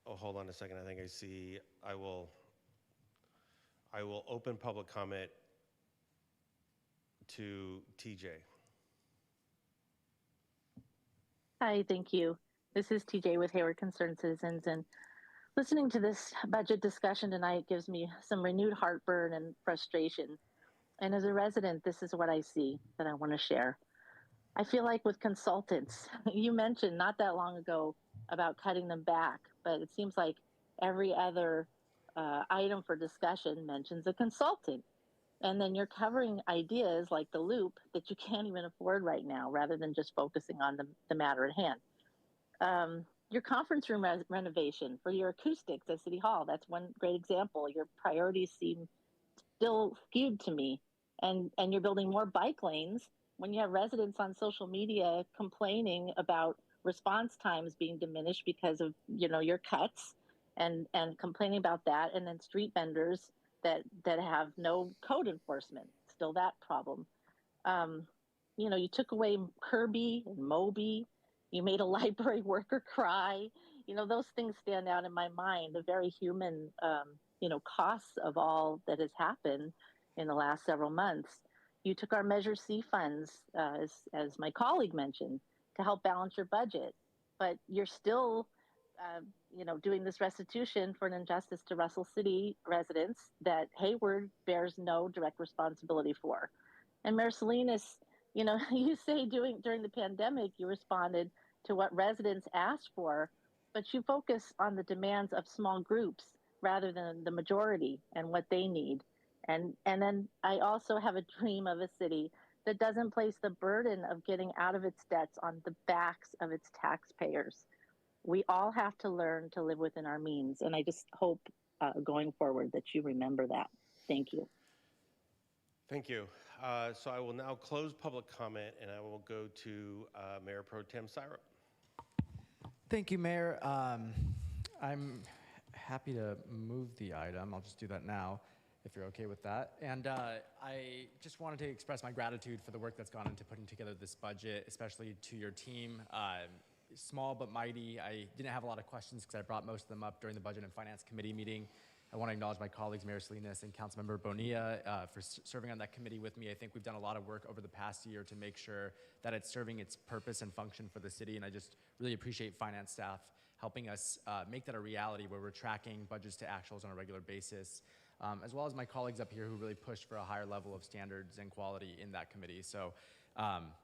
Oh, hold on a second. I think I see. I will open public comment to TJ. Hi, thank you. This is TJ with Hayward Concerned Citizens, and listening to this budget discussion tonight gives me some renewed heartburn and frustration. And as a resident, this is what I see that I want to share. I feel like with consultants, you mentioned not that long ago about cutting them back, but it seems like every other item for discussion mentions a consultant. And then you're covering ideas like the loop that you can't even afford right now, rather than just focusing on the matter at hand. Your conference room renovation for your acoustics at City Hall, that's one great example. Your priorities seem still skewed to me. And you're building more bike lanes when you have residents on social media complaining about response times being diminished because of, your cuts and complaining about that. And then street vendors that have no code enforcement, still that problem. You took away Kirby and Moby. You made a library worker cry. Those things stand out in my mind, the very human, costs of all that has happened in the last several months. You took our Measure C funds, as my colleague mentioned, to help balance your budget, but you're still, doing this restitution for an injustice to Russell City residents that Hayward bears no direct responsibility for. And Mayor Salinas, you say during the pandemic, you responded to what residents asked for, but you focus on the demands of small groups rather than the majority and what they need. And then I also have a dream of a city that doesn't place the burden of getting out of its debts on the backs of its taxpayers. We all have to learn to live within our means. And I just hope going forward that you remember that. Thank you. Thank you. So I will now close public comment, and I will go to Mayor Pro Tem Syrup. Thank you, Mayor. I'm happy to move the item. I'll just do that now. if you're okay with that. And I just wanted to express my gratitude for the work that's gone into putting together this budget, especially to your team. Small but mighty. I didn't have a lot of questions because I brought most of them up during the Budget and Finance Committee meeting. I want to acknowledge my colleagues, Mayor Salinas and Councilmember Bonilla, for serving on that committee with me. I think we've done a lot of work over the past year to make sure that it's serving its purpose and function for the city, and I just really appreciate finance staff helping us make that a reality where we're tracking budgets to actuals on a regular basis, as well as my colleagues up here who really pushed for a higher level of standards and quality in that committee. So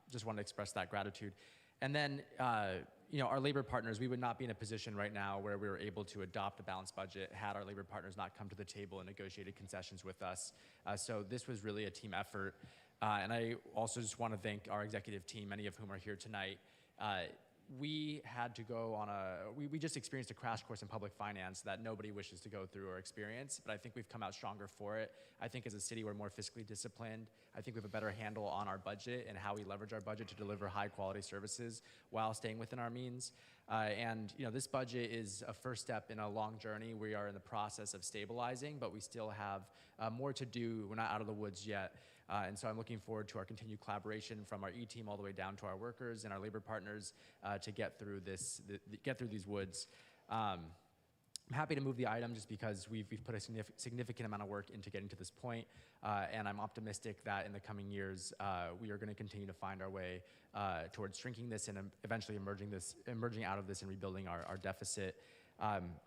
just wanted to express that gratitude. And then, our labor partners, we would not be in a position right now where we were able to adopt a balanced budget had our labor partners not come to the table and negotiated concessions with us. So this was really a team effort. And I also just want to thank our executive team, many of whom are here tonight. We had to go on we just experienced a crash course in public finance that nobody wishes to go through or experience, but I think we've come out stronger for it. I think as a city, we're more fiscally disciplined. I think we have a better handle on our budget and how we leverage our budget to deliver high quality services while staying within our means. And this budget is a first step in a long journey. We are in the process of stabilizing, but we still have more to do. We're not out of the woods yet. And so I'm looking forward to our continued collaboration from our E-team all the way down to our workers and our labor partners to get through these woods. I'm happy to move the item just because we've put a significant amount of work into getting to this point, and I'm optimistic that in the coming years we are going to continue to find our way towards shrinking this and eventually emerging out of this and rebuilding our deficit.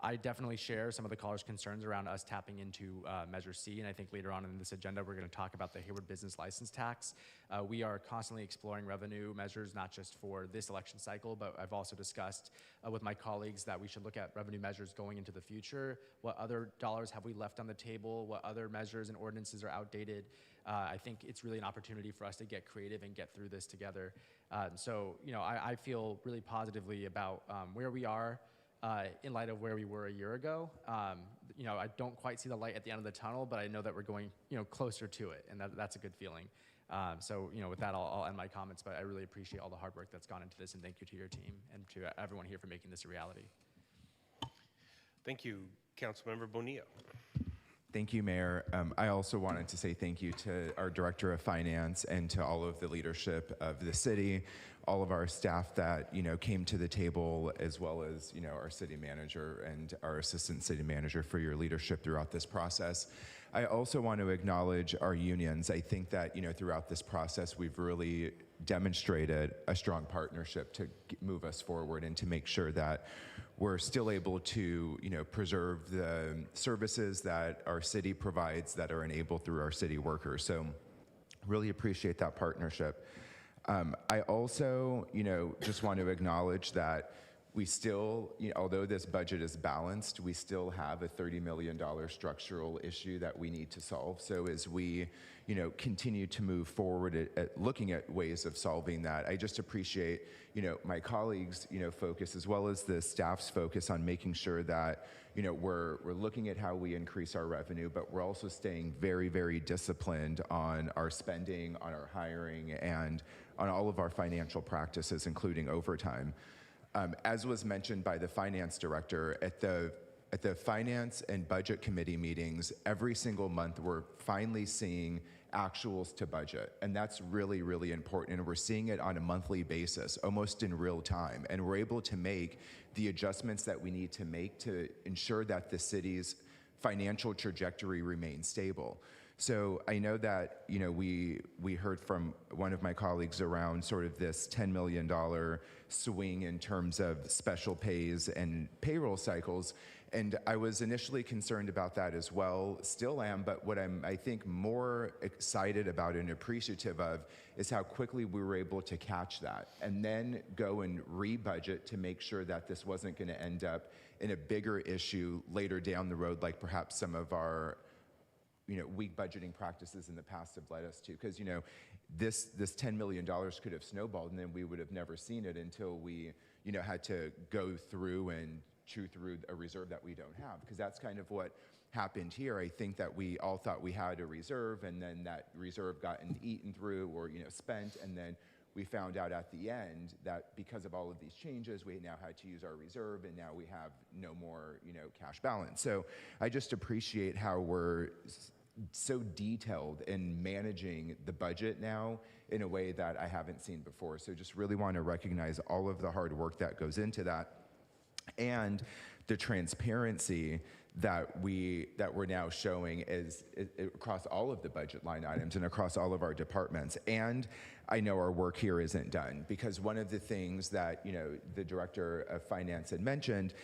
I definitely share some of the callers' concerns around us tapping into Measure C, and I think later on in this agenda we're going to talk about the Hayward Business License Tax. We are constantly exploring revenue measures, not just for this election cycle, but I've also discussed with my colleagues that we should look at revenue measures going into the future. What other dollars have we left on the table? What other measures and ordinances are outdated? I think it's really an opportunity for us to get creative and get through this together. So I feel really positively about where we are. In light of where we were a year ago. I don't quite see the light at the end of the tunnel, but I know that we're going, closer to it, and that's a good feeling. So, with that, I'll end my comments, but I really appreciate all the hard work that's gone into this, and thank you to your team and to everyone here for making this a reality. Thank you, Councilmember Bonilla. Thank you, Mayor. I also wanted to say thank you to our Director of Finance and to all of the leadership of the city, all of our staff that came to the table, as well as our city manager and our assistant city manager for your leadership throughout this process. I also want to acknowledge our unions. I think that throughout this process we've really demonstrated a strong partnership to move us forward and to make sure that we're still able to preserve the services that our city provides that are enabled through our city workers. So really appreciate that partnership. I also just want to acknowledge that we still, although this budget is balanced, we still have a $30 million structural issue that we need to solve. So as we, continue to move forward at looking at ways of solving that, I just appreciate, my colleagues, focus, as well as the staff's focus on making sure that, we're looking at how we increase our revenue, but we're also staying very, very disciplined on our spending, on our hiring, and on all of our financial practices, including overtime. As was mentioned by the finance director, at the Finance and Budget Committee meetings, every single month we're finally seeing actuals to budget. And that's really, really important. And we're seeing it on a monthly basis, almost in real time. And we're able to make the adjustments that we need to make to ensure that the city's financial trajectory remains stable. So I know that we heard from one of my colleagues around sort of this $10 million swing in terms of special pays and payroll cycles, and I was initially concerned about that as well, still am, but what I'm, I think, more excited about and appreciative of is how quickly we were able to catch that and then go and re-budget to make sure that this wasn't going to end up in a bigger issue later down the road, like perhaps some of our weak budgeting practices in the past have led us to, because this $10 million could have snowballed, and then we would have never seen it until we had to go through and chew through a reserve that we don't have, because that's kind of what happened here. I think that we all thought we had a reserve, and then that reserve got eaten through or spent, and then we found out at the end that because of all of these changes, we now had to use our reserve, and now we have no more cash balance. So I just appreciate how we're so detailed in managing the budget now in a way that I haven't seen before. So just really want to recognize all of the hard work that goes into that and the transparency that we're now showing is across all of the budget line items and across all of our departments. And I know our work here isn't done, because one of the things that the director of finance had mentioned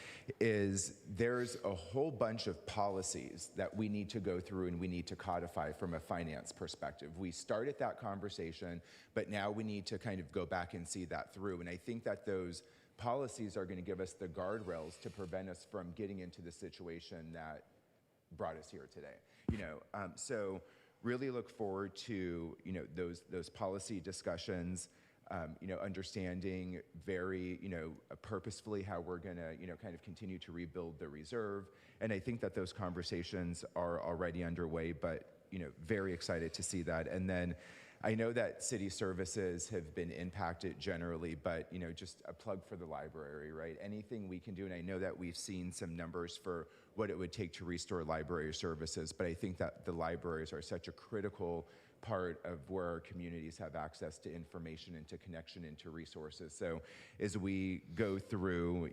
is there's a whole bunch of policies that we need to go through and we need to codify from a finance perspective. We started that conversation, but now we need to kind of go back and see that through. And I think that those policies are going to give us the guardrails to prevent us from getting into the situation that brought us here today. So really look forward to those policy discussions. Understanding very purposefully how we're going to kind of continue to rebuild the reserve. And I think that those conversations are already underway, but very excited to see that. And then I know that city services have been impacted generally, but just a plug for the library, right? Anything we can do, and I know that we've seen some numbers for what it would take to restore library services, but I think that the libraries are such a critical part of where our communities have access to information and to connection into resources. So as we go through,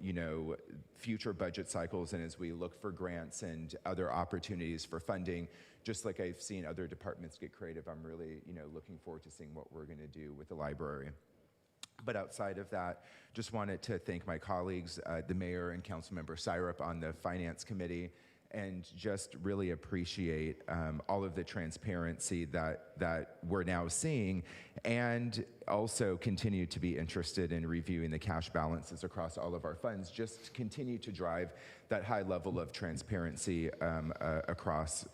future budget cycles and as we look for grants and other opportunities for funding, just like I've seen other departments get creative, I'm really, looking forward to seeing what we're going to do with the library. But outside of that, just wanted to thank my colleagues, the mayor and Councilmember Syrup on the Finance Committee, and just really appreciate all of the transparency that we're now seeing, and also continue to be interested in reviewing the cash balances across all of our funds, just continue to drive that high level of transparency across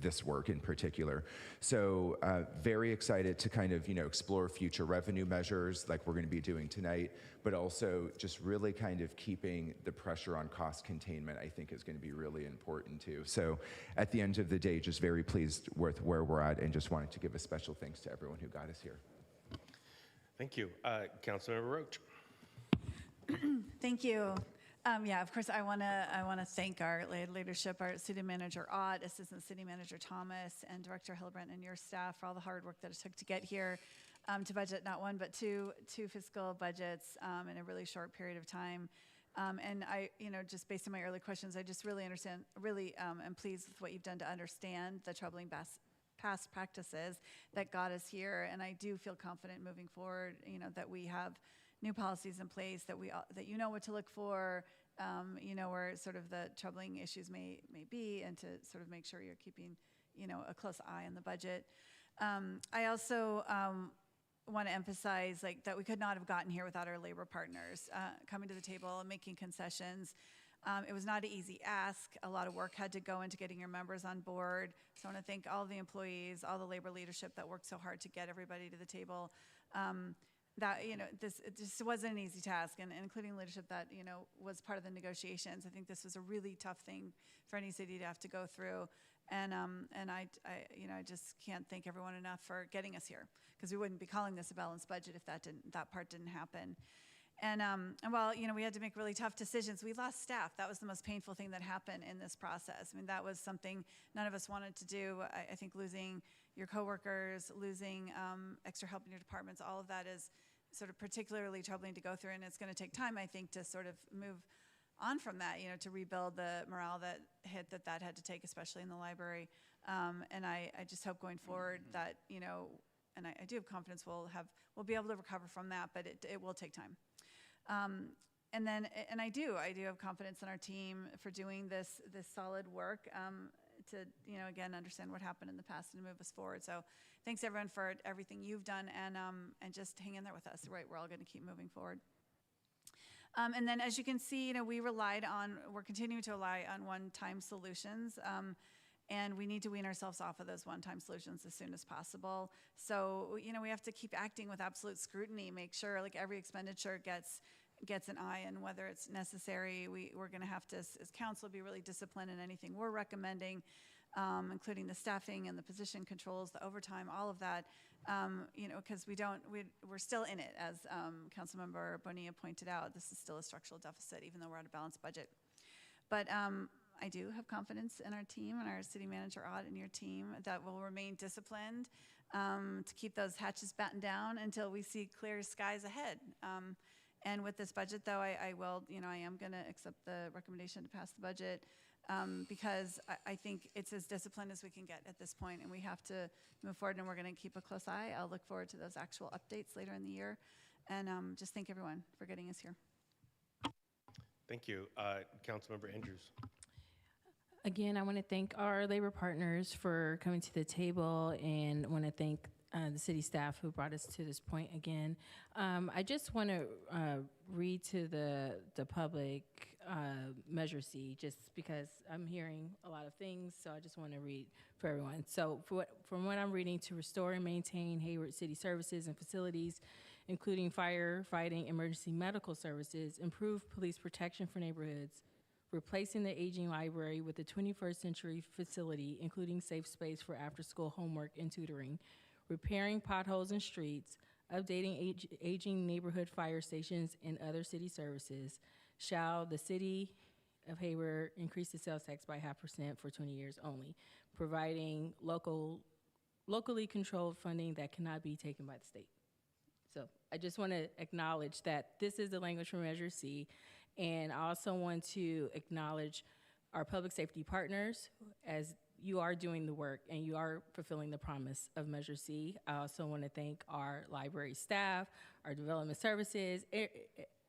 this work in particular. So very excited to kind of, explore future revenue measures like we're going to be doing tonight, but also just really kind of keeping the pressure on cost containment, I think is going to be really important too. So at the end of the day, just very pleased with where we're at, and just wanted to give a special thanks to everyone who got us here. Thank you. Councilmember Roach. Thank you. Yeah, of course, I want to thank our leadership, our City Manager Ott, Assistant City Manager Thomas, and Director Hillebrand and your staff for all the hard work that it took to get here to budget not one but two fiscal budgets in a really short period of time. And I, just based on my early questions, I just really understand, am pleased with what you've done to understand the troubling past practices that got us here, and I do feel confident moving forward, that we have new policies in place, that that what to look for, where sort of the troubling issues may be, and to sort of make sure you're keeping, a close eye on the budget. I also want to emphasize that we could not have gotten here without our labor partners coming to the table and making concessions. It was not an easy ask. A lot of work had to go into getting your members on board. So I want to thank all the employees, all the labor leadership that worked so hard to get everybody to the table. This just wasn't an easy task, and including leadership that was part of the negotiations. I think this was a really tough thing for any city to have to go through, and I just can't thank everyone enough for getting us here, because we wouldn't be calling this a balanced budget if that part didn't happen. And while we had to make really tough decisions, we lost staff. That was the most painful thing that happened in this process. I mean, that was something none of us wanted to do. I think losing your coworkers, losing extra help in your departments, all of that is sort of particularly troubling to go through, and it's going to take time, I think, to sort of move on from that, to rebuild the morale that that had to take, especially in the library. And I just hope going forward that, and I do have confidence we'll be able to recover from that, but it will take time. And I do have confidence in our team for doing this solid work to again understand what happened in the past and to move us forward. So thanks everyone for everything you've done, and just hang in there with us. Right, we're all going to keep moving forward. And then as you can see, we're continuing to rely on one-time solutions. And we need to wean ourselves off of those one-time solutions as soon as possible. So, we have to keep acting with absolute scrutiny, make sure every expenditure gets an eye, and whether it's necessary, we're going to have to, as council, be really disciplined in anything we're recommending, including the staffing and the position controls, the overtime, all of that, because we're still in it, as Councilmember Bonilla pointed out. This is still a structural deficit, even though we're at a balanced budget. But I do have confidence in our team and our city manager, Ott, and your team that will remain disciplined to keep those hatches battened down until we see clear skies ahead. And with this budget, though, I will, I am going to accept the recommendation to pass the budget because I think it's as disciplined as we can get at this point, and we have to move forward, and we're going to keep a close eye. I'll look forward to those actual updates later in the year, and just thank everyone for getting us here. Thank you. Councilmember Andrews. Again, I want to thank our labor partners for coming to the table, and want to thank the city staff who brought us to this point again. I just want to read to the public Measure C, just because I'm hearing a lot of things, so I just want to read for everyone. So from what I'm reading, to restore and maintain Hayward City services and facilities, including fire, fighting, emergency medical services, improve police protection for neighborhoods, replacing the aging library with a 21st century facility, including safe space for after-school homework and tutoring, repairing potholes in streets, updating aging neighborhood fire stations and other city services. Shall the city of Hayward increase the sales tax by 0.5% for 20 years only, providing locally controlled funding that cannot be taken by the state. So I just want to acknowledge that this is the language from Measure C, and I also want to acknowledge our public safety partners, as you are doing the work and you are fulfilling the promise of Measure C. I also want to thank our library staff, our development services,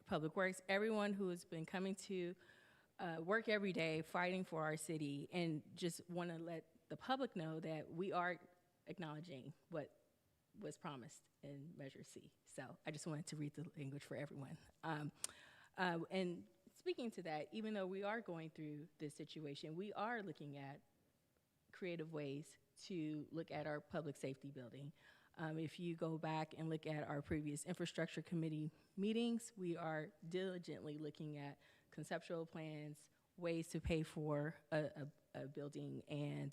Public Works, everyone who has been coming to work every day fighting for our city, and just want to let the public know that we are acknowledging what was promised in Measure C. So I just wanted to read the language for everyone. And speaking to that, even though we are going through this situation, we are looking at creative ways to look at our public safety building. If you go back and look at our previous infrastructure committee meetings, we are diligently looking at conceptual plans, ways to pay for a building. And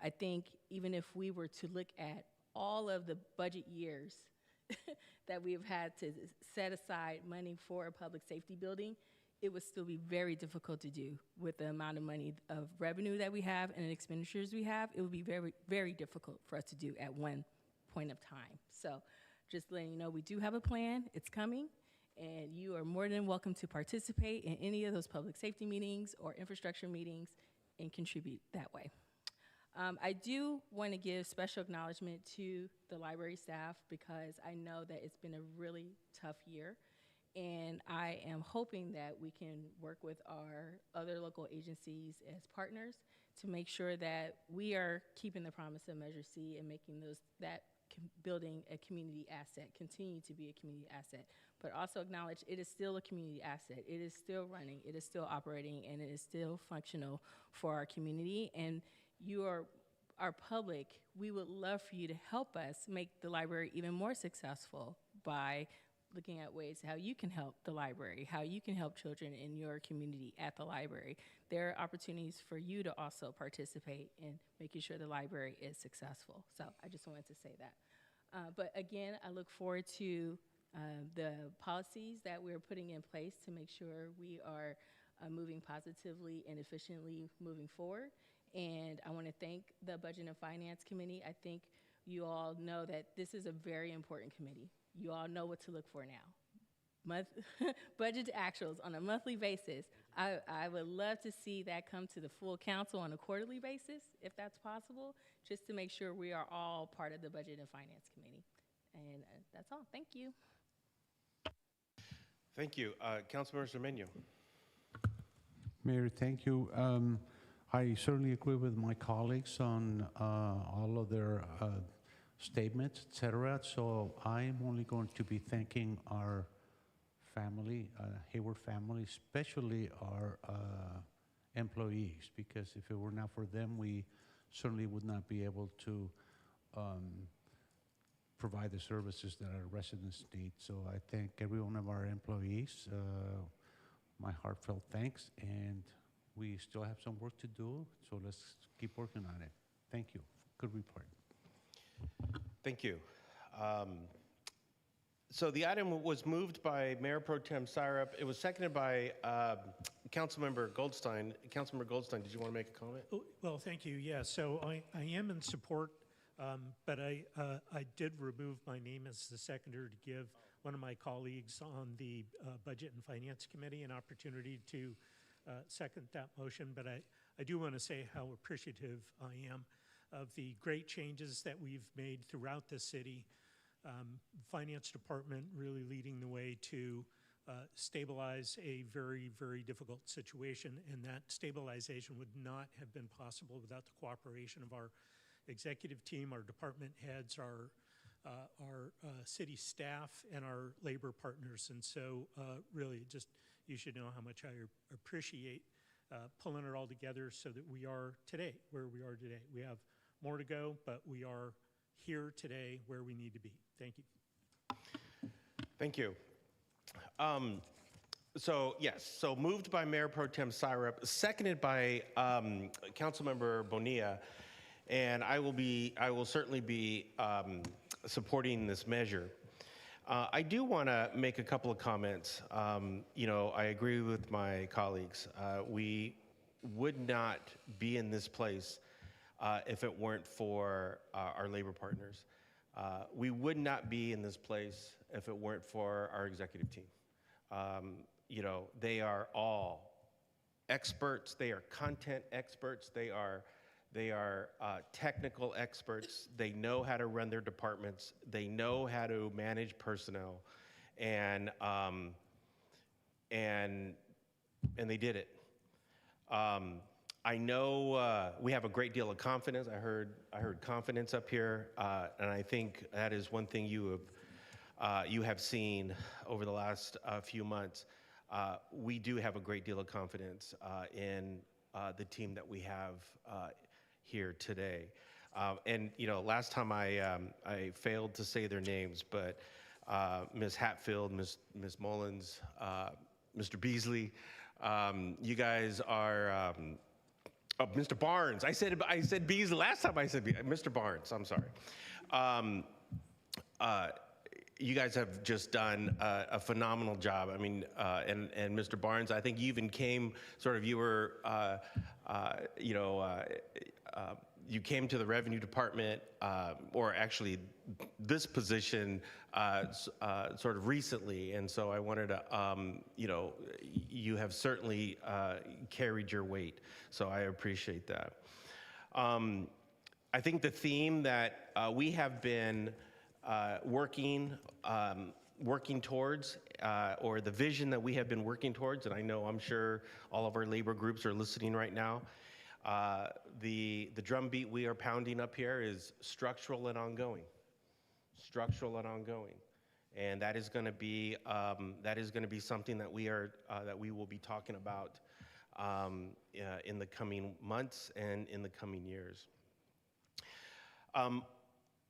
I think even if we were to look at all of the budget years that we have had to set aside money for a public safety building, it would still be very difficult to do with the amount of money of revenue that we have and the expenditures we have. It would be very, very difficult for us to do at one point of time. So just letting you know, we do have a plan, it's coming, and you are more than welcome to participate in any of those public safety meetings or infrastructure meetings and contribute that way. I do want to give special acknowledgement to the library staff, because I know that it's been a really tough year, and I am hoping that we can work with our other local agencies as partners to make sure that we are keeping the promise of Measure C and making building a community asset, continue to be a community asset, but also acknowledge it is still a community asset. It is still running, it is still operating, and it is still functional for our community. And you are our public. We would love for you to help us make the library even more successful by looking at ways how you can help the library, how you can help children in your community at the library. There are opportunities for you to also participate in making sure the library is successful. So I just wanted to say that. But again, I look forward to the policies that we're putting in place to make sure we are moving positively and efficiently moving forward. And I want to thank the Budget and Finance Committee. I think you all know that this is a very important committee. You all know what to look for now. Budget to actuals on a monthly basis. I would love to see that come to the full council on a quarterly basis, if that's possible, just to make sure we are all part of the Budget and Finance Committee. And that's all. Thank you. Thank you. Councilmember Zermeño. Mayor, thank you. I certainly agree with my colleagues on all of their statements, etc. So I'm only going to be thanking our family, Hayward family, especially our employees, because if it were not for them, we certainly would not be able to provide the services that our residents need. So I thank every one of our employees. My heartfelt thanks, and we still have some work to do, so let's keep working on it. Thank you. Good report. Thank you. So the item was moved by Mayor Pro Tem Syrup. It was seconded by Councilmember Goldstein, did you want to make a comment? Oh, well, thank you. Yeah, so I am in support, but I did remove my name as the seconder to give one of my colleagues on the Budget and Finance Committee an opportunity to second that motion. But I do want to say how appreciative I am of the great changes that we've made throughout the city. Finance department really leading the way to stabilize a very, very difficult situation, and that stabilization would not have been possible without the cooperation of our executive team, our department heads, our city staff, and our labor partners. And so really just, you should know how much I appreciate pulling it all together so that we are today where we are today. We have more to go, but we are here today where we need to be. Thank you. Thank you. So yes, so moved by Mayor Pro Tem Syrup, seconded by Councilmember Bonilla, and I will certainly be supporting this measure. I do want to make a couple of comments. You know, I agree with my colleagues. We would not be in this place if it weren't for our labor partners. We would not be in this place if it weren't for our executive team. You know, they are all experts. They are content experts. They are technical experts. They know how to run their departments. They know how to manage personnel, and they did it. I know we have a great deal of confidence. I heard confidence up here, and I think that is one thing you have seen over the last few months. We do have a great deal of confidence in the team that we have here today. And you know, last time I failed to say their names, but Ms. Hatfield, Ms. Mullins, Mr. Beasley, you guys are. Mr. Barnes. I said Beasley last time. I said Mr. Barnes. I'm sorry. You guys have just done a phenomenal job. I mean, and Mr. Barnes, I think you even came sort of, you were, you came to the revenue department, or actually this position sort of recently. And so I wanted to, you have certainly carried your weight. So I appreciate that. I think the theme that we have been working towards, or the vision that we have been working towards, and I'm sure all of our labor groups are listening right now. The drumbeat we are pounding up here is structural and ongoing. Structural and ongoing. And that is going to be something that we will be talking about in the coming months and in the coming years.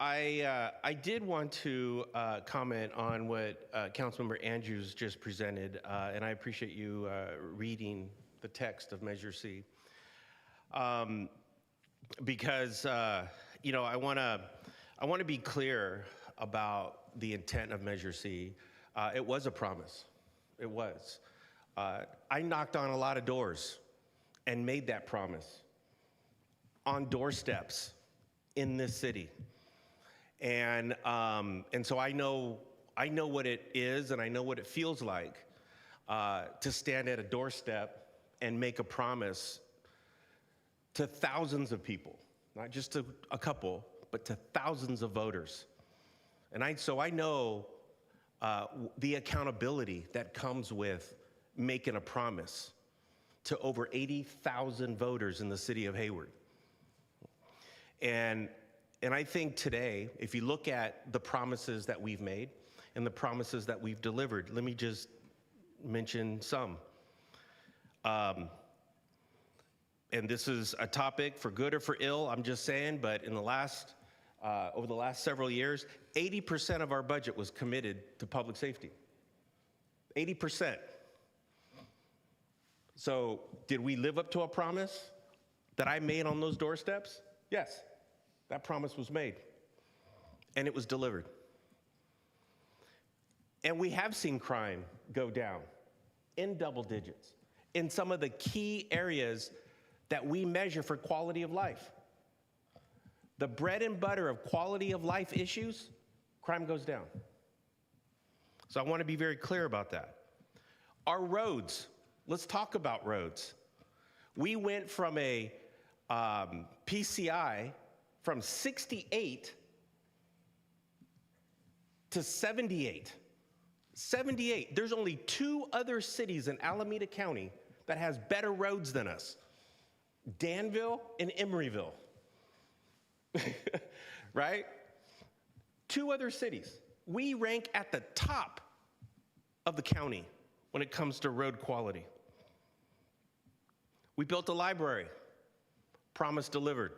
I did want to comment on what Councilmember Andrews just presented, and I appreciate you reading the text of Measure C, because I want to be clear about the intent of Measure C. It was a promise. It was. I knocked on a lot of doors and made that promise on doorsteps in this city. And so I know what it is, and I know what it feels like to stand at a doorstep and make a promise to thousands of people, not just to a couple, but to thousands of voters. And so I know the accountability that comes with making a promise to over 80,000 voters in the city of Hayward. And I think today, if you look at the promises that we've made and the promises that we've delivered, let me just mention some. And this is a topic for good or for ill, I'm just saying, but in the last, over the last several years, 80% of our budget was committed to public safety. 80%. So did we live up to a promise that I made on those doorsteps? Yes. That promise was made, and it was delivered. And we have seen crime go down in double digits. in some of the key areas that we measure for quality of life. The bread and butter of quality of life issues, crime goes down. So I want to be very clear about that. Our roads, let's talk about roads. We went from a PCI from 68 to 78. 78. There's only 2 other cities in Alameda County that has better roads than us. Danville and Emeryville. Right? 2 other cities. We rank at the top of the county when it comes to road quality. We built a library, promise delivered.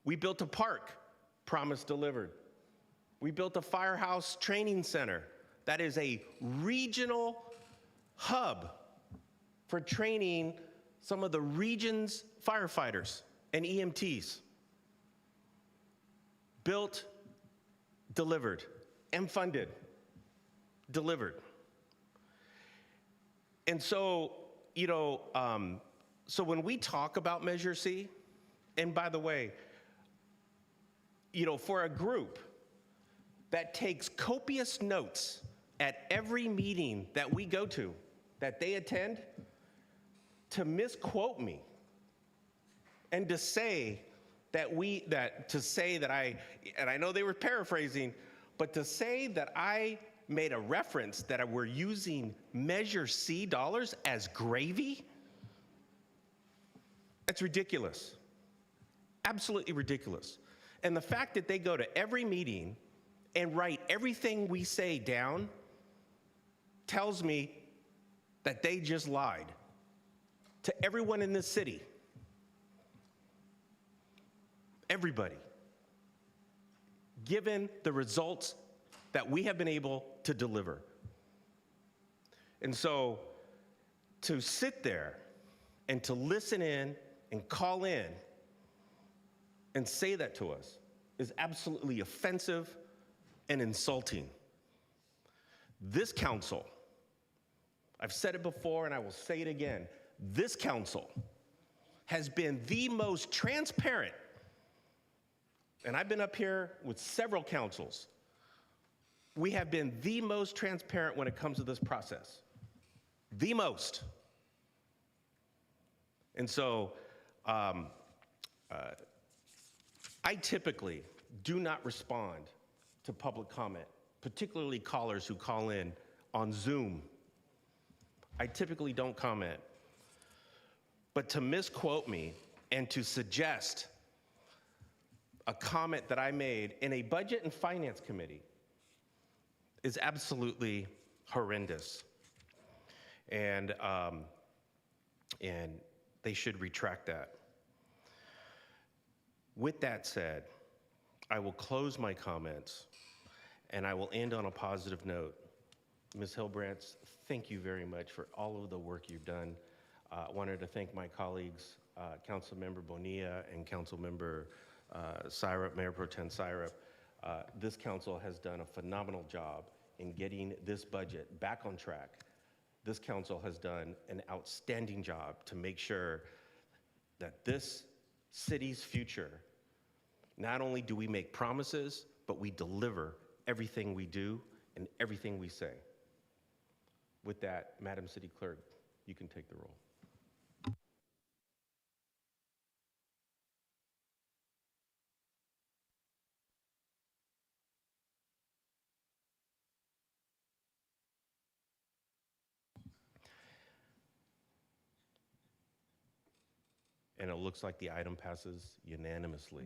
We built a park, promise delivered. We built a firehouse training center that is a regional hub for training some of the region's firefighters and EMTs. Built, delivered, and funded, delivered. And so, so when we talk about Measure C, and by the way, for a group that takes copious notes at every meeting that we go to, that they attend, to misquote me and to say that I know they were paraphrasing, but to say that I made a reference that we're using Measure C dollars as gravy, that's ridiculous. Absolutely ridiculous. And the fact that they go to every meeting and write everything we say down tells me that they just lied to everyone in this city. Everybody. Given the results that we have been able to deliver. And so to sit there and to listen in and call in and say that to us is absolutely offensive and insulting. This council, I've said it before and I will say it again, this council has been the most transparent, and I've been up here with several councils. We have been the most transparent when it comes to this process. The most. And so, I typically do not respond to public comment, particularly callers who call in on Zoom. I typically don't comment. But to misquote me and to suggest a comment that I made in a Budget and Finance Committee is absolutely horrendous. And they should retract that. With that said, I will close my comments and I will end on a positive note. Ms. Hillbrantz, thank you very much for all of the work you've done. I wanted to thank my colleagues, Councilmember Bonilla and Councilmember Syrup, Mayor Pro Tem Syrup. This council has done a phenomenal job in getting this budget back on track. This council has done an outstanding job to make sure that this city's future, not only do we make promises, but we deliver everything we do and everything we say. With that, Madam City Clerk, you can take the roll. And it looks like the item passes unanimously.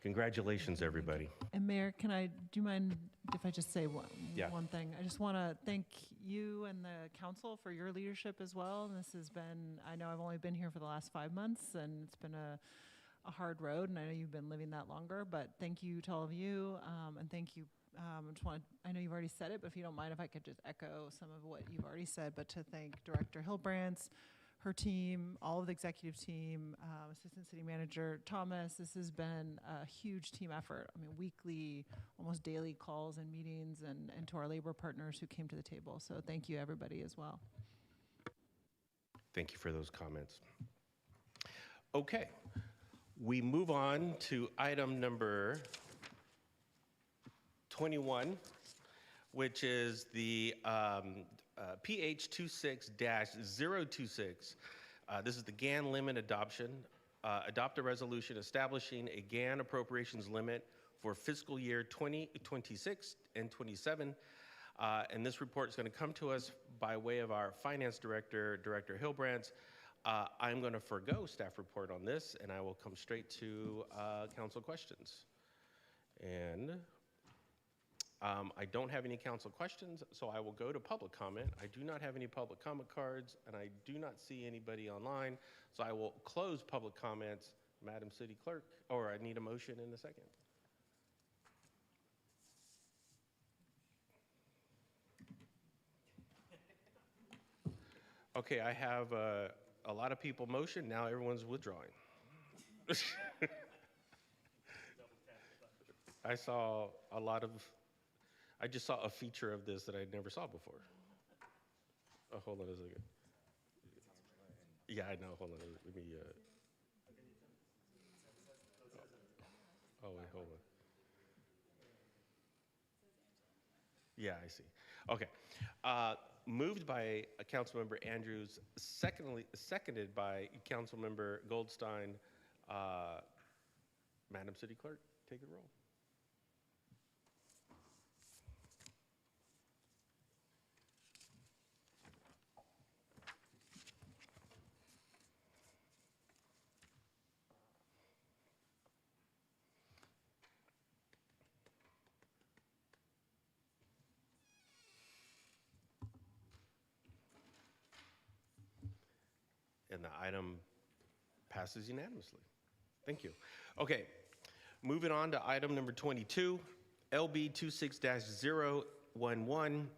Congratulations, everybody. And Mayor, do you mind if I just say one thing? I just want to thank you and the council for your leadership as well. And this has been, I know I've only been here for the last 5 months and it's been a hard road, and I know you've been living that longer, but thank you to all of you, and thank you. I know you've already said it, but if you don't mind, if I could just echo some of what you've already said, but to thank Director Hillbrantz, her team, all of the executive team, Assistant City Manager Thomas. This has been a huge team effort. I mean, weekly, almost daily calls and meetings, and to our labor partners who came to the table. So thank you, everybody, as well. Thank you for those comments. Okay, we move on to item number 21, which is the PH 26-026. This is the GAN limit adoption. Adopt a resolution establishing a GAN appropriations limit for fiscal year 2026 and 27. And this report is going to come to us by way of our finance director, Director Hilbrandt. I'm going to forgo staff report on this, and I will come straight to council questions. And I don't have any council questions, so I will go to public comment. I do not have any public comment cards, and I do not see anybody online, so I will close public comments. Madam City Clerk, or I need a motion in a second. Okay, I have a lot of people motion. Now everyone's withdrawing. I saw a lot of, I just saw a feature of this that I never saw before. Oh, hold on a second. Yeah, I know. Hold on. Let me. Oh, wait, hold on. Yeah, I see. Okay. Moved by Councilmember Andrews, seconded by Councilmember Goldstein. Madam City Clerk, take a roll. And the item passes unanimously. Thank you. Okay, moving on to item number 22, LB 26-011,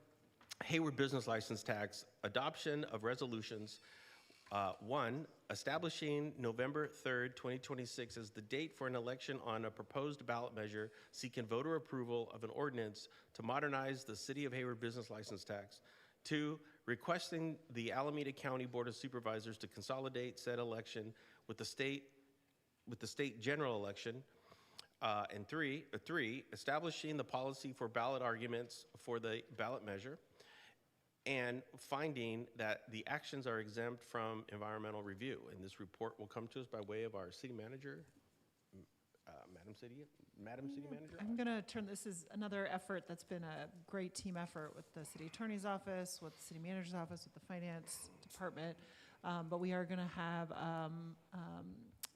Hayward Business License Tax, adoption of resolutions. 1, establishing November 3rd, 2026 as the date for an election on a proposed ballot measure seeking voter approval of an ordinance to modernize the City of Hayward Business License Tax. 2, requesting the Alameda County Board of Supervisors to consolidate said election with the state general election. And 3, establishing the policy for ballot arguments for the ballot measure, and finding that the actions are exempt from environmental review. And this report will come to us by way of our city manager, Madam City Manager. I'm going to turn, this is another effort that's been a great team effort with the city attorney's office, with the city manager's office, with the finance department. But we are going to have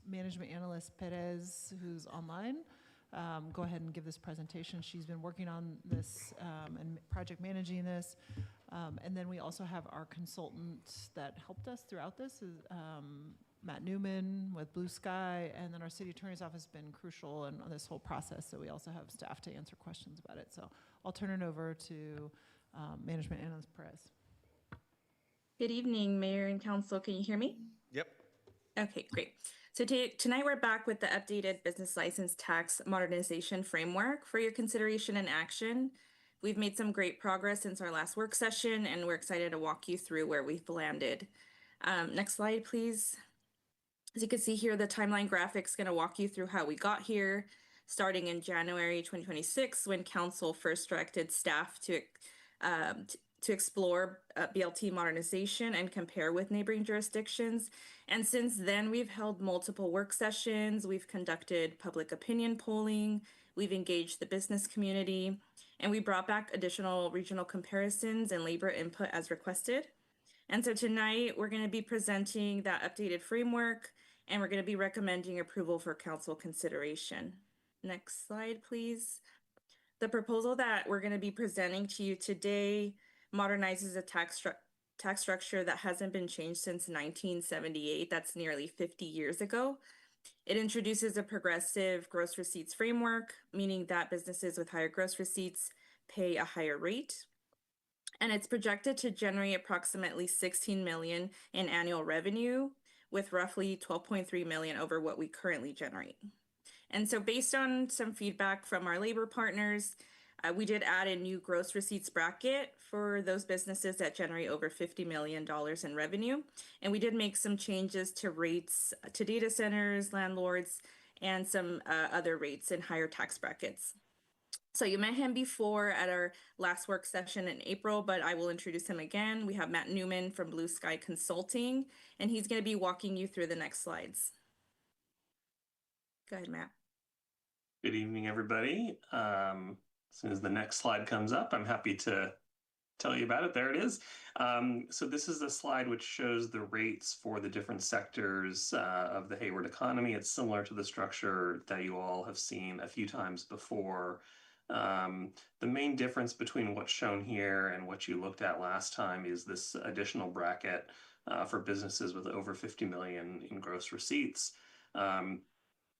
management analyst Perez, who's online, go ahead and give this presentation. She's been working on this and project managing this. And then we also have our consultant that helped us throughout this, is Matt Newman with Blue Sky, and then our city attorney's office has been crucial in this whole process, so we also have staff to answer questions about it. So I'll turn it over to management analyst Perez. Good evening, Mayor and Council. Can you hear me? Yep. Okay, great. So tonight we're back with the updated business license tax modernization framework for your consideration and action. We've made some great progress since our last work session, and we're excited to walk you through where we've landed. Next slide, please. As you can see here, the timeline graphic is going to walk you through how we got here, starting in January 2026, when Council first directed staff to explore BLT modernization and compare with neighboring jurisdictions. And since then, we've held multiple work sessions, we've conducted public opinion polling, we've engaged the business community, and we brought back additional regional comparisons and labor input as requested. And so tonight, we're going to be presenting that updated framework, and we're going to be recommending approval for council consideration. Next slide, please. The proposal that we're going to be presenting to you today modernizes a tax structure that hasn't been changed since 1978. That's nearly 50 years ago. It introduces a progressive gross receipts framework, meaning that businesses with higher gross receipts pay a higher rate. And it's projected to generate approximately $16 million in annual revenue, with roughly $12.3 million over what we currently generate. And so based on some feedback from our labor partners, We did add a new gross receipts bracket for those businesses that generate over $50 million in revenue. And we did make some changes to rates to data centers, landlords, and some other rates in higher tax brackets. So you met him before at our last work session in April, but I will introduce him again. We have Matt Newman from Blue Sky Consulting, and he's going to be walking you through the next slides. Go ahead, Matt. Good evening, everybody. As soon as the next slide comes up, I'm happy to tell you about it. There it is. So this is a slide which shows the rates for the different sectors of the Hayward economy. It's similar to the structure that you all have seen a few times before. The main difference between what's shown here and what you looked at last time is this additional bracket for businesses with over 50 million in gross receipts.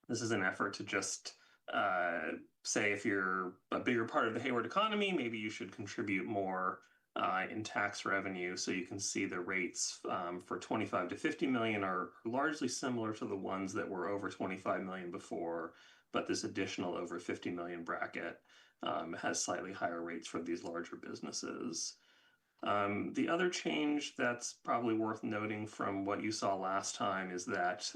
This is an effort to just say if you're a bigger part of the Hayward economy, maybe you should contribute more in tax revenue. So you can see the rates for 25 to 50 million are largely similar to the ones that were over 25 million before, but this additional over 50 million bracket has slightly higher rates for these larger businesses. The other change that's probably worth noting from what you saw last time is that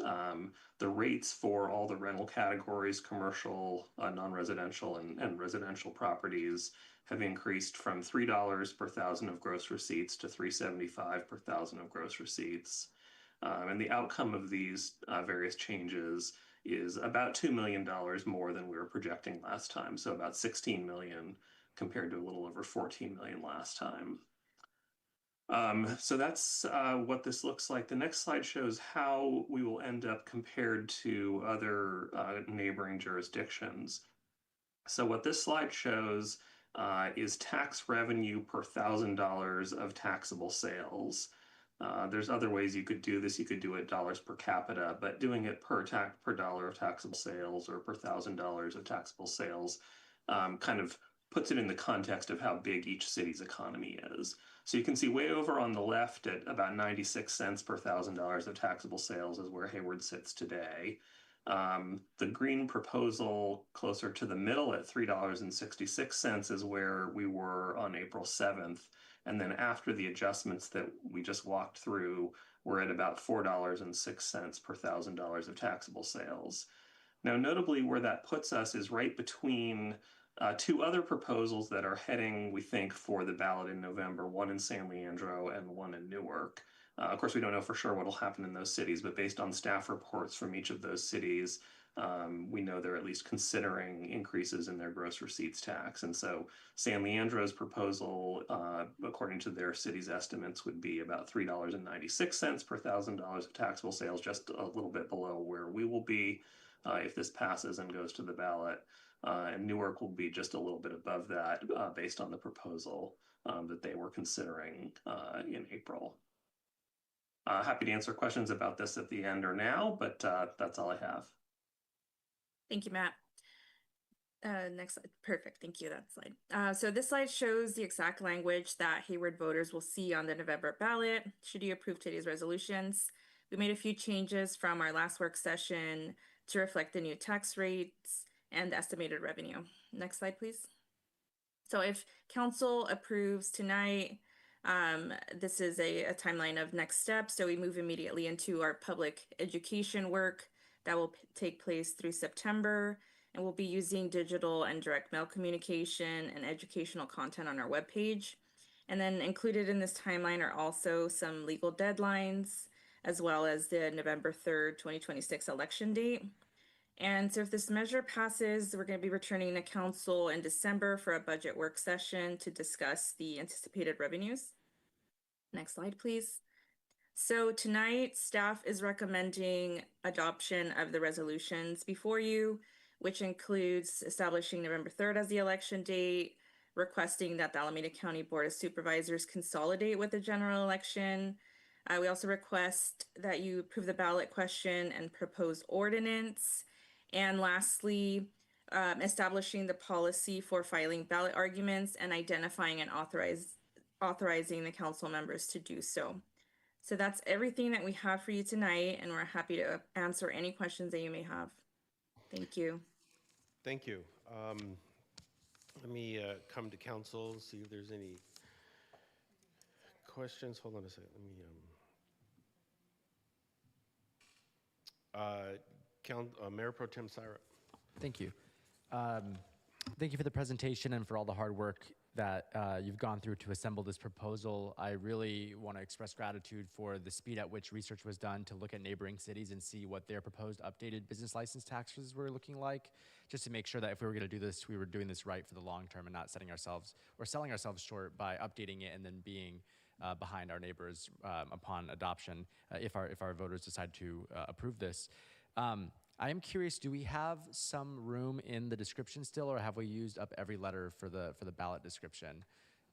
the rates for all the rental categories, commercial, non-residential, and residential properties have increased from $3 per thousand of gross receipts to $3.75 per thousand of gross receipts. And the outcome of these various changes is about $2 million more than we were projecting last time. So about 16 million compared to a little over 14 million last time. So that's what this looks like. The next slide shows how we will end up compared to other neighboring jurisdictions. So what this slide shows is tax revenue per $1,000 of taxable sales. There's other ways you could do this. You could do it dollars per capita, but doing it per dollar of taxable sales or per $1,000 of taxable sales kind of puts it in the context of how big each city's economy is. So you can see way over on the left at about 96 cents per $1,000 of taxable sales is where Hayward sits today. The green proposal closer to the middle at $3.66 is where we were on April 7th. And then after the adjustments that we just walked through, we're at about $4.06 per $1,000 of taxable sales. Now, notably, where that puts us is right between two other proposals that are heading, we think, for the ballot in November, one in San Leandro and one in Newark. Of course, we don't know for sure what will happen in those cities, but based on staff reports from each of those cities, we know they're at least considering increases in their gross receipts tax. And so San Leandro's proposal, according to their city's estimates, would be about $3.96 per $1,000 of taxable sales, just a little bit below where we will be if this passes and goes to the ballot. And Newark will be just a little bit above that based on the proposal that they were considering in April. Happy to answer questions about this at the end or now, but that's all I have. Thank you, Matt. Next slide. Perfect. Thank you. That slide. So this slide shows the exact language that Hayward voters will see on the November ballot should you approve today's resolutions. We made a few changes from our last work session to reflect the new tax rates and estimated revenue. Next slide, please. So if council approves tonight, this is a timeline of next steps. So we move immediately into our public education work that will take place through September, and we'll be using digital and direct mail communication and educational content on our webpage. And then included in this timeline are also some legal deadlines, as well as the November 3rd, 2026 election date. And so if this measure passes, we're going to be returning to council in December for a budget work session to discuss the anticipated revenues. Next slide, please. So tonight, staff is recommending adoption of the resolutions before you, which includes establishing November 3rd as the election date, requesting that the Alameda County Board of Supervisors consolidate with the general election. We also request that you approve the ballot question and propose ordinance. And lastly, establishing the policy for filing ballot arguments and identifying and authorizing the council members to do so. So that's everything that we have for you tonight, and we're happy to answer any questions that you may have. Thank you. Thank you. Let me come to council, see if there's any questions. Hold on a second. Let me, Mayor Pro Tem Syrup. Thank you. Thank you for the presentation and for all the hard work that you've gone through to assemble this proposal. I really want to express gratitude for the speed at which research was done to look at neighboring cities and see what their proposed updated business license taxes were looking like, just to make sure that if we were going to do this, we were doing this right for the long term and not setting ourselves or selling ourselves short by updating it and then being behind our neighbors upon adoption if our voters decide to approve this. I am curious, do we have some room in the description still, or have we used up every letter for the ballot description?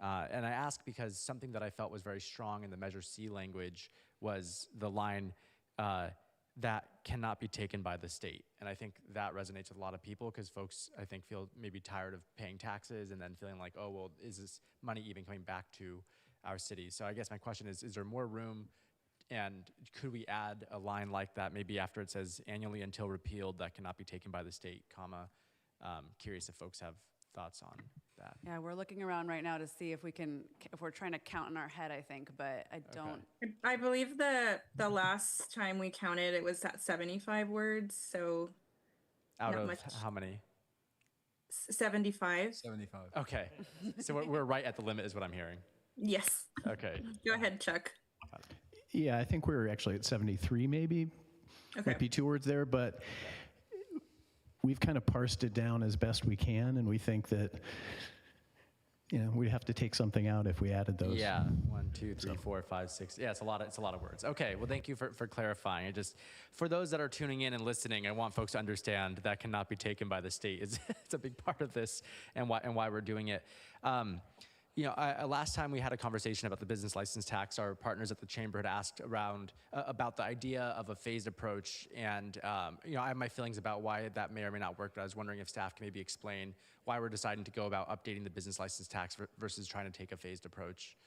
And I ask because something that I felt was very strong in the Measure C language was the line that cannot be taken by the state. And I think that resonates with a lot of people because folks, I think, feel maybe tired of paying taxes and then feeling like, oh, well, is this money even coming back to our city? So I guess my question is there more room? And could we add a line like that maybe after it says annually until repealed that cannot be taken by the state, comma? Curious if folks have thoughts on that. Yeah, we're looking around right now to see if we're trying to count in our head, I think, but I don't. I believe the last time we counted, it was at 75 words, so Out not of much. how many? 75. 75. Okay, so we're right at the limit is what I'm hearing. Yes. Okay. Go ahead, Chuck. Yeah, I think we're actually at 73 maybe. Okay. Might be 2 words there, but we've kind of parsed it down as best we can, and we think that, we'd have to take something out if we added those. Yeah, 1, 2, 3, 4, 5, 6. Yeah, it's a lot of words. Okay, well, thank you for clarifying. For those that are tuning in and listening, I want folks to understand that cannot be taken by the state. It's a big part of this and why we're doing it. Last time we had a conversation about the business license tax, our partners at the chamber had asked around about the idea of a phased approach, and I have my feelings about why that may or may not work, but I was wondering if staff can maybe explain why we're deciding to go about updating the business license tax versus trying to take a phased approach.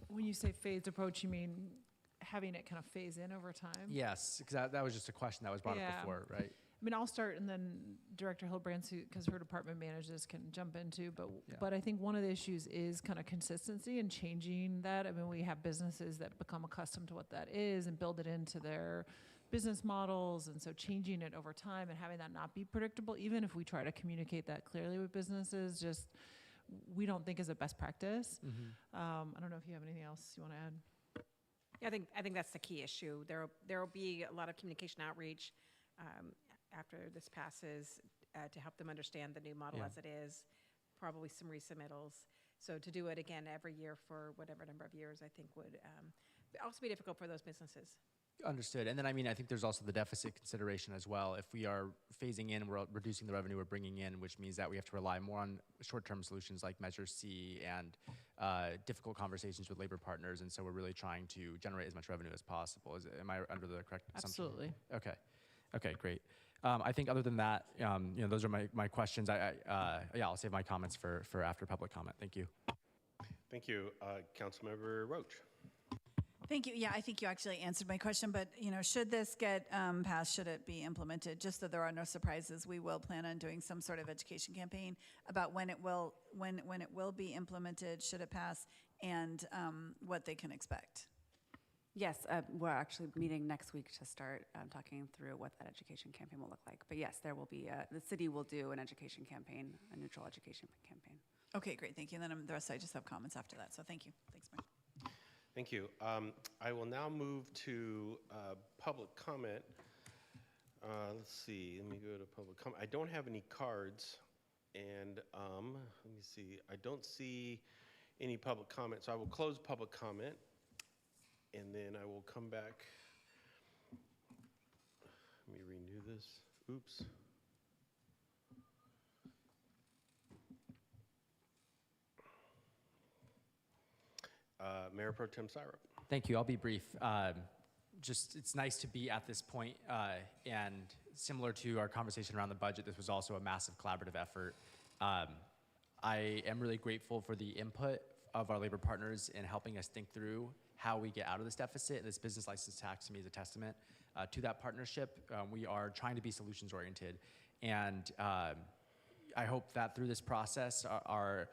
When you say phased approach, you mean having it kind of phase in over time? Yes, because that was just a question that was brought up before, right? I mean, I'll start, and then Director Hildebrandt, because her department manages, can jump into. But I think one of the issues is kind of consistency and changing that. I mean, we have businesses that become accustomed to what that is and build it into their business models, and so changing it over time and having that not be predictable, even if we try to communicate that clearly with businesses, just we don't think is a best practice. I don't know if you have anything else you want to add. Yeah, I think that's the key issue. There will be a lot of communication outreach after this passes to help them understand the new model as it is, probably some resubmittals. So to do it again every year for whatever number of years, I think would also be difficult for those businesses. Understood. And then, I think there's also the deficit consideration as well. If we are phasing in, we're reducing the revenue we're bringing in, which means that we have to rely more on short-term solutions like Measure C and difficult conversations with labor partners. And so we're really trying to generate as much revenue as possible. Am I under the correct assumption? Absolutely. Okay, great. I think other than that, those are my questions. I'll save my comments for after public comment. Thank you. Thank you. Councilmember Roach. Thank you. Yeah, I think you actually answered my question, but should this get passed, should it be implemented? Just so there are no surprises, we will plan on doing some sort of education campaign about when it will be implemented, should it pass, and what they can expect. Yes, we're actually meeting next week to start talking through what that education campaign will look like. But yes, there will be, the city will do an education campaign, a neutral education campaign. Okay, great, thank you. And then the rest I just have comments after that, so thank you. Thanks, Mike. Thank you. I will now move to public comment. Let's see, let me go to public comment. I don't have any cards, and let me see. I don't see any public comment, so I will close public comment, and then I will come back. Let me renew this. Oops. Mayor Pro Tem Syrup. Thank you. I'll be brief. It's nice to be at this point, and similar to our conversation around the budget, this was also a massive collaborative effort. I am really grateful for the input of our labor partners in helping us think through how we get out of this deficit. This business license tax to me is a testament to that partnership. We are trying to be solutions oriented, and I hope that through this process, our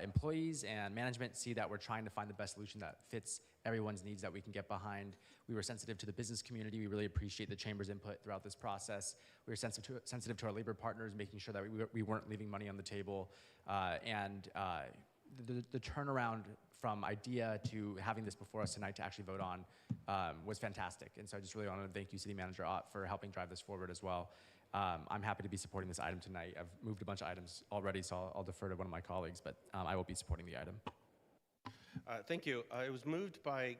employees and management see that we're trying to find the best solution that fits everyone's needs that we can get behind. We were sensitive to the business community. We really appreciate the chamber's input throughout this process. We were sensitive to our labor partners, making sure that we weren't leaving money on the table. The turnaround from idea to having this before us tonight to actually vote on was fantastic. And so I just really want to thank you, City Manager Ott, for helping drive this forward as well. I'm happy to be supporting this item tonight. I've moved a bunch of items already, so I'll defer to one of my colleagues, but I will be supporting the item. Thank you. It was moved by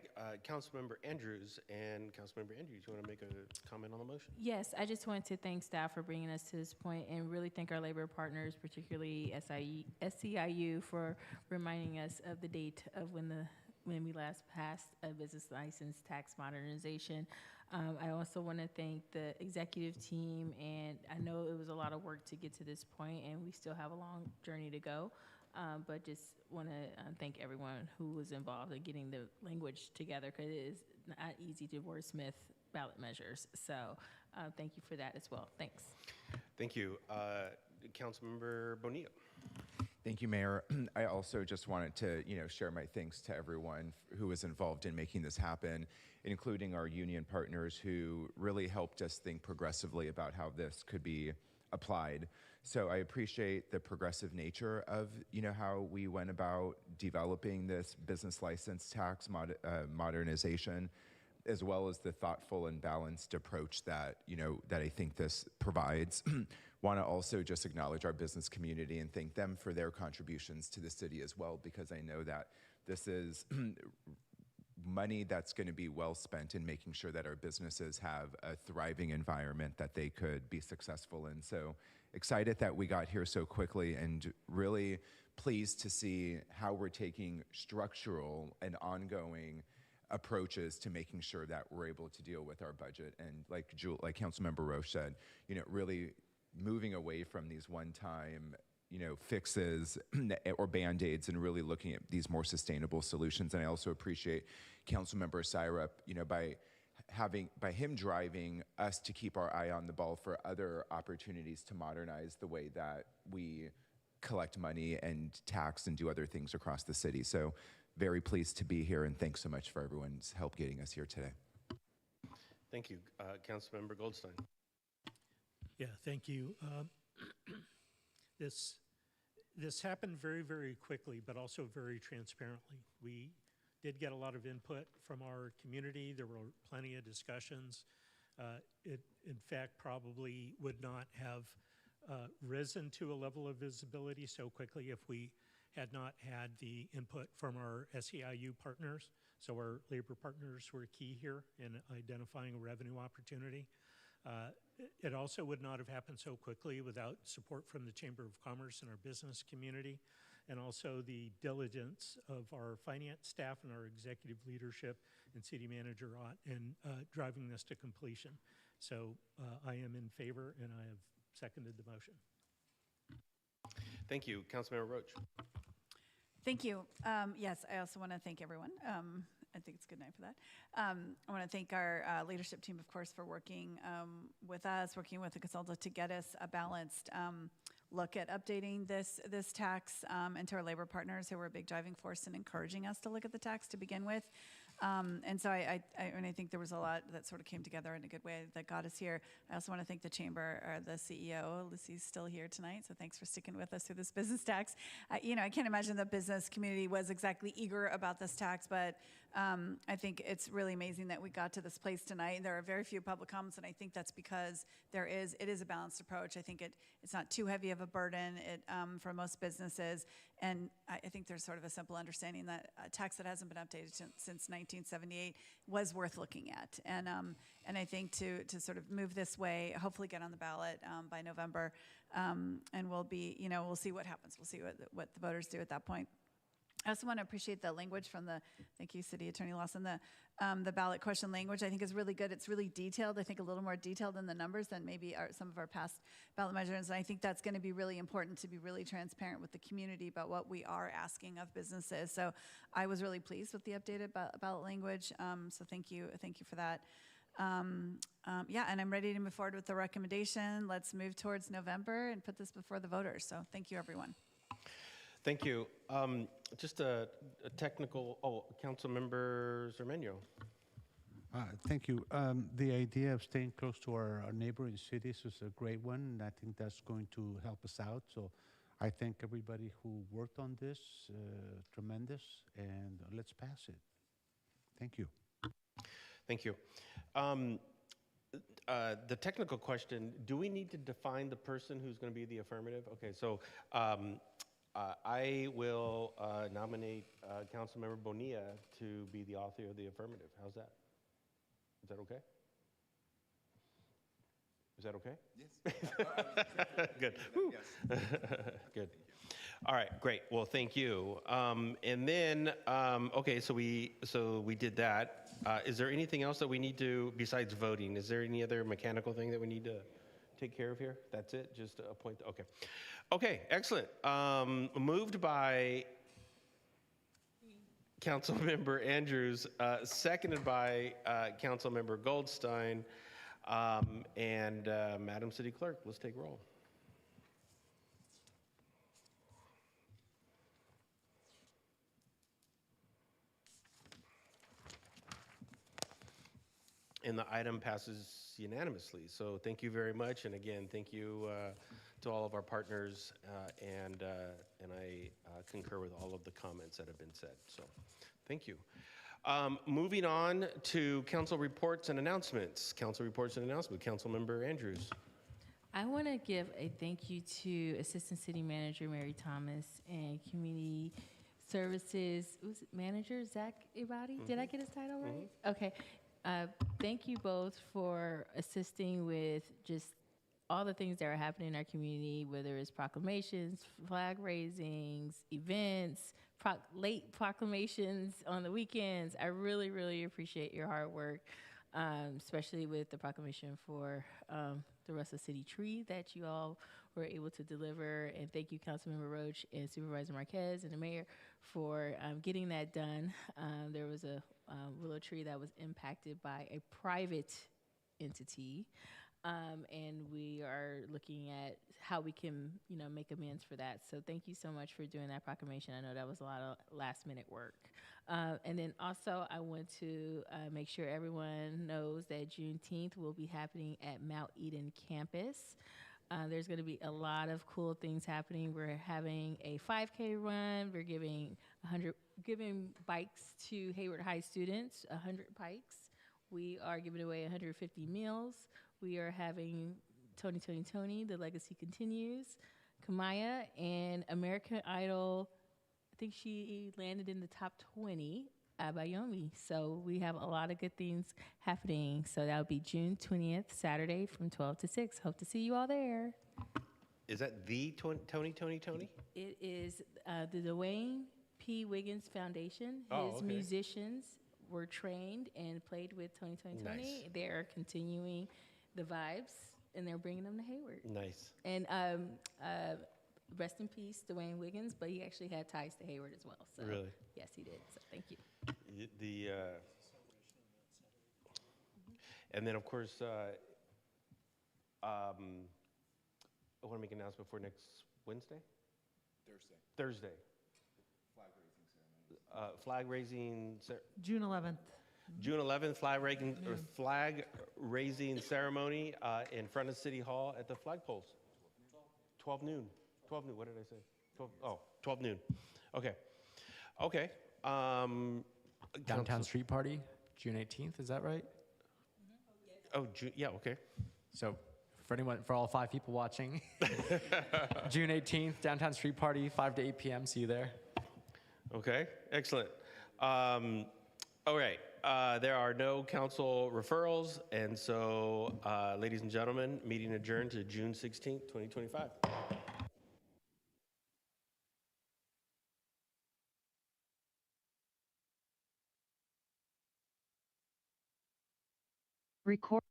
Councilmember Andrews. And Councilmember Andrews, you want to make a comment on the motion? Yes, I just wanted to thank staff for bringing us to this point and really thank our labor partners, particularly SEIU, for reminding us of the date of when we last passed a business license tax modernization. I also want to thank the executive team, and I know it was a lot of work to get to this point, and we still have a long journey to go. But just want to thank everyone who was involved in getting the language together, because it is not easy to wordsmith ballot measures. So thank you for that as well. Thanks. Thank you. Councilmember Bonilla. Thank you, Mayor. I also just wanted to, share my thanks to everyone who was involved in making this happen, including our union partners who really helped us think progressively about how this could be applied. So I appreciate the progressive nature of, how we went about developing this business license tax modernization, as well as the thoughtful and balanced approach that, that I think this provides. Want to also just acknowledge our business community and thank them for their contributions to the city as well, because I know that this is money that's going to be well spent in making sure that our businesses have a thriving environment that they could be successful in. So excited that we got here so quickly, and really pleased to see how we're taking structural and ongoing approaches to making sure that we're able to deal with our budget. And like Councilmember Roche said, really moving away from these one-time fixes or Band-Aids and really looking at these more sustainable solutions. And I also appreciate Councilmember Syrup, by him driving us to keep our eye on the ball for other opportunities to modernize the way that we collect money and tax and do other things across the city. So very pleased to be here, and thanks so much for everyone's help getting us here today. Thank you. Councilmember Goldstein. Yeah, thank you. This happened very, very quickly, but also very transparently. We did get a lot of input from our community. There were plenty of discussions. It, in fact, probably would not have risen to a level of visibility so quickly if we had not had the input from our SEIU partners. So our labor partners were key here in identifying a revenue opportunity. It also would not have happened so quickly without support from the Chamber of Commerce and our business community, and also the diligence of our finance staff and our executive leadership and City Manager Ott in driving this to completion. So I am in favor, and I have seconded the motion. Thank you. Councilmember Roach. Thank you. Yes, I also want to thank everyone. I think it's a good night for that. I want to thank our leadership team, of course, for working with us, working with the consultant to get us a balanced look at updating this tax, and to our labor partners who were a big driving force in encouraging us to look at the tax to begin with. And so I think there was a lot that sort of came together in a good way that got us here. I also want to thank the chamber, or the CEO. Lucy's still here tonight, so thanks for sticking with us through this business tax. I can't imagine the business community was exactly eager about this tax, but I think it's really amazing that we got to this place tonight. There are very few public comments, and I think that's because it is a balanced approach. I think it's not too heavy of a burden for most businesses, and I think there's sort of a simple understanding that a tax that hasn't been updated since 1978 was worth looking at. And I think to sort of move this way, hopefully get on the ballot by November, and we'll see what happens. We'll see what the voters do at that point. I also want to appreciate the language from thank you, City Attorney Lawson, the ballot question language I think is really good. It's really detailed, I think a little more detailed in the numbers than maybe some of our past ballot measures. And I think that's going to be really important to be really transparent with the community about what we are asking of businesses. So I was really pleased with the updated ballot language. So thank you for that. Yeah, and I'm ready to move forward with the recommendation. Let's move towards November and put this before the voters. So thank you, everyone. Thank you. Just a technical, Councilmember Zermenio. Thank you. The idea of staying close to our neighboring cities is a great one, and I think that's going to help us out. So I thank everybody who worked on this, tremendous, and let's pass it. Thank you. Thank you. The technical question, do we need to define the person who's going to be the affirmative? Okay, so I will nominate Councilmember Bonilla to be the author of the affirmative. How's that? Is that okay? Is that okay? Yes. Good. Yes. Good. All right, great. Well, thank you. And then, okay, so we did that. Is there anything else that we need to, besides voting, is there any other mechanical thing that we need to take care of here? That's it? Just a point? Okay. Okay, excellent. Moved by Councilmember Andrews, seconded by Councilmember Goldstein, and Madam City Clerk, let's take roll. And the item passes unanimously. So thank you very much. And again, thank you to all of our partners. And I concur with all of the comments that have been said. So thank you. Moving on to council reports and announcements. Council reports and announcements. Councilmember Andrews. I want to give a thank you to Assistant City Manager Mary Thomas and Community Services Manager Zach Ibadi. Did I get his title right? Okay. Thank you both for assisting with just all the things that are happening in our community, whether it's proclamations, flag raisings, events, late proclamations on the weekends. I really, really appreciate your hard work, especially with the proclamation for the Russell City tree that you all were able to deliver. And thank you, Councilmember Roach and Supervisor Marquez and the mayor for getting that done. There was a willow tree that was impacted by a private entity. And we are looking at how we can, make amends for that. So thank you so much for doing that proclamation. I know that was a lot of last minute work. And then also I want to make sure everyone knows that Juneteenth will be happening at Mount Eden campus. There's going to be a lot of cool things happening. We're having a 5K run. We're giving bikes to Hayward High students, 100 bikes. We are giving away 150 meals. We are having Tony, The Legacy Continues, Kamaya, and American Idol. I think she landed in the top 20 at Bayomi. So we have a lot of good things happening. So that'll be June 20th, Saturday from 12 to 6. Hope to see you all there. Is that the Tony? It is the Dwayne P. Wiggins Foundation. His musicians were trained and played with Tony. Nice. They're continuing the vibes, and they're bringing them to Hayward. Nice. And rest in peace, Dwayne Wiggins, but he actually had ties to Hayward as well. So really? Yes, he did. So thank you. And then, of course, I want to make an announcement for next Wednesday? Thursday. Flag raising June 11th. June 11th, flag raising ceremony in front of City Hall at the flagpoles. 12 noon. 12 noon. What did I say? 12 noon. Okay. Downtown street party, June 18th. Is that right? Oh, June. Yeah. Okay. So, for all 5 people watching, June 18th, downtown street party, 5 to 8 p.m. See you there. Okay. Excellent. All right. There are no council referrals, and so, ladies and gentlemen, meeting adjourned to June 16th, 2025. Record.